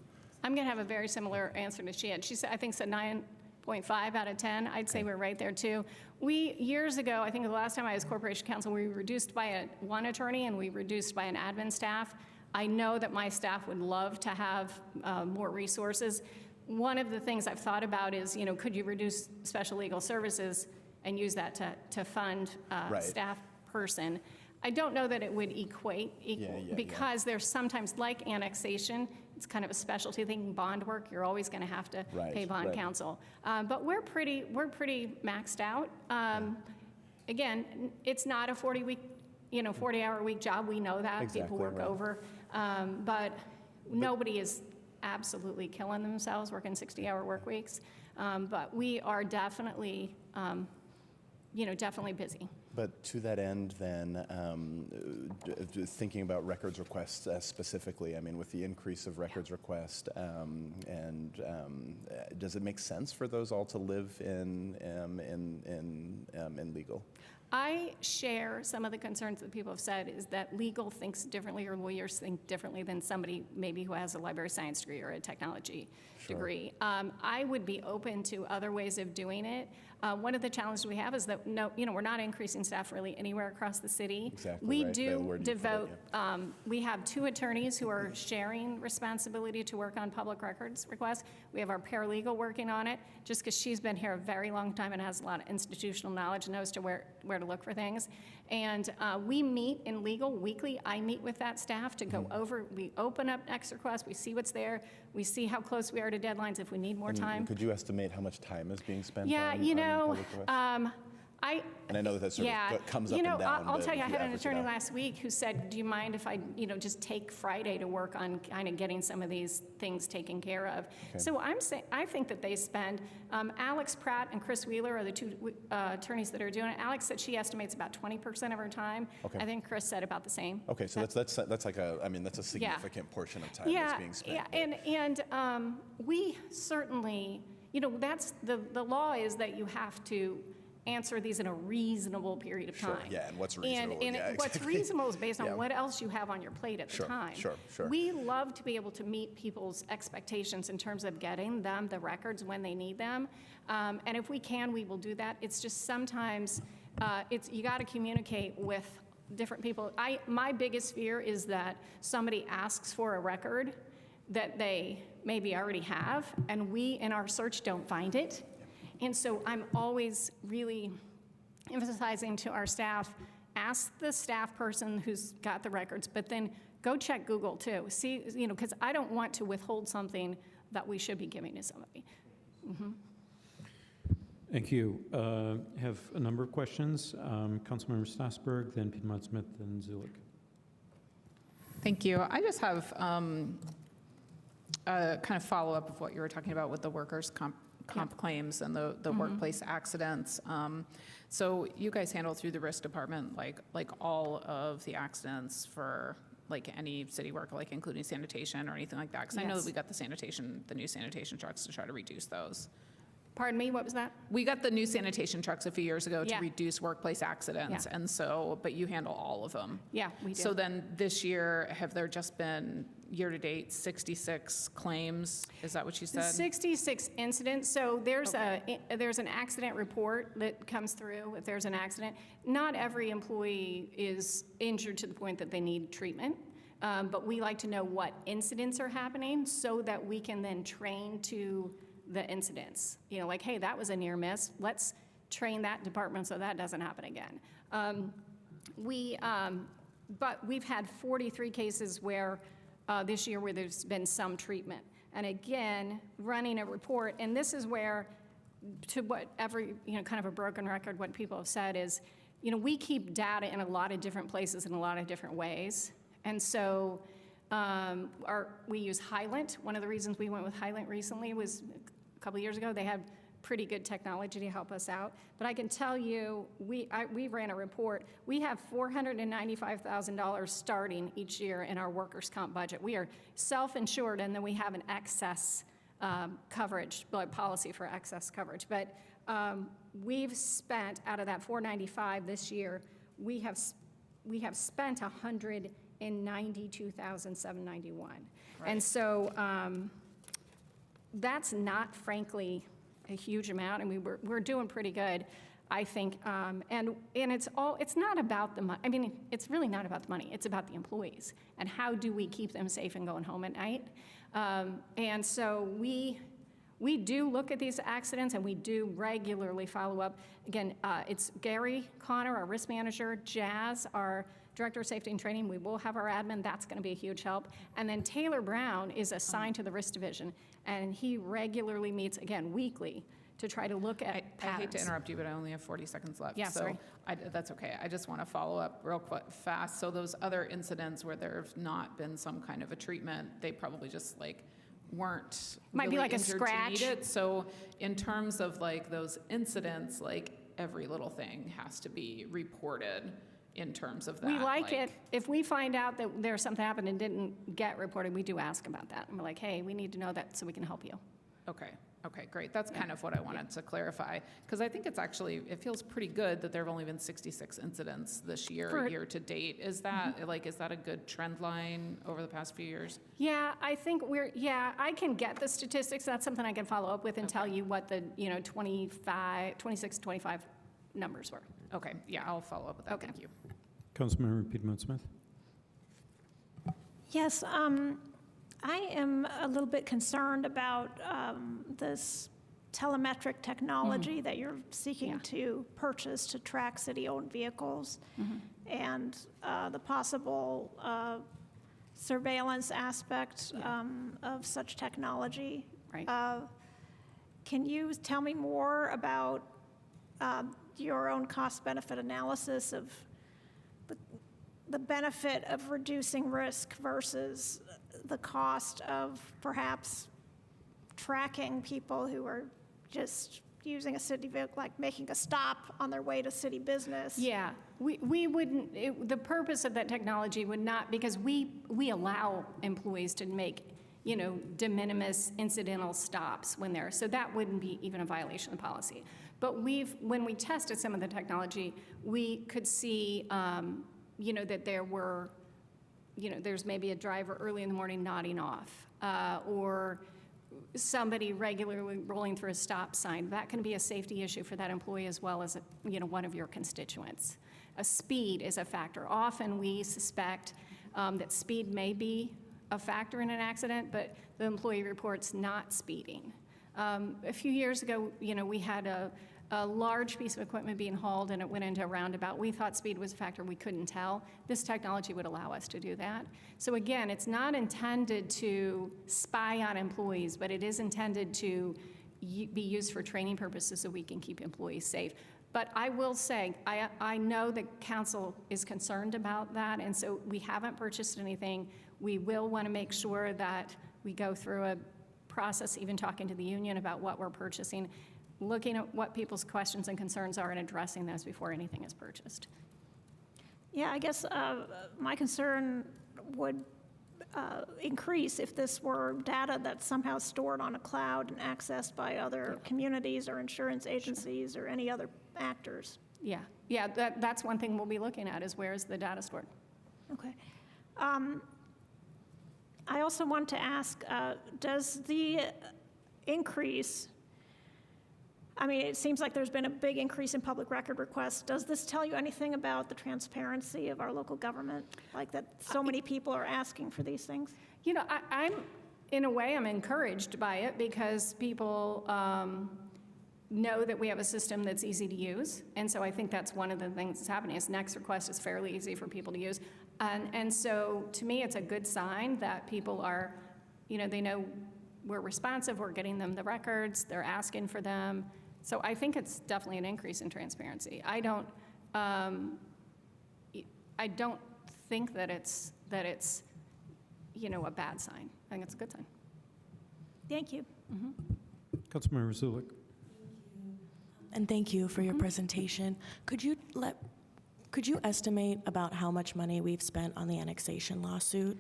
I'm going to have a very similar answer to she had. She said, I think said 9.5 out of 10. I'd say we're right there too. We, years ago, I think the last time I was Corporation Counsel, we reduced by one attorney and we reduced by an admin staff. I know that my staff would love to have more resources. One of the things I've thought about is, could you reduce special legal services and use that to fund staff person? I don't know that it would equal because there's sometimes, like annexation, it's kind of a specialty thing. Bond work, you're always going to have to pay bond counsel. But we're pretty maxed out. Again, it's not a 40-hour week job. We know that people work over, but nobody is absolutely killing themselves working 60-hour work weeks. But we are definitely, definitely busy. But to that end, then, thinking about records requests specifically, I mean, with the increase of records request, does it make sense for those all to live in legal? I share some of the concerns that people have said is that legal thinks differently or lawyers think differently than somebody maybe who has a library science degree or a technology degree. I would be open to other ways of doing it. One of the challenges we have is that we're not increasing staff really anywhere across the city. We do devote, we have 2 attorneys who are sharing responsibility to work on public records requests. We have our paralegal working on it, just because she's been here a very long time and has a lot of institutional knowledge and knows where to look for things. And we meet in legal weekly. I meet with that staff to go over, we open up X requests, we see what's there, we see how close we are to deadlines if we need more time. Could you estimate how much time is being spent on public requests? And I know that sort of comes up and down. I'll tell you, I had an attorney last week who said, do you mind if I, just take Friday to work on kind of getting some of these things taken care of? Okay. So I think that they spend, Alex Pratt and Chris Wheeler are the 2 attorneys that are doing it. Alex said she estimates about 20% of her time. Okay. I think Chris said about the same. Okay, so that's like that's a significant portion of time that's being spent. Yeah, and we certainly, that's the law is that you have to answer these in a reasonable period of time. Sure, yeah, and what's reasonable? And what's reasonable is based on what else you have on your plate at the time. Sure. We love to be able to meet people's expectations in terms of getting them the records when they need them. And if we can, we will do that. It's just sometimes, you got to communicate with different people. My biggest fear is that somebody asks for a record that they maybe already have, and we in our search don't find it. And so I'm always really emphasizing to our staff, ask the staff person who's got the records, but then go check Google too. See, because I don't want to withhold something that we should be giving to somebody. Mm-hmm. Thank you. Have a number of questions. Councilmember Stassberg, then Piedmont Smith, then Zulik. Thank you. I just have a kind of follow-up of what you were talking about with the workers' comp claims and the workplace accidents. So you guys handle through the risk department like all of the accidents for like any city work, like including sanitation or anything like that? Because I know that we got the new sanitation trucks to try to reduce those. Pardon me, what was that? We got the new sanitation trucks a few years ago to reduce workplace accidents, and so, but you handle all of them. Yeah, we do. So then this year, have there just been year-to-date 66 claims? Is that what you said? 66 incidents. So there's there's an accident report that comes through if there's an accident. Not every employee is injured to the point that they need treatment, but we like to know what incidents are happening so that we can then train to the incidents. Like, hey, that was a near miss. Let's train that department so that doesn't happen again. But we've had 43 cases where this year where there's been some treatment. And again, running a report, and this is where, to what every, kind of a broken record, what people have said is, we keep data in a lot of different places in a lot of different ways. And so we use Hylant. One of the reasons we went with Hylant recently was a couple of years ago, they had pretty good technology to help us out. But I can tell you, we ran a report. We have $495,000 starting each year in our workers' comp budget. We are self-insured, and then we have an excess coverage, like policy for excess coverage. But we've spent, out of that 495 this year, we have spent 192,791. And so that's not, frankly, a huge amount. I mean, we're doing pretty good, I think. And it's not about the money. I mean, it's really not about the money. It's about the employees and how do we keep them safe and going home at night. And so we do look at these accidents, and we do regularly follow up. Again, it's Gary Connor, our risk manager, Jazz, our Director of Safety and Training. We will have our admin. That's going to be a huge help. And then Taylor Brown is assigned to the risk division, and he regularly meets, again, weekly, to try to look at patterns. I hate to interrupt you, but I only have 40 seconds left. Yeah, so sorry. That's okay. I just want to follow up real quick, fast. So those other incidents where there have not been some kind of a treatment, they probably just weren't Might be really like a injured to scratch. need it. So in terms of those incidents, every little thing has to be reported in terms of that. We like it. If we find out that there's something happened and didn't get reported, we do ask about that. And we're like, hey, we need to know that so we can help you. Okay, great. That's kind of what I wanted to clarify, because I think it feels pretty good that there have only been 66 incidents this year, year to date. Is that is that a good trend line over the past few years? Yeah, I think I can get the statistics. That's something I can follow up with and tell you what the 26, 25 numbers were. Okay, yeah, I'll follow up with that. Okay. Thank you. Councilmember Piedmont-Smith. Yes, I am a little bit concerned about this telemetric technology that you're seeking to purchase to track city-owned vehicles and the possible surveillance aspect of such technology. Right. Can you tell me more about your own cost-benefit analysis of the benefit of reducing risk versus the cost of perhaps tracking people who are just using a city vehicle, like making a stop on their way to city business? Yeah, we wouldn't, the purpose of that technology would not, because we allow employees to make, de minimis incidental stops when they're, so that wouldn't be even a violation of the policy. But when we tested some of the technology, we could see, that there were, there's maybe a driver early in the morning nodding off, or somebody regularly rolling through a stop sign. That can be a safety issue for that employee as well as, one of your constituents. Speed is a factor. Often we suspect that speed may be a factor in an accident, but the employee reports not speeding. A few years ago, we had a large piece of equipment being hauled and it went into a roundabout. We thought speed was a factor. We couldn't tell. This technology would allow us to do that. So again, it's not intended to spy on employees, but it is intended to be used for training purposes so we can keep employees safe. But I will say, I know the council is concerned about that, and so we haven't purchased anything. We will want to make sure that we go through a process, even talking to the union about what we're purchasing, looking at what people's questions and concerns are and addressing those before anything is purchased. Yeah, I guess my concern would increase if this were data that's somehow stored on a cloud and accessed by other communities or insurance agencies or any other actors. Yeah, that's one thing we'll be looking at, is where is the data stored? Okay. I also want to ask, does the increase, it seems like there's been a big increase in public record requests. Does this tell you anything about the transparency of our local government, like that so many people are asking for these things? I'm in a way, I'm encouraged by it because people know that we have a system that's easy to use. And so I think that's one of the things that's happening is Next Request is fairly easy for people to use. And so to me, it's a good sign that people are, they know we're responsive, we're getting them the records, they're asking for them. So I think it's definitely an increase in transparency. I don't think that it's a bad sign. I think it's a good sign. Thank you. Councilmember Zulik. And thank you for your presentation. Could you estimate about how much money we've spent on the annexation lawsuit?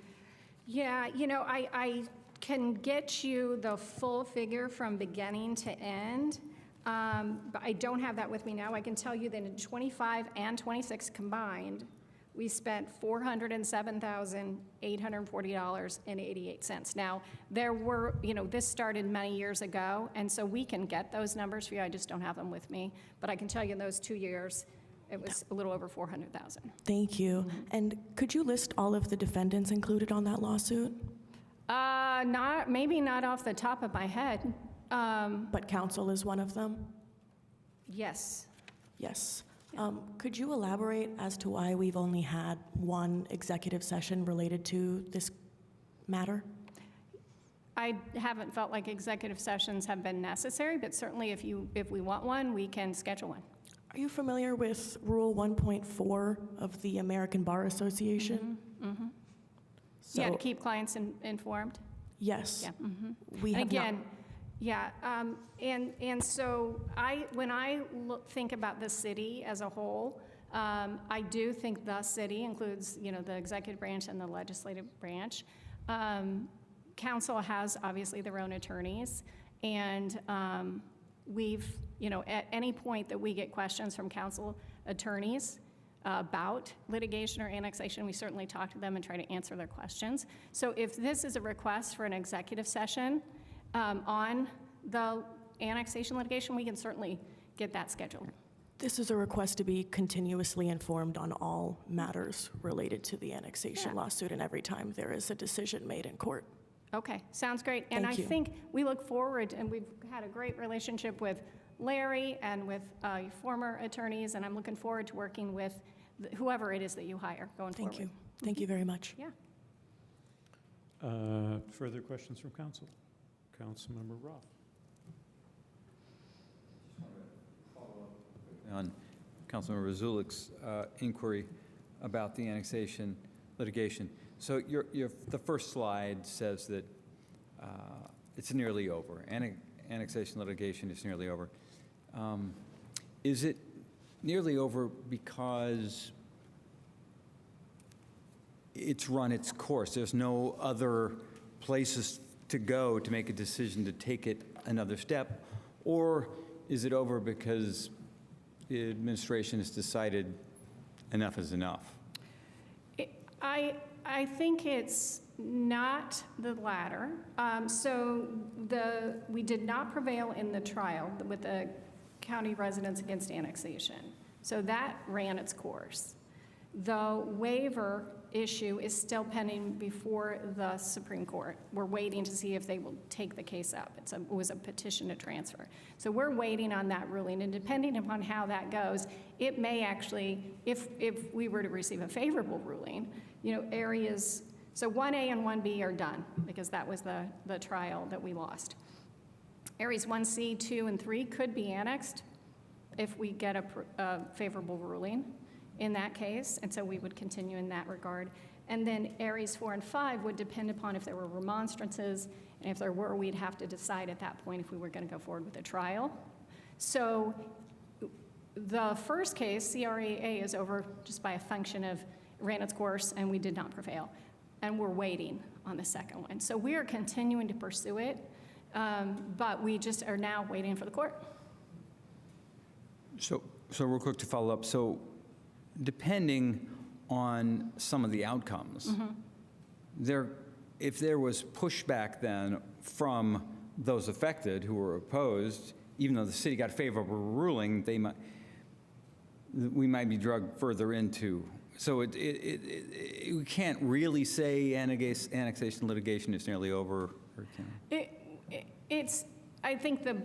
Yeah, I can get you the full figure from beginning to end, but I don't have that with me now. I can tell you that in 25 and 26 combined, we spent $407,840.88. Now, there were, this started many years ago, and so we can get those numbers for you. I just don't have them with me. But I can tell you in those 2 years, it was a little over 400,000. Thank you. And could you list all of the defendants included on that lawsuit? Maybe not off the top of my head. But counsel is one of them? Yes. Yes. Could you elaborate as to why we've only had one executive session related to this matter? I haven't felt like executive sessions have been necessary, but certainly if we want one, we can schedule one. Are you familiar with Rule 1.4 of the American Bar Association? So, Yeah, to keep clients informed. Yes. Yeah. We And have again, yeah, and so when I think about the city as a whole, I do think the city includes, the executive branch and the legislative branch. Council has obviously their own attorneys, and we've, at any point that we get questions from council attorneys about litigation or annexation, we certainly talk to them and try to answer their questions. So if this is a request for an executive session on the annexation litigation, we can certainly get that scheduled. This is a request to be continuously informed on all matters related to the annexation lawsuit and every time there is a decision made in court. Okay, sounds great. And I think we look forward, and we've had a great relationship with Larry and with former attorneys, and I'm looking forward to working with whoever it is that you hire going forward. Thank you. Thank you very much. Yeah. Further questions from council? Councilmember Roth. On Councilmember Zulik's inquiry about the annexation litigation. So the first slide says that it's nearly over. Annexation litigation is nearly over. Is it nearly over because it's run its course? There's no other places to go to make a decision to take it another step? Or is it over because the administration has decided enough is enough? I think it's not the latter. We did not prevail in the trial with the county residents against annexation. So that ran its course. The waiver issue is still pending before the Supreme Court. We're waiting to see if they will take the case up. It was a petition to transfer. So we're waiting on that ruling, and depending upon how that goes, it may actually, if we were to receive a favorable ruling, areas, so 1A and 1B are done because that was the trial that we lost. Areas 1C, 2, and 3 could be annexed if we get a favorable ruling in that case, and so we would continue in that regard. And then areas 4 and 5 would depend upon if there were remonstrances, and if there were, we'd have to decide at that point if we were going to go forward with a trial. So the first case, CRAA, is over just by a function of ran its course and we did not prevail, and we're waiting on the second one. So we are continuing to pursue it, but we just are now waiting for the court. So real quick to follow up. So depending on some of the outcomes, if there was pushback then from those affected who were opposed, even though the city got a favorable ruling, we might be dragged further into. So we can't really say annexation litigation is nearly over. Or can It's, I think the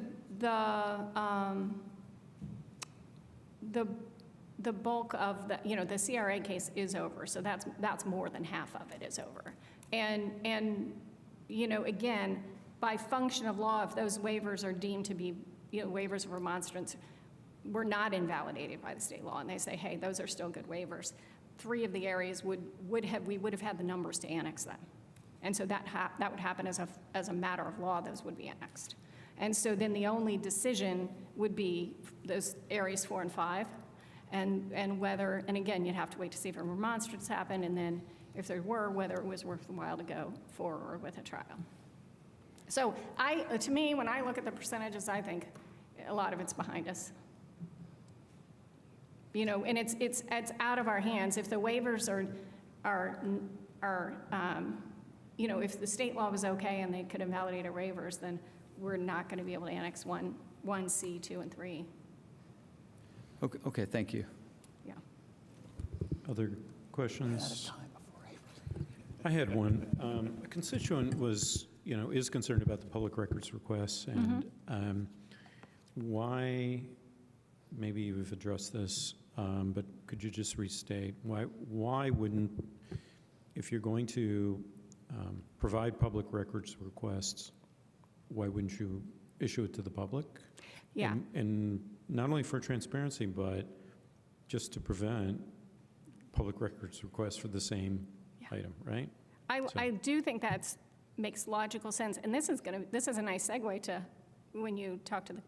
bulk of the CRA case is over, so that's more than half of it is over. And again, by function of law, if those waivers are deemed to be waivers of remonstrance, were not invalidated by the state law, and they say, hey, those are still good waivers. 3 of the areas we would have had the numbers to annex them, and so that would happen as a matter of law. Those would be annexed. And so then the only decision would be those areas 4 and 5, and whether, and again, you'd have to wait to see if a remonstrance happened, and then if there were, whether it was worthwhile to go forward with a trial. So to me, when I look at the percentages, I think a lot of it's behind us. You know, and it's out of our hands. If the waivers are you know, if the state law was okay and they could invalidate our waivers, then we're not going to be able to annex 1C, 2, and 3. Okay, thank you. Yeah. Other questions? I had one. A constituent was, you know, is concerned about the public records requests and why, maybe you've addressed this, but could you just restate, why wouldn't, if you're going to provide public records requests, why wouldn't you issue it to the public? Yeah. And not only for transparency, but just to prevent public records requests for the same item, right? I do think that makes logical sense, and this is a nice segue to when you talk to the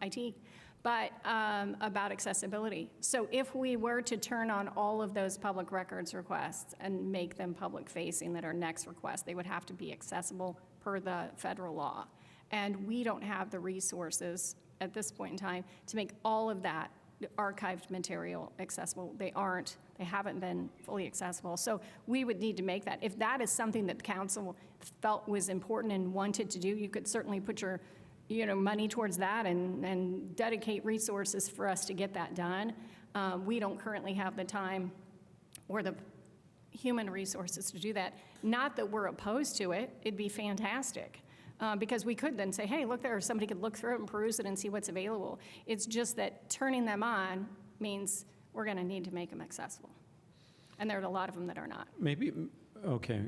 IT, but about accessibility. So if we were to turn on all of those public records requests and make them public facing that are next request, they would have to be accessible per the federal law. And we don't have the resources at this point in time to make all of that archived material accessible. They haven't been fully accessible. So we would need to make that. If that is something that the council felt was important and wanted to do, you could certainly put your money towards that and dedicate resources for us to get that done. We don't currently have the time or the human resources to do that. Not that we're opposed to it. It'd be fantastic. Because we could then say, hey, look there, somebody could look through it and peruse it and see what's available. It's just that turning them on means we're going to need to make them accessible. And there are a lot of them that are not. Maybe, okay,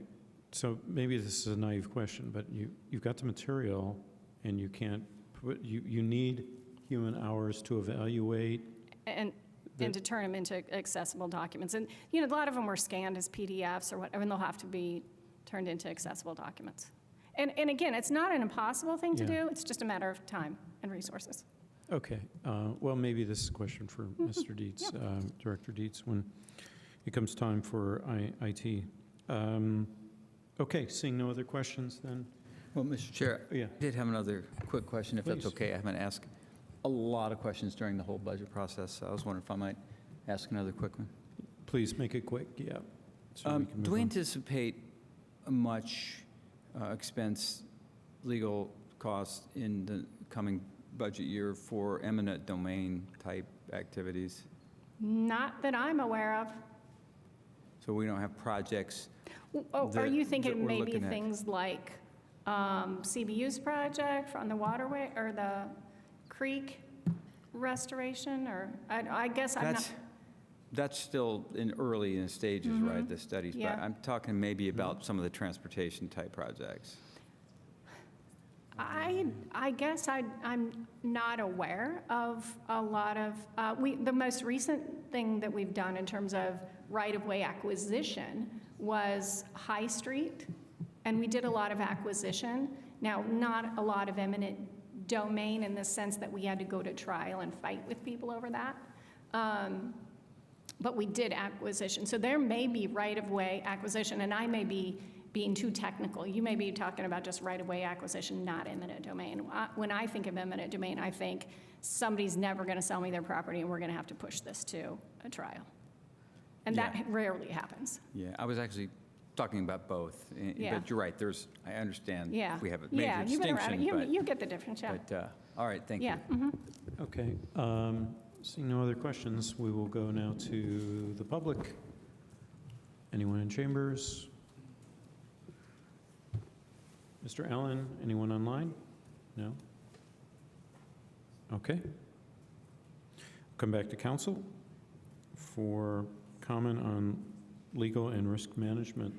so maybe this is a naive question, but you've got the material and you can't put, you need human hours to evaluate. And to turn them into accessible documents. And, a lot of them were scanned as PDFs or whatever, and they'll have to be turned into accessible documents. And again, it's not an impossible thing to do. It's just a matter of time and resources. Okay. Well, maybe this is a question for Mr. Dietz, Director Dietz, when it comes time for IT. Okay, seeing no other questions then. Well, Mr. Chair, yeah. I did have another quick question, if Please. that's okay. I haven't asked a lot of questions during the whole budget process, so I was wondering if I might ask another quick one. Please make it quick, yeah. So we can Do move we on. anticipate much expense, legal costs in the coming budget year for eminent domain type activities? Not that I'm aware of. So we don't have projects. Are you thinking that we're maybe looking at? things like CBU's project on the waterway or the creek restoration? Or I guess I'm not. That's still early in stages, right, the studies? Yeah. But I'm talking maybe about some of the transportation type projects. I guess I'm not aware of a lot of, the most recent thing that we've done in terms of right-of-way acquisition was High Street, and we did a lot of acquisition. Now, not a lot of eminent domain in the sense that we had to go to trial and fight with people over that. But we did acquisition. So there may be right-of-way acquisition, and I may be being too technical. You may be talking about just right-of-way acquisition, not eminent domain. When I think of eminent domain, I think somebody's never going to sell me their property, and we're going to have to push this to a trial. And that rarely happens. Yeah, I was actually talking about both. Yeah. But you're right, I understand Yeah. if we have a major you've been around distinction. it. You get the difference, yeah. But, all right, thank you. Yeah. Okay. Seeing no other questions, we will go now to the public. Anyone in chambers? Mr. Allen, anyone online? No? Okay. Come back to council for comment on legal and risk management.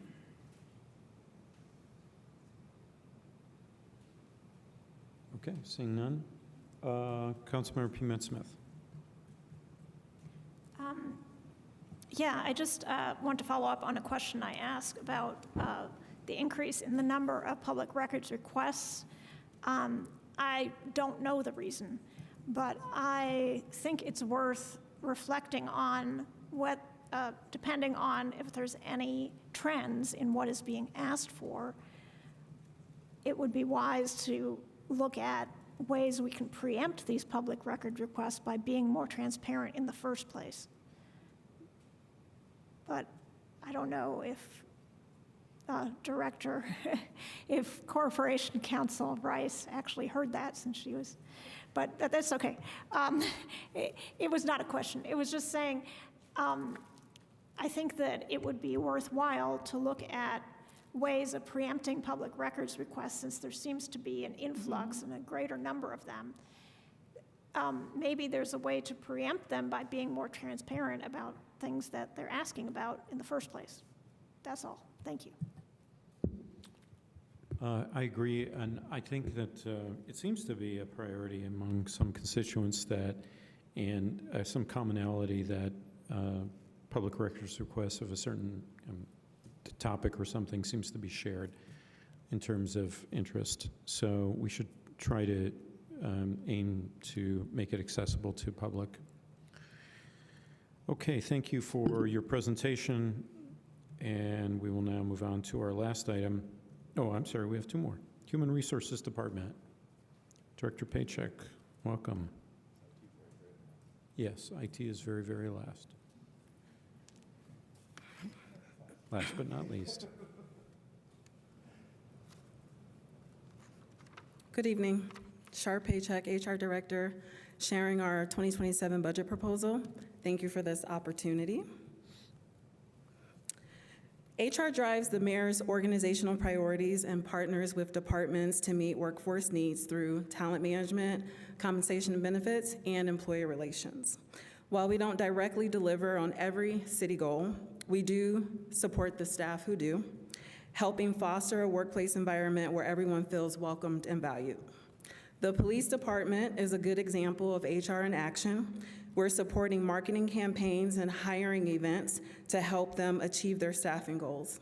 Okay, seeing none. Councilmember Pimet-Smith. Yeah, I just want to follow up on a question I asked about the increase in the number of public records requests. I don't know the reason, but I think it's worth reflecting on what, depending on if there's any trends in what is being asked for, it would be wise to look at ways we can preempt these public record requests by being more transparent in the first place. But I don't know if Director, if Corporation Counsel Rice actually heard that since she was, but that's okay. It was not a question. It was just saying, I think that it would be worthwhile to look at ways of preempting public records requests since there seems to be an influx and a greater number of them. Maybe there's a way to preempt them by being more transparent about things that they're asking about in the first place. That's all. Thank you. I agree, and I think that it seems to be a priority among some constituents that, and some commonality that public records requests of a certain topic or something seems to be shared in terms of interest. So we should try to aim to make it accessible to public. Okay, thank you for your presentation, and we will now move on to our last item. Oh, I'm sorry, we have two more. Human Resources Department. Director Paycheck, welcome. Yes, IT is very, very last. Last but not least. Good evening. Shar Paycheck, HR Director, sharing our 2027 budget proposal. Thank you for this opportunity. HR drives the mayor's organizational priorities and partners with departments to meet workforce needs through talent management, compensation and benefits, and employee relations. While we don't directly deliver on every city goal, we do support the staff who do, helping foster a workplace environment where everyone feels welcomed and valued. The police department is a good example of HR in action. We're supporting marketing campaigns and hiring events to help them achieve their staffing goals.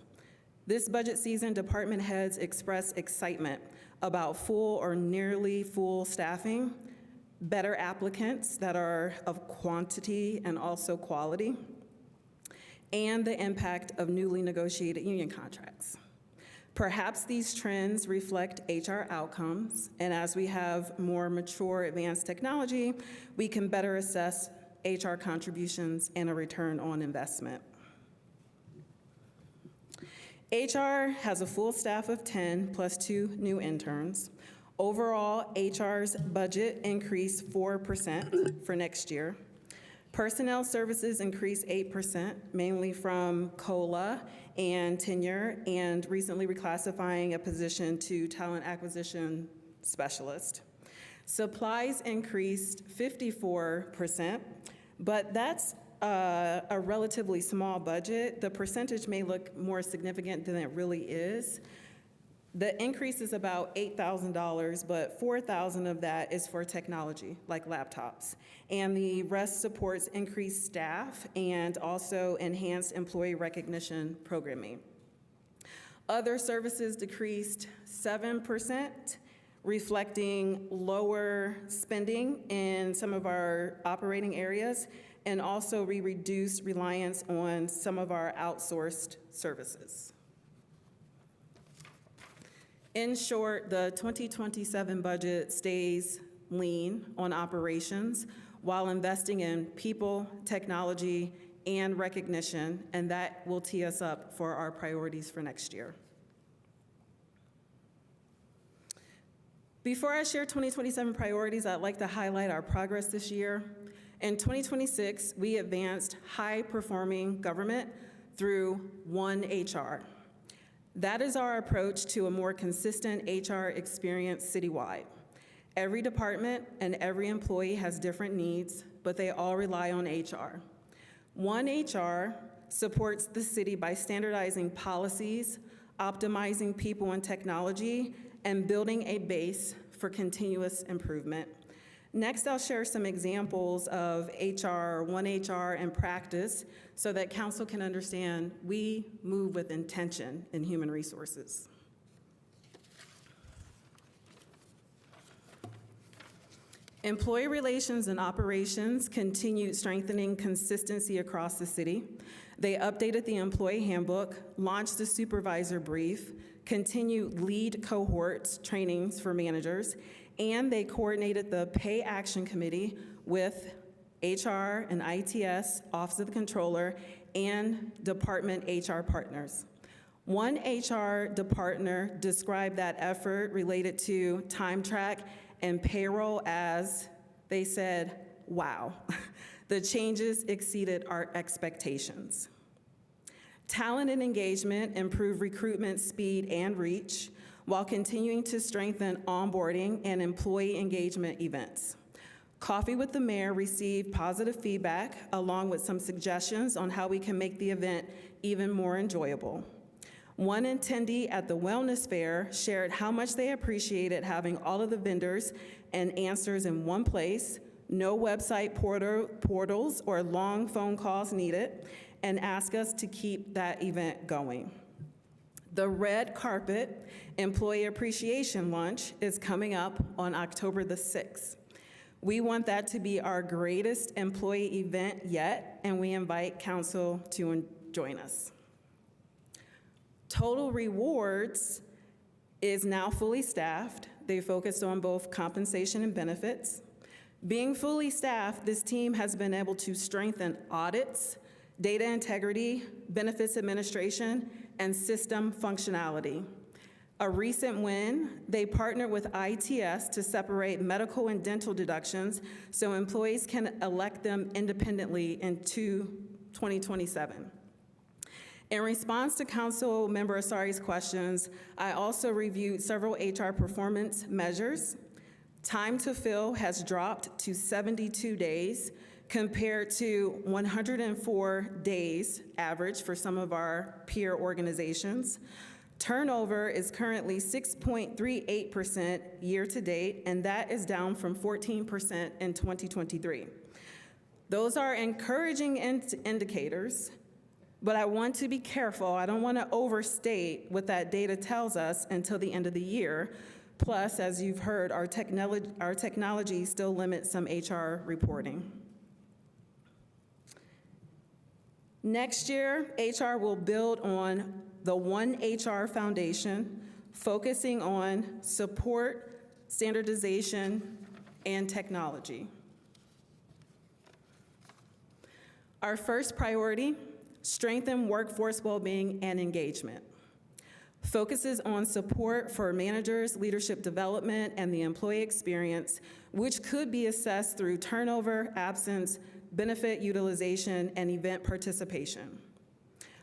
This budget season, department heads express excitement about full or nearly full staffing, better applicants that are of quantity and also quality, and the impact of newly negotiated union contracts. Perhaps these trends reflect HR outcomes, and as we have more mature advanced technology, we can better assess HR contributions and a return on investment. HR has a full staff of 10 plus 2 new interns. Overall, HR's budget increased 4% for next year. Personnel services increased 8%, mainly from COLA and tenure, and recently reclassifying a position to talent acquisition specialist. Supplies increased 54%, but that's a relatively small budget. The percentage may look more significant than it really is. The increase is about $8,000, but $4,000 of that is for technology, like laptops. And the rest supports increased staff and also enhanced employee recognition programming. Other services decreased 7%, reflecting lower spending in some of our operating areas, and also we reduced reliance on some of our outsourced services. In short, the 2027 budget stays lean on operations while investing in people, technology, and recognition, and that will tee us up for our priorities for next year. Before I share 2027 priorities, I'd like to highlight our progress this year. In 2026, we advanced high-performing government through One HR. That is our approach to a more consistent HR experience citywide. Every department and every employee has different needs, but they all rely on HR. One HR supports the city by standardizing policies, optimizing people and technology, and building a base for continuous improvement. Next, I'll share some examples of One HR in practice so that council can understand we move with intention in human resources. Employee relations and operations continued strengthening consistency across the city. They updated the employee handbook, launched the supervisor brief, continued lead cohorts trainings for managers, and they coordinated the Pay Action Committee with HR and ITS, Office of the Controller, and department HR partners. One HR department described that effort related to time track and payroll as, they said, wow, the changes exceeded our expectations. Talent and engagement improved recruitment speed and reach while continuing to strengthen onboarding and employee engagement events. Coffee with the Mayor received positive feedback along with some suggestions on how we can make the event even more enjoyable. One attendee at the Wellness Fair shared how much they appreciated having all of the vendors and answers in one place, no website portals or long phone calls needed, and asked us to keep that event going. The Red Carpet Employee Appreciation Lunch is coming up on October the 6th. We want that to be our greatest employee event yet, and we invite council to join us. Total Rewards is now fully staffed. They focused on both compensation and benefits. Being fully staffed, this team has been able to strengthen audits, data integrity, benefits administration, and system functionality. A recent win, they partnered with ITS to separate medical and dental deductions so employees can elect them independently in 2027. In response to Council Member Asari's questions, I also reviewed several HR performance measures. Time to fill has dropped to 72 days compared to 104 days average for some of our peer organizations. Turnover is currently 6.38% year to date, and that is down from 14% in 2023. Those are encouraging indicators, but I want to be careful. I don't want to overstate what that data tells us until the end of the year. Plus, as you've heard, our technology still limits some HR reporting. Next year, HR will build on the One HR Foundation, focusing on support, standardization, and technology. Our first priority, strengthen workforce well-being and engagement. Focuses on support for managers, leadership development, and the employee experience, which could be assessed through turnover, absence, benefit utilization, and event participation.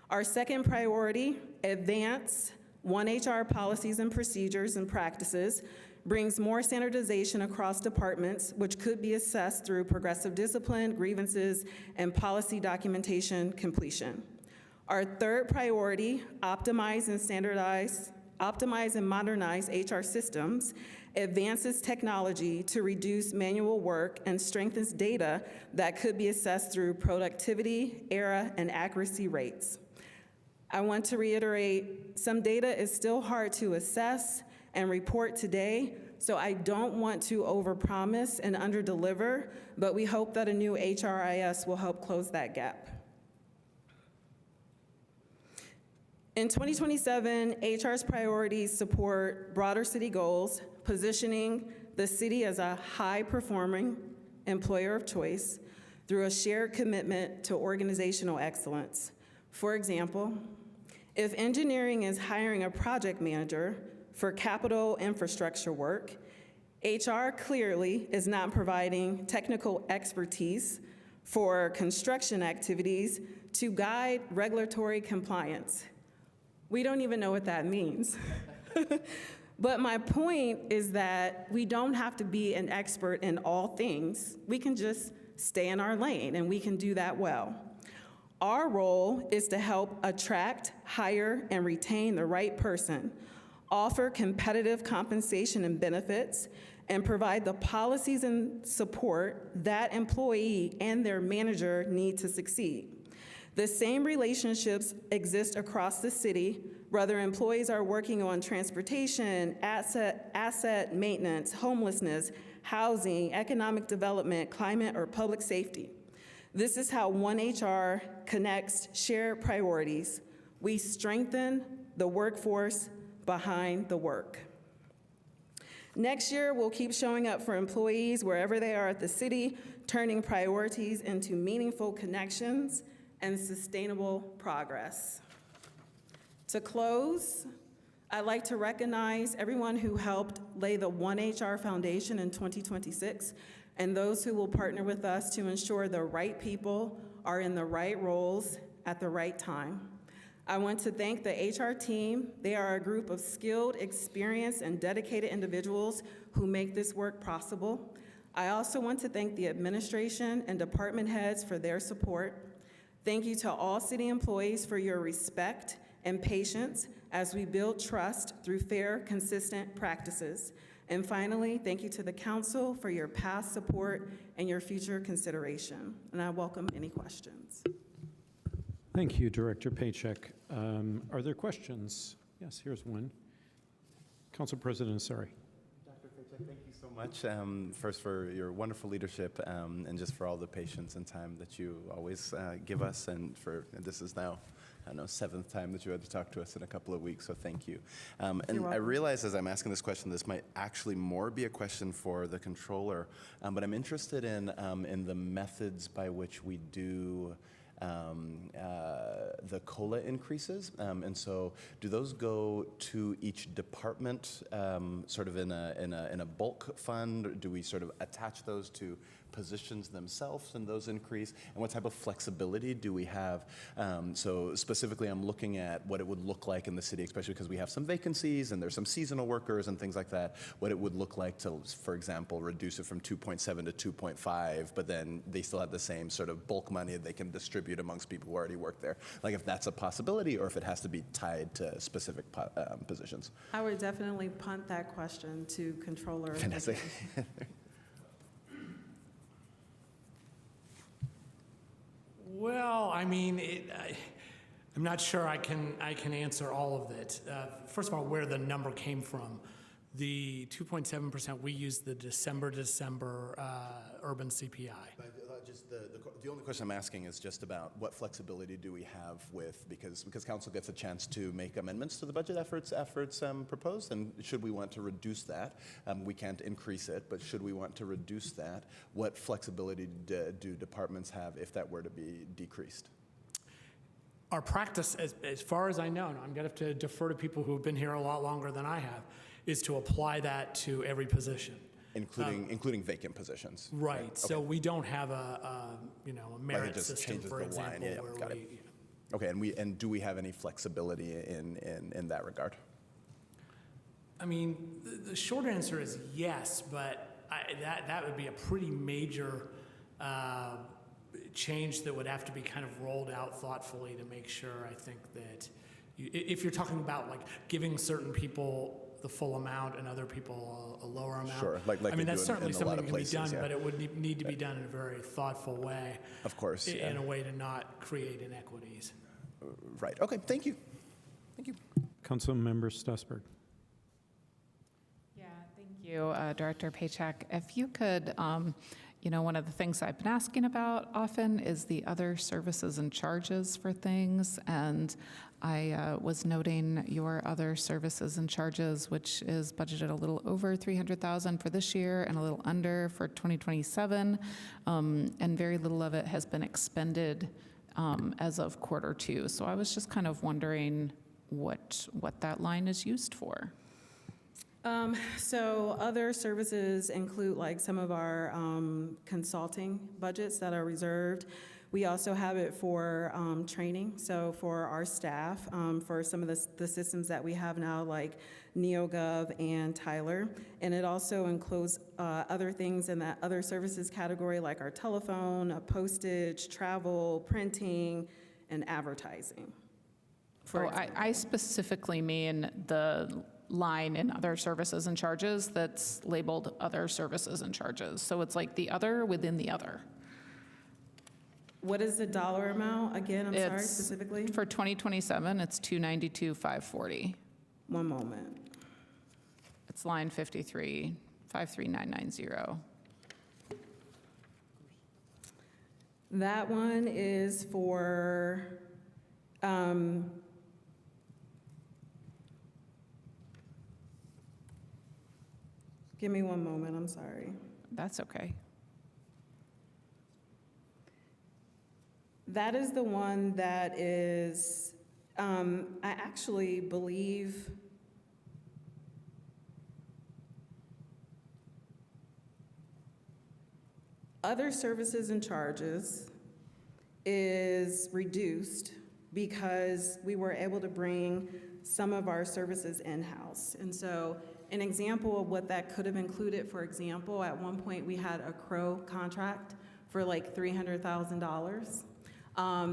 Our second priority, advance One HR policies and procedures and practices, brings more standardization across departments, which could be assessed through progressive discipline, grievances, and policy documentation completion. Our third priority, optimize and modernize HR systems, advances technology to reduce manual work and strengthens data that could be assessed through productivity, error, and accuracy rates. I want to reiterate, some data is still hard to assess and report today, so I don't want to overpromise and underdeliver, but we hope that a new HRIS will help close that gap. In 2027, HR's priorities support broader city goals, positioning the city as a high-performing employer of choice through a shared commitment to organizational excellence. For example, if engineering is hiring a project manager for capital infrastructure work, HR clearly is not providing technical expertise for construction activities to guide regulatory compliance. We don't even know what that means. But my point is that we don't have to be an expert in all things. We can just stay in our lane, and we can do that well. Our role is to help attract, hire, and retain the right person, offer competitive compensation and benefits, and provide the policies and support that employee and their manager need to succeed. The same relationships exist across the city, whether employees are working on transportation, asset maintenance, homelessness, housing, economic development, climate, or public safety. This is how One HR connects shared priorities. We strengthen the workforce behind the work. Next year, we'll keep showing up for employees wherever they are at the city, turning priorities into meaningful connections and sustainable progress. To close, I'd like to recognize everyone who helped lay the One HR Foundation in 2026 and those who will partner with us to ensure the right people are in the right roles at the right time. I want to thank the HR team. They are a group of skilled, experienced, and dedicated individuals who make this work possible. I also want to thank the administration and department heads for their support. Thank you to all city employees for your respect and patience as we build trust through fair, consistent practices. And finally, thank you to the council for your past support and your future consideration. And I welcome any questions. Thank you, Director Paycheck. Are there questions? Yes, here's one. Council President Asari. Dr. Paycheck, thank you so much. First, for your wonderful leadership and just for all the patience and time that you always give us. And this is now, I don't know, 7th time that you had to talk to us in a couple of weeks, so thank you. And I realize as I'm asking this question, this might actually more be a question for the controller, but I'm interested in the methods by which we do the COLA increases. And so do those go to each department sort of in a bulk fund? Or do we sort of attach those to positions themselves and those increase? And what type of flexibility do we have? So specifically, I'm looking at what it would look like in the city, especially because we have some vacancies and there's some seasonal workers and things like that, what it would look like to, for example, reduce it from 2.7 to 2.5, but then they still have the same sort of bulk money that they can distribute amongst people who already work there. Like if that's a possibility or if it has to be tied to specific positions. I would definitely punt that question to Controller. Fantastic. Well, I mean, I'm not sure I can answer all of it. First of all, where the number came from. The 2.7%, we used the December urban CPI. Just the only question I'm asking is just about what flexibility do we have with, because council gets a chance to make amendments to the budget efforts proposed, and should we want to reduce that, we can't increase it, but should we want to reduce that, what flexibility do departments have if that were to be decreased? Our practice, as far as I know, and I'm going to have to defer to people who have been here a lot longer than I have, is to apply that to every position. Including vacant positions. Right. Okay. So we don't have a merit system, for example. Yeah, got it. Okay, and do we have any flexibility in that regard? I mean, the short answer is yes, but that would be a pretty major change that would have to be kind of rolled out thoughtfully to make sure, I think, that if you're talking about like giving certain people the full amount and other people a lower amount. Sure, like I mean, that's certainly something that can places, be done, yeah. but it would need to be done in a very thoughtful way. Of course. In a way to not create inequities. Right, okay, thank you. Thank you. Councilmember Stussberg. Yeah, thank you, Director Paycheck. If you could, one of the things I've been asking about often is the other services and charges for things. And I was noting your other services and charges, which is budgeted a little over $300,000 for this year and a little under for 2027. And very little of it has been expended as of Q2. So I was just kind of wondering what that line is used for. So other services include like some of our consulting budgets that are reserved. We also have it for training, so for our staff, for some of the systems that we have now, like NeoGov and Tyler. And it also includes other things in that other services category, like our telephone, postage, travel, printing, and advertising. I specifically mean the line in other services and charges that's labeled other services and charges. So it's like the other within the other. What is the dollar amount? Again, I'm sorry, It's- specifically? For 2027, it's 292,540. One moment. It's line 53, 53990. That one is for, give me one moment, I'm sorry. That's okay. That is the one that is, I actually believe, other services and charges is reduced because we were able to bring some of our services in-house. And so an example of what that could have included, for example, at one point we had a Crow contract for like $300,000.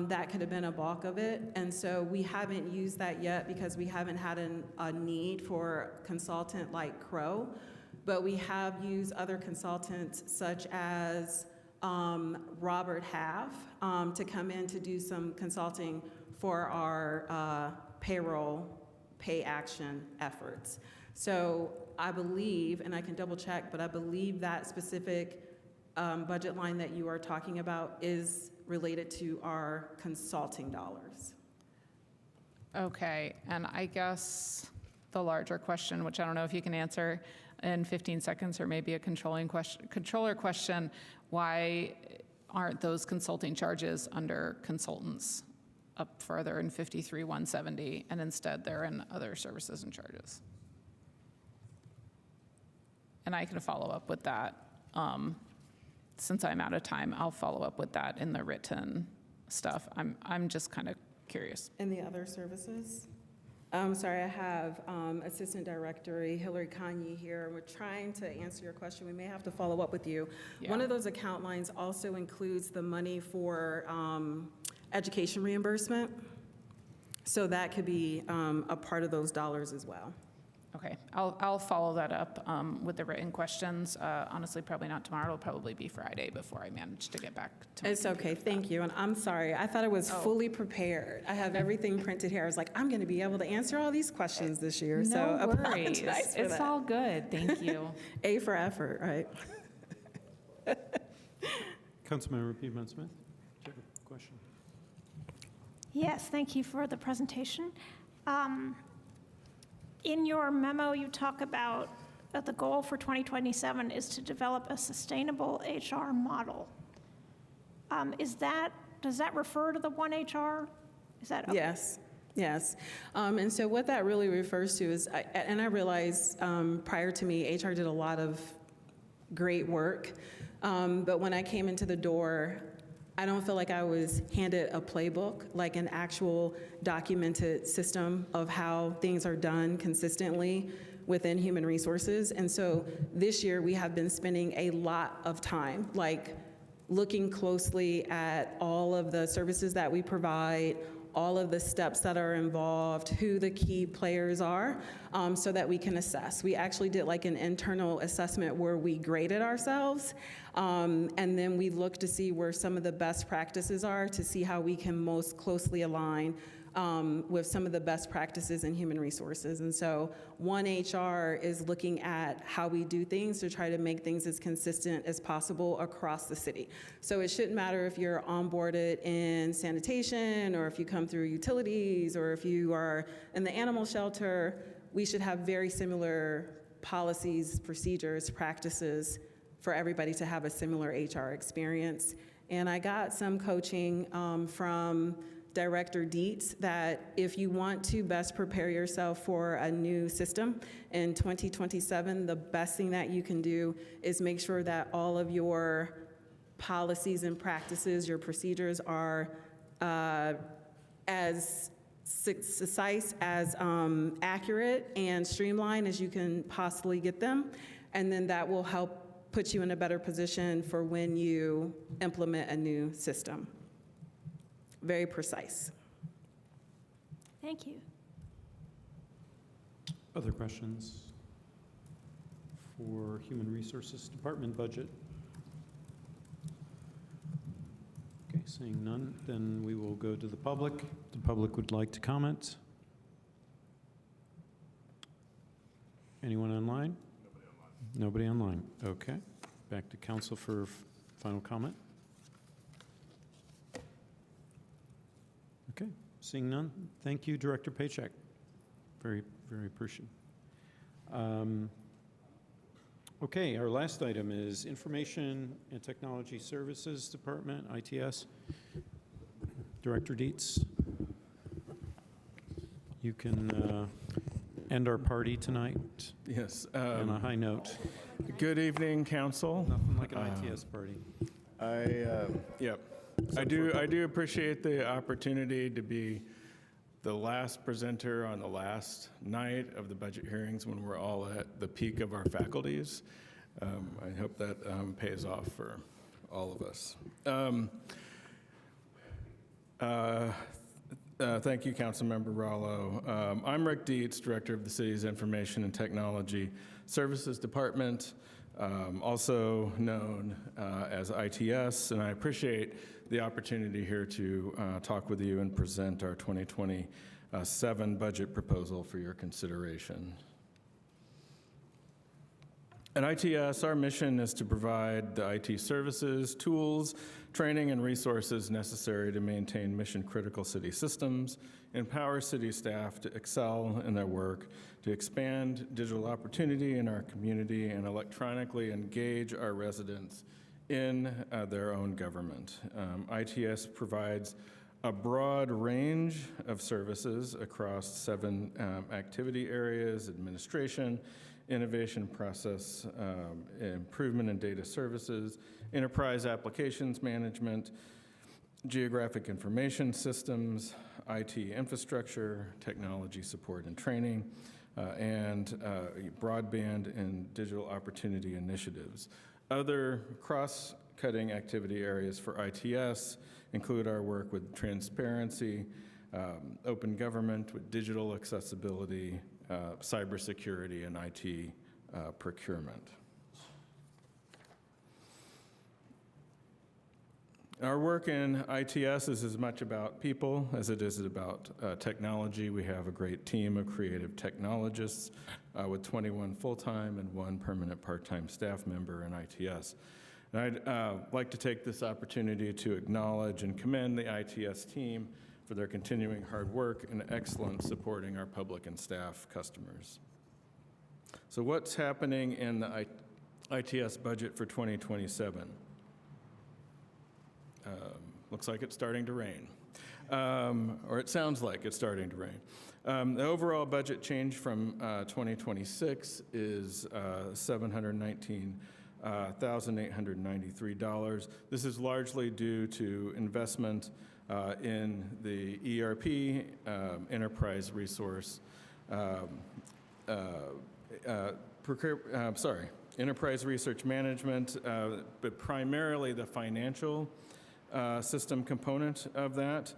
That could have been a bulk of it. And so we haven't used that yet because we haven't had a need for a consultant like Crow. But we have used other consultants such as Robert Half to come in to do some consulting for our payroll pay action efforts. So I believe, and I can double check, but I believe that specific budget line that you are talking about is related to our consulting dollars. Okay, and I guess the larger question, which I don't know if you can answer in 15 seconds, or maybe a controller question, why aren't those consulting charges under consultants up further in 53,170, and instead they're in other services and charges? And I can follow up with that. Since I'm out of time, I'll follow up with that in the written stuff. I'm just kind of curious. And the other services? I'm sorry, I have Assistant Director Hillary Kanye here. We're trying to answer your question. We may have to follow up with you. Yeah. One of those account lines also includes the money for education reimbursement. So that could be a part of those dollars as well. Okay, I'll follow that up with the written questions. Honestly, probably not tomorrow. It'll probably be Friday before I manage to get back to my It's okay, thank you. And I'm sorry, I thought I was fully prepared. I have everything printed here. I was like, I'm going to be able to answer all these questions this year. So No worries. apologize for It's that. all good. Thank you. A for effort, right? Councilmember Piedmont-Smith, do you have a question? Yes, thank you for the presentation. In your memo, you talk about the goal for 2027 is to develop a sustainable HR model. Does that refer to the One HR? Is that okay? Yes, yes. And so what that really refers to is, and I realize prior to me, HR did a lot of great work, but when I came into the door, I don't feel like I was handed a playbook, like an actual documented system of how things are done consistently within human resources. And so this year we have been spending a lot of time, like looking closely at all of the services that we provide, all of the steps that are involved, who the key players are, so that we can assess. We actually did like an internal assessment where we graded ourselves, and then we looked to see where some of the best practices are to see how we can most closely align with some of the best practices in human resources. And so One HR is looking at how we do things to try to make things as consistent as possible across the city. So it shouldn't matter if you're onboarded in sanitation, or if you come through utilities, or if you are in the animal shelter. We should have very similar policies, procedures, practices for everybody to have a similar HR experience. And I got some coaching from Director Dietz that if you want to best prepare yourself for a new system in 2027, the best thing that you can do is make sure that all of your policies and practices, your procedures are as concise, as accurate and streamlined as you can possibly get them. And then that will help put you in a better position for when you implement a new system. Very precise. Thank you. Other questions for Human Resources Department budget? Okay, Seeing none, then we will go to the public. The public would like to comment. Anyone online? Nobody online. Okay. Back to council for final comment. Okay. Seeing none, thank you, Director Paycheck. Very, very appreciative. Okay, our last item is Information and Technology Services Department, ITS. Director Dietz, you can end our party tonight. Yes. On a high note. Good evening, council. Nothing like an ITS party. I do appreciate the opportunity to be the last presenter on the last night of the budget hearings when we're all at the peak of our faculties. I hope that pays off for all of us. Thank you, Councilmember Rollo. I'm Rick Dietz, Director of the City's Information and Technology Services Department, also known as ITS, and I appreciate the opportunity here to talk with you and present our 2027 budget proposal for your consideration. At ITS, our mission is to provide the IT services, tools, training, and resources necessary to maintain mission-critical city systems, empower city staff to excel in their work, to expand digital opportunity in our community, and electronically engage our residents in their own government. ITS provides a broad range of services across 7 activity areas: administration, innovation process, improvement in data services, enterprise applications management, geographic information systems, IT infrastructure, technology support and training, and broadband and digital opportunity initiatives. Other cross-cutting activity areas for ITS include our work with transparency, open government, with digital accessibility, cybersecurity, and IT procurement. Our work in ITS is as much about people as it is about technology. We have a great team of creative technologists with 21 full-time and 1 permanent part-time staff member in ITS. And I'd like to take this opportunity to acknowledge and commend the ITS team for their continuing hard work and excellence supporting our public and staff customers. So what's happening in the ITS budget for 2027? Looks like it's starting to rain, or it sounds like it's starting to rain. The overall budget change from 2026 is $719,893. This is largely due to investment in the ERP, enterprise resource, enterprise research management, but primarily the financial system component of that,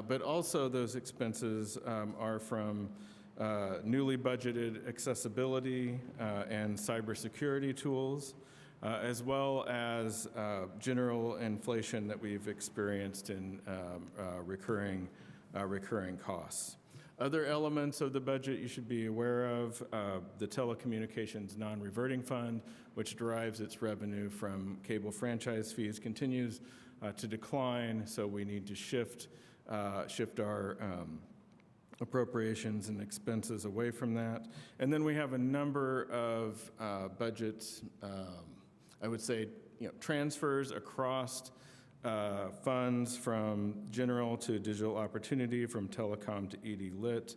but also those expenses are from newly budgeted accessibility and cybersecurity tools, as well as general inflation that we've experienced in recurring costs. Other elements of the budget you should be aware of: the telecommunications non-reverting fund, which derives its revenue from cable franchise fees, continues to decline, so we need to shift our appropriations and expenses away from that. And then we have a number of budgets, I would say, transfers across funds from general to digital opportunity, from telecom to ED Lit,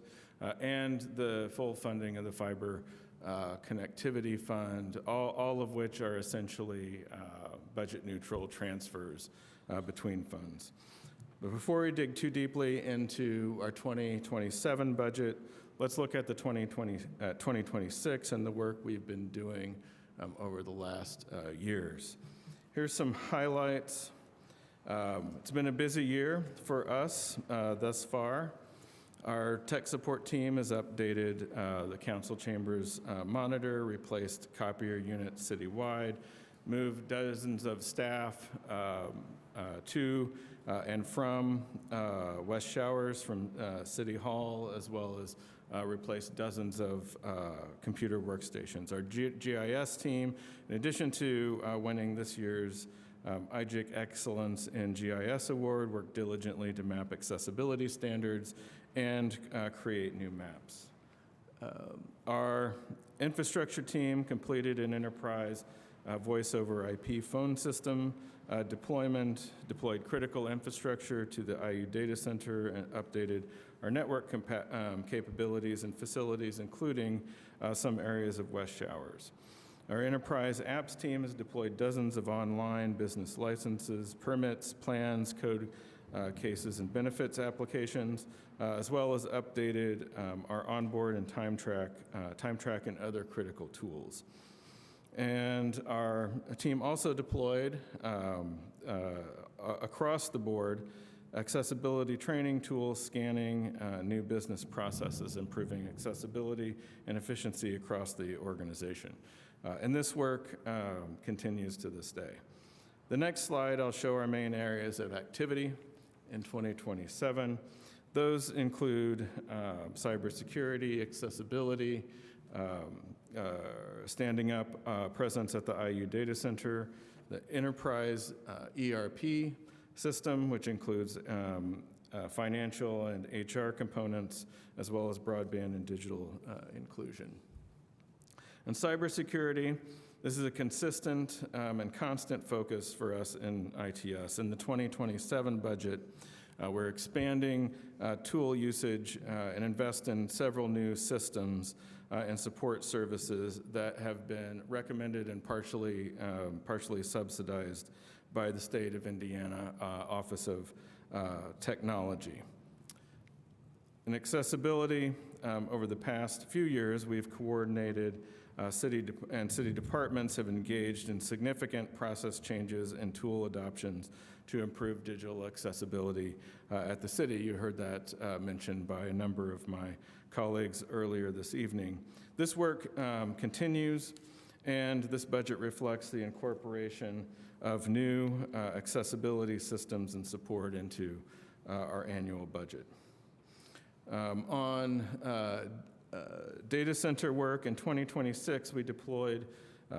and the full funding of the fiber connectivity fund, all of which are essentially budget neutral transfers between funds. But before we dig too deeply into our 2027 budget, let's look at the 2026 and the work we've been doing over the last years. Here's some highlights. It's been a busy year for us thus far. Our tech support team has updated the council chambers monitor, replaced copier units citywide, moved dozens of staff to and from West Showers from City Hall, as well as replace dozens of computer workstations. Our GIS team, in addition to winning this year's IGIC Excellence in GIS Award, worked diligently to map accessibility standards and create new maps. Our infrastructure team completed an enterprise voice over IP phone system deployment, deployed critical infrastructure to the IU data center, and updated our network capabilities and facilities, including some areas of West Showers. Our enterprise apps team has deployed dozens of online business licenses, permits, plans, code cases, and benefits applications, as well as updated our onboard and time track and other critical tools. And our team also deployed across the board accessibility training tools, scanning new business processes, improving accessibility and efficiency across the organization. And this work continues to this day. The next slide, I'll show our main areas of activity in 2027. Those include cybersecurity, accessibility, standing up presence at the IU data center, the enterprise ERP system, which includes financial and HR components, as well as broadband and digital inclusion. And cybersecurity, this is a consistent and constant focus for us in ITS. In the 2027 budget, we're expanding tool usage and invest in several new systems and support services that have been recommended and partially subsidized by the state of Indiana Office of Technology. In accessibility, over the past few years, we've coordinated city departments have engaged in significant process changes and tool adoptions to improve digital accessibility at the city. You heard that mentioned by a number of my colleagues earlier this evening. This work continues, and this budget reflects the incorporation of new accessibility systems and support into our annual budget. On data center work in 2026, we deployed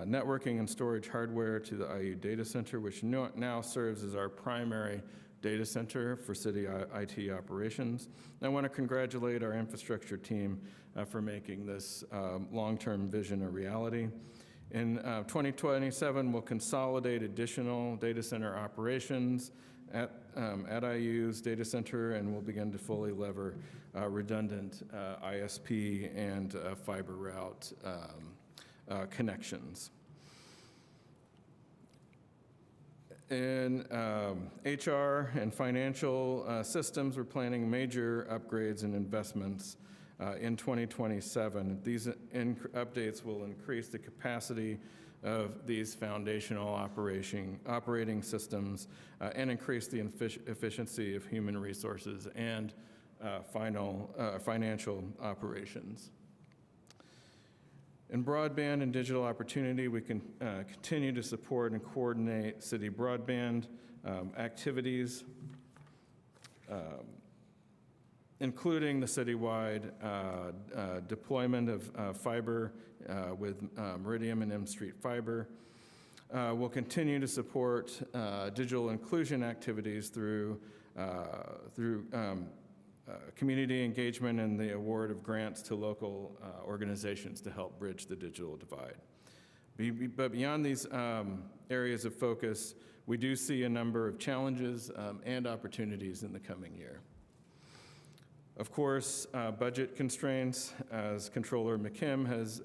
networking and storage hardware to the IU data center, which now serves as our primary data center for city IT operations. I want to congratulate our infrastructure team for making this long-term vision a reality. In 2027, we'll consolidate additional data center operations at IU's data center, and we'll begin to fully lever redundant ISP and fiber route connections. In HR and financial systems, we're planning major upgrades and investments in 2027. These updates will increase the capacity of these foundational operating systems and increase the efficiency of human resources and financial operations. In broadband and digital opportunity, we can continue to support and coordinate city broadband activities, including the citywide deployment of fiber with Meridian and M Street Fiber. We'll continue to support digital inclusion activities through community engagement and the award of grants to local organizations to help bridge the digital divide. But beyond these areas of focus, we do see a number of challenges and opportunities in the coming year. Of course, budget constraints, as Controller McKim has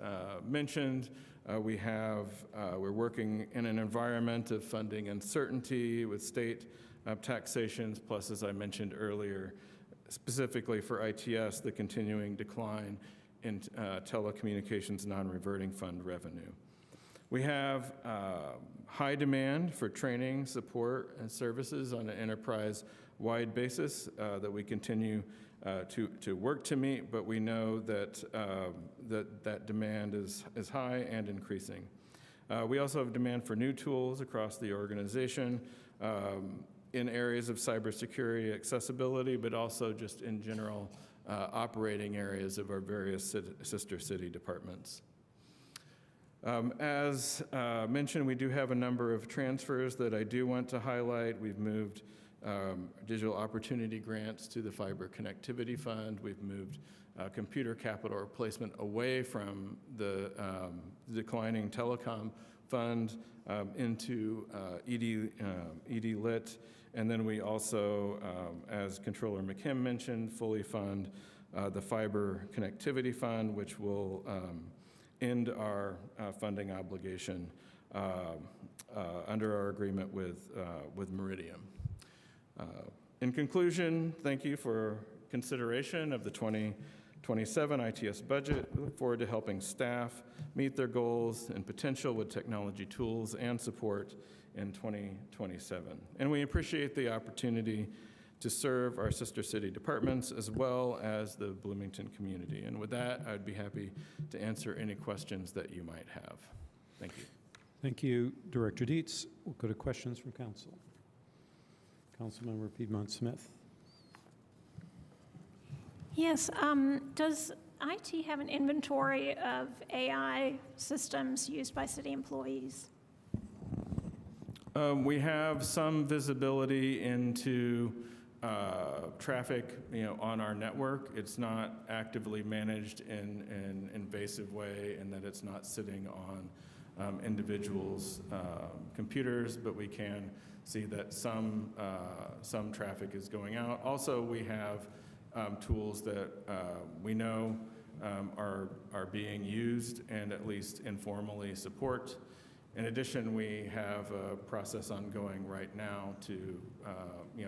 mentioned, we're working in an environment of funding uncertainty with state taxations, plus, as I mentioned earlier, specifically for ITS, the continuing decline in telecommunications non-reverting fund revenue. We have high demand for training, support, and services on an enterprise-wide basis that we continue to work to meet, but we know that that demand is high and increasing. We also have demand for new tools across the organization, in areas of cybersecurity, accessibility, but also just in general operating areas of our various sister city departments. As mentioned, we do have a number of transfers that I do want to highlight. We've moved digital opportunity grants to the Fiber Connectivity Fund. We've moved computer capital replacement away from the declining telecom fund into ED Lit. And then we also, as Controller McKim mentioned, fully fund the Fiber Connectivity Fund, which will end our funding obligation under our agreement with Meridian. In conclusion, thank you for consideration of the 2027 ITS budget. We look forward to helping staff meet their goals and potential with technology tools and support in 2027. And we appreciate the opportunity to serve our sister city departments as well as the Bloomington community. And with that, I'd be happy to answer any questions that you might have. Thank you. Thank you, Director Dietz. We'll go to questions from council. Councilmember Piedmont Smith. Yes, does IT have an inventory of AI systems used by city employees? We have some visibility into traffic, on our network. It's not actively managed in an invasive way, and that it's not sitting on individuals' computers, but we can see that some traffic is going out. Also, we have tools that we know are being used and at least informally support. In addition, we have a process ongoing right now to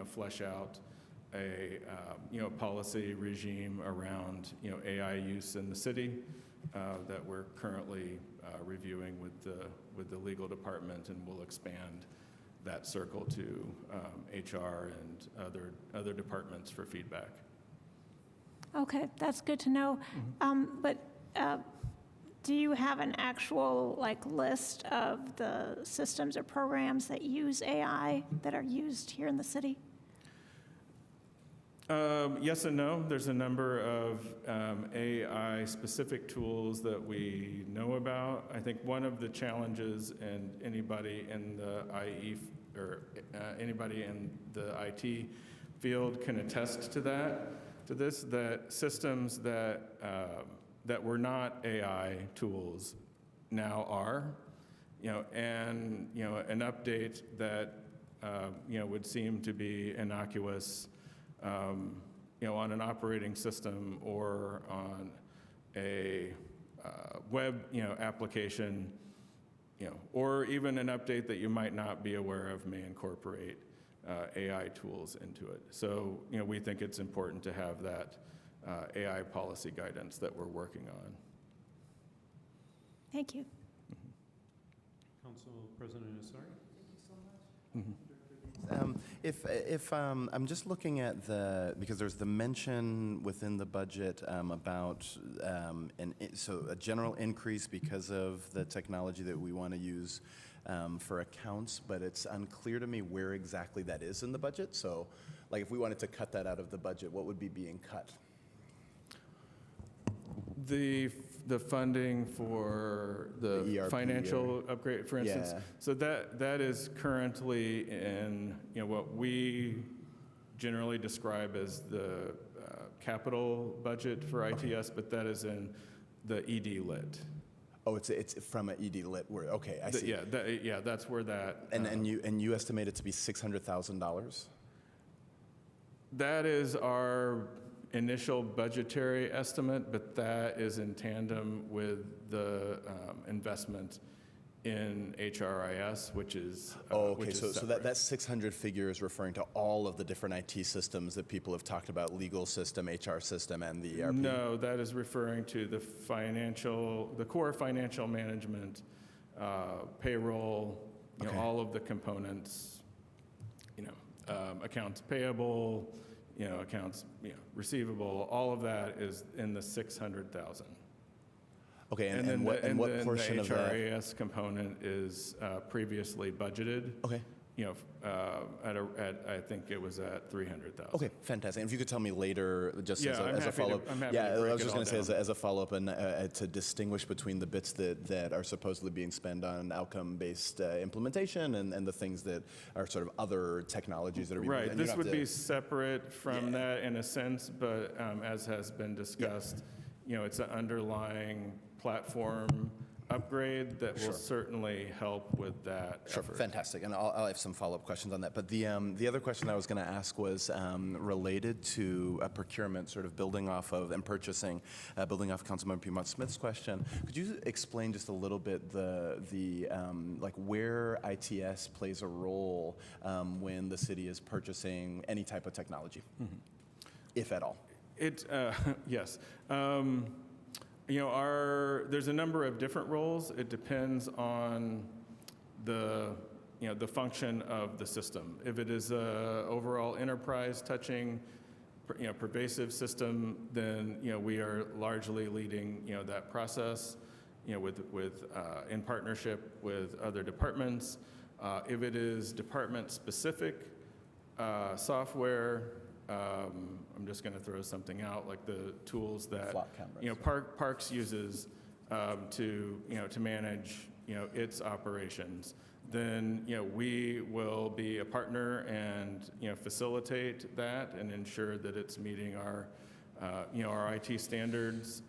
flesh out a policy regime around AI use in the city that we're currently reviewing with the legal department, and we'll expand that circle to HR and other departments for feedback. Okay, that's good to know. But do you have an actual list of the systems or programs that use AI that are used here in the city? Yes and no. There's a number of AI-specific tools that we know about. I think one of the challenges, and anybody in the IE or anybody in the IT field can attest to that, that systems that were not AI tools now are, and an update that would seem to be innocuous, on an operating system or on a web, application, or even an update that you might not be aware of may incorporate AI tools into it. So, we think it's important to have that AI policy guidance that we're working on. Thank you. Council President Asari. Thank you so much. If I'm just looking at because there's the mention within the budget about so a general increase because of the technology that we want to use for accounts, but it's unclear to me where exactly that is in the budget. So, if we wanted to cut that out of the budget, what would be being cut? The funding for the ERP financial upgrade, for instance. Yeah. So that is currently in what we generally describe as the capital budget for ITS, but that is in the ED Lit. Oh, it's from an ED Lit where, okay, I see. Yeah, that's where that. And you estimate it to be $600,000? That is our initial budgetary estimate, but that is in tandem with the investment in HRIS, which is okay. Which So is that 600 figure is referring to all of the different IT systems that people have talked about: legal system, HR system, and the ERP. No, that is referring to the core financial management, payroll, Okay. all of the components, accounts payable, accounts receivable, all of that is in the 600,000. Okay, and what portion the of that? HRIS component is previously budgeted. Okay. I think it was at 300,000. Okay, fantastic. And if you could tell me later, just Yeah, as a follow-up. I'm happy Yeah, to break I was it just all going to say down. as a follow-up and to distinguish between the bits that are supposedly being spent on outcome-based implementation and the things that are sort of other technologies that are being Right, and you this don't would have to- be separate from that in a sense, but as has been discussed, it's an underlying platform upgrade that will certainly help with that effort. Fantastic. And I'll have some follow-up questions on that. But the other question I was going to ask was related to procurement, sort of building off of and purchasing, building off Councilmember Piedmont-Smith's question. Could you explain just a little bit the like where ITS plays a role when the city is purchasing any type of technology, if at all? Yes. There's a number of different roles. It depends on the function of the system. If it is a overall enterprise touching, pervasive system, then, we are largely leading, that process, in partnership with other departments. If it is department-specific software, I'm just going to throw something out, like the tools that Parks uses to manage its operations. Then we will be a partner and facilitate that and ensure that it's meeting our our IT standards.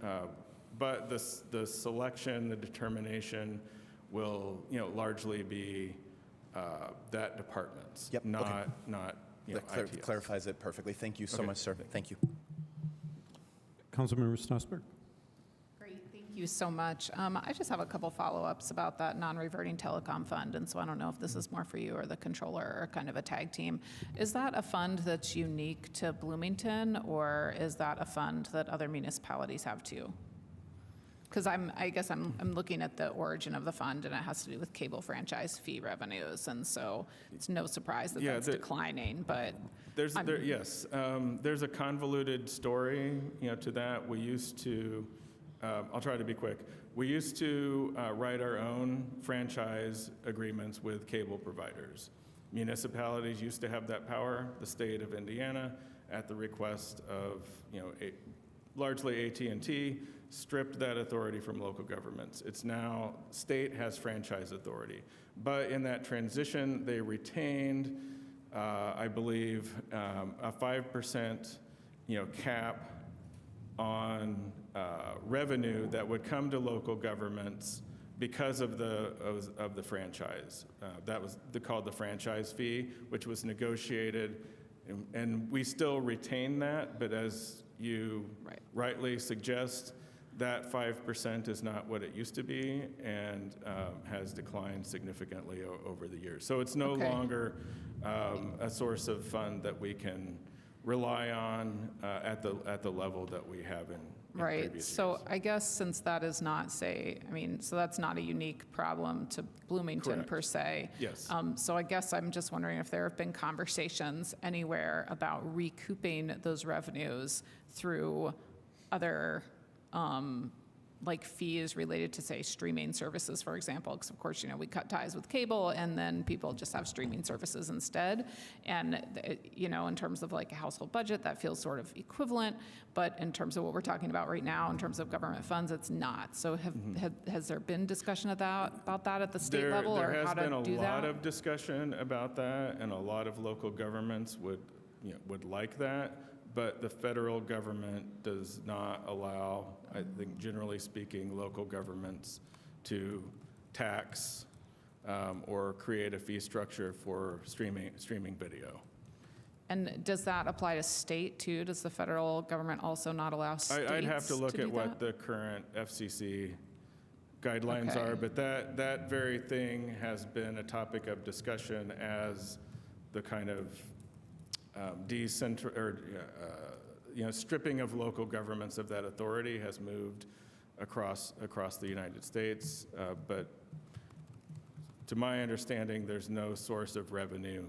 But the selection, the determination will largely be that department's, not That clarifies it perfectly. Thank you so much, sir. Thank you. Councilmember Strasburg. Great, thank you so much. I just have a couple follow-ups about that non-reverting telecom fund, and so I don't know if this is more for you or the controller or kind of a tag team. Is that a fund that's unique to Bloomington, or is that a fund that other municipalities have too? Because I guess I'm looking at the origin of the fund, and it has to do with cable franchise fee revenues, and so it's no surprise that that's declining. But there's a convoluted story, to that. We used to, I'll try to be quick. We used to write our own franchise agreements with cable providers. Municipalities used to have that power. The state of Indiana, at the request of largely AT&T, stripped that authority from local governments. It's now state has franchise authority. But in that transition, they retained, I believe, a 5% cap on revenue that would come to local governments because of the franchise. That was called the franchise fee, which was negotiated, and we still retain that. But as you rightly suggest, that 5% is not what it used to be, and has declined significantly over the years. So it's no longer a source of fund that we can rely on at the level that we have in previous so years. I guess since that is not, so that's not a unique problem to Bloomington per se. Yes. So I guess I'm just wondering if there have been conversations anywhere about recouping those revenues through other like fees related to, say, streaming services, for example, because of course, we cut ties with cable and then people just have streaming services instead. And, in terms of like a household budget, that feels sort of equivalent. But in terms of what we're talking about right now, in terms of government funds, it's not. So has there been discussion about that at the state level, or how to do that? There has been a lot of discussion about that, and a lot of local governments would like that. But the federal government does not allow, I think generally speaking, local governments to tax or create a fee structure for streaming video. And does that apply to state too? Does the federal government also not allow states I'd have to look do at what that? the current FCC guidelines are, but that very thing has been a topic of discussion as the kind of stripping of local governments of that authority has moved across the United States. But to my understanding, there's no source of revenue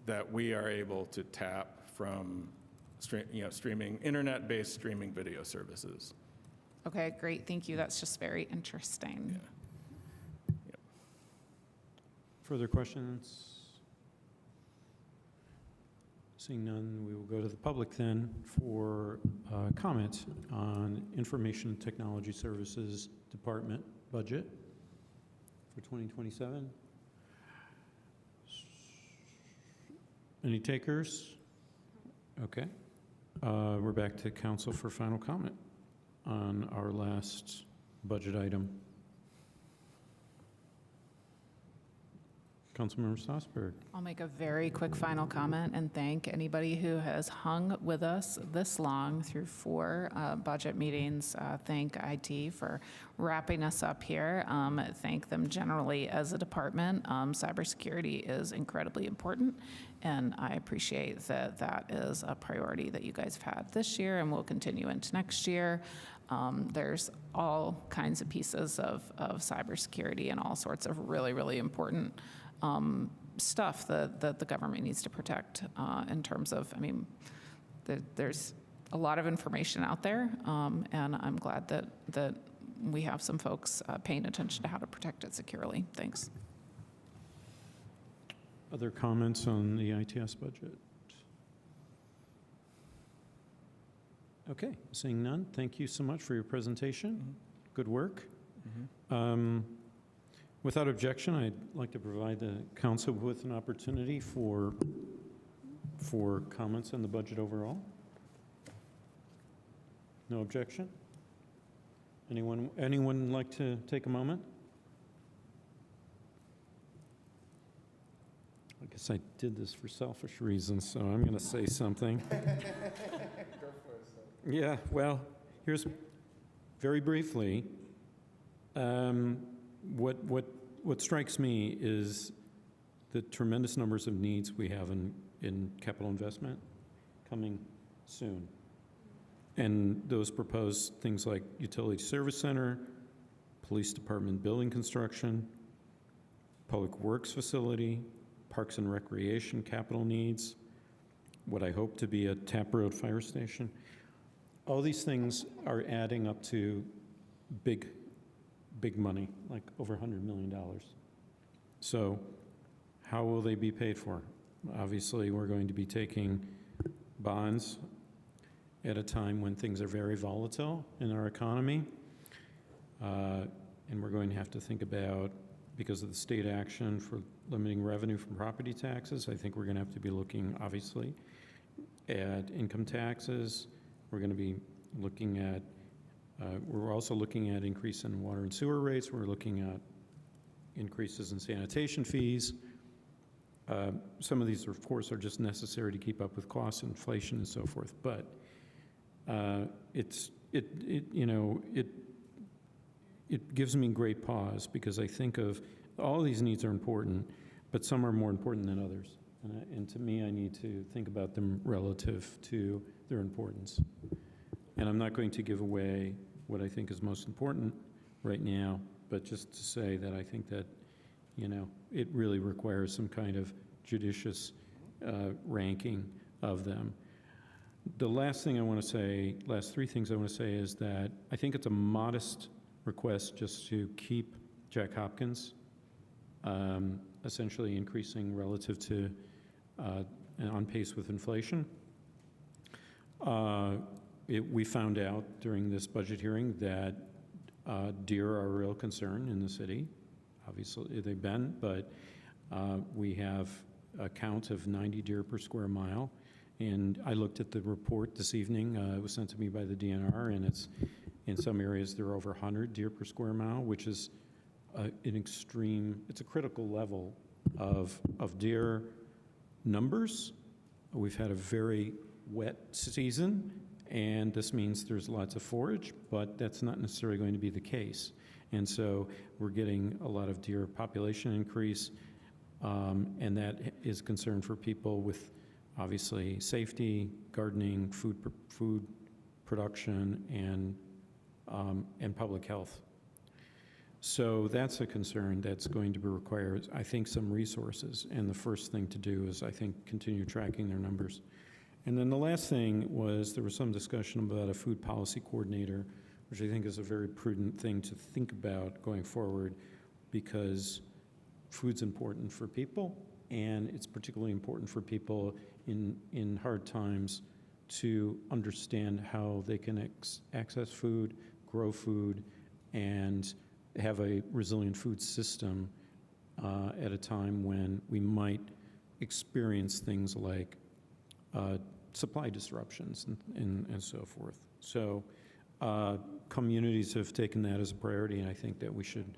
that we are able to tap from streaming, internet-based streaming video services. Okay, great, thank you. That's just very interesting. Further questions? Seeing none, we will go to the public then for comment on Information and Technology Services Department budget for 2027. Any takers? Okay. We're back to council for final comment on our last budget item. Councilmember Strasburg. I'll make a very quick final comment and thank anybody who has hung with us this long through 4 budget meetings. Thank IT for wrapping us up here. Thank them generally as a department. Cybersecurity is incredibly important, and I appreciate that that is a priority that you guys have had this year and will continue into next year. There's all kinds of pieces of cybersecurity and all sorts of really, really important stuff that the government needs to protect in terms of, I mean, there's a lot of information out there, and I'm glad that we have some folks paying attention to how to protect it securely. Thanks. Other comments on the ITS budget? Okay, seeing none, thank you so much for your presentation. Good work. Without objection, I'd like to provide the council with an opportunity for comments on the budget overall. No objection? Anyone like to take a moment? I guess I did this for selfish reasons, so I'm going to say something. Yeah, well, here's very briefly. What strikes me is the tremendous numbers of needs we have in capital investment coming soon. And those proposed things like utility service center, police department building construction, public works facility, parks and recreation capital needs, what I hope to be a Tap Road fire station. All these things are adding up to big money, like over $100 million. So how will they be paid for? Obviously, we're going to be taking bonds at a time when things are very volatile in our economy. And we're going to have to think about, because of the state action for limiting revenue from property taxes, I think we're going to have to be looking, obviously, at income taxes. We're going to be looking at we're also looking at increase in water and sewer rates. We're looking at increases in sanitation fees. Some of these, of course, are just necessary to keep up with costs, inflation, and so forth. But it gives me great pause because I think of all these needs are important, but some are more important than others. And to me, I need to think about them relative to their importance. And I'm not going to give away what I think is most important right now, but just to say that I think that, it really requires some kind of judicious ranking of them. The last thing I want to say, last 3 things I want to say is that I think it's a modest request just to keep Jack Hopkins essentially increasing relative to and on pace with inflation. We found out during this budget hearing that deer are a real concern in the city. Obviously, they've been, but we have a count of 90 deer per square mile. And I looked at the report this evening. It was sent to me by the DNR, and it's in some areas there are over 100 deer per square mile, which is it's a critical level of deer numbers. We've had a very wet season, and this means there's lots of forage, but that's not necessarily going to be the case. And so we're getting a lot of deer population increase, and that is concern for people with obviously safety, gardening, food production, and public health. So that's a concern that's going to require, I think, some resources. And the first thing to do is, I think, continue tracking their numbers. And then the last thing was there was some discussion about a food policy coordinator, which I think is a very prudent thing to think about going forward, because food's important for people, and it's particularly important for people in hard times to understand how they can access food, grow food, and have a resilient food system at a time when we might experience things like supply disruptions and so forth. So communities have taken that as a priority, and I think that we should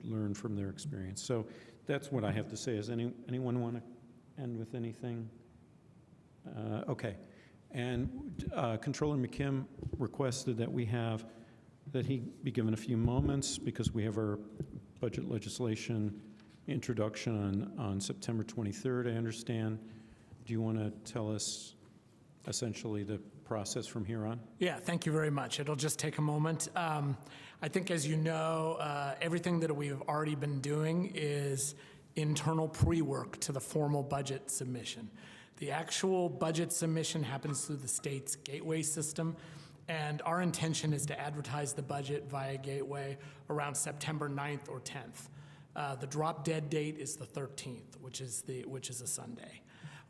learn from their experience. So that's what I have to say. Does anyone want to end with anything? Okay. And Controller McKim requested that he be given a few moments because we have our budget legislation introduction on September 23rd, I understand. Do you want to tell us essentially the process from here on? Yeah, thank you very much. It'll just take a moment. I think, as you know, everything that we've already been doing is internal pre-work to the formal budget submission. The actual budget submission happens through the state's gateway system, and our intention is to advertise the budget via gateway around September 9th or 10th. The drop dead date is the 13th, which is a Sunday.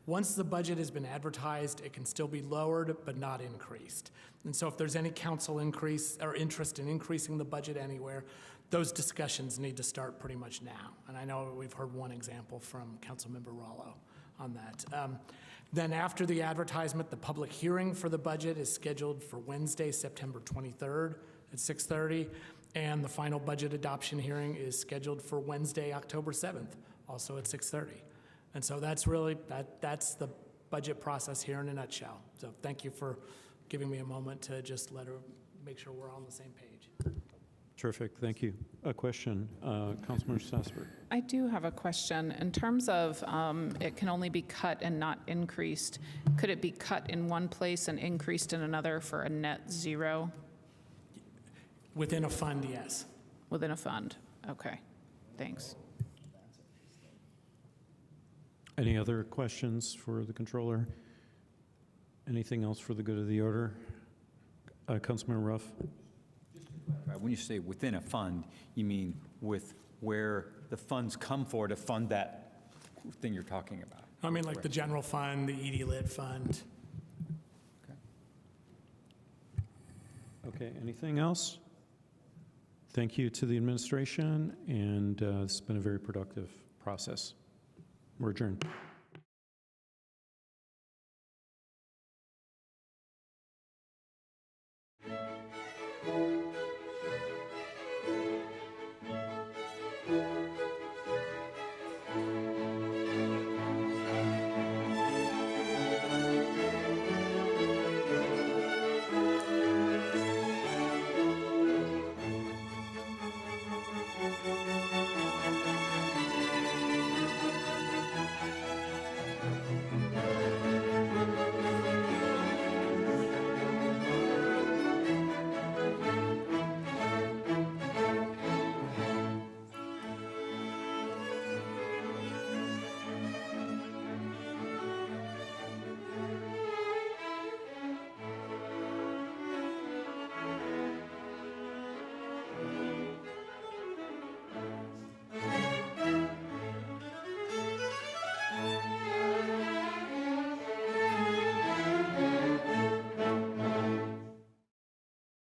Once the budget has been advertised, it can still be lowered but not increased. And so if there's any council interest in increasing the budget anywhere, those discussions need to start pretty much now. And I know we've heard one example from Councilmember Rollo on that. Then after the advertisement, the public hearing for the budget is scheduled for Wednesday, September 23rd at 6:30, and the final budget adoption hearing is scheduled for Wednesday, October 7th, also at 6:30. And so that's really, that's the budget process here in a nutshell. So thank you for giving me a moment to just make sure we're all on the same page. Terrific, thank you. A question, Councilmember Sasser. I do have a question. In terms of it can only be cut and not increased, could it be cut in one place and increased in another for a net zero? Within a fund, yes. Within a fund, okay, thanks. Any other questions for the controller? Anything else for the good of the order? Councilman Ruff? When you say within a fund, you mean with where the funds come for to fund that thing you're talking about? I mean, like the general fund, the ED Lit fund. Okay, anything else? Thank you to the administration, and it's been a very productive process. We're adjourned.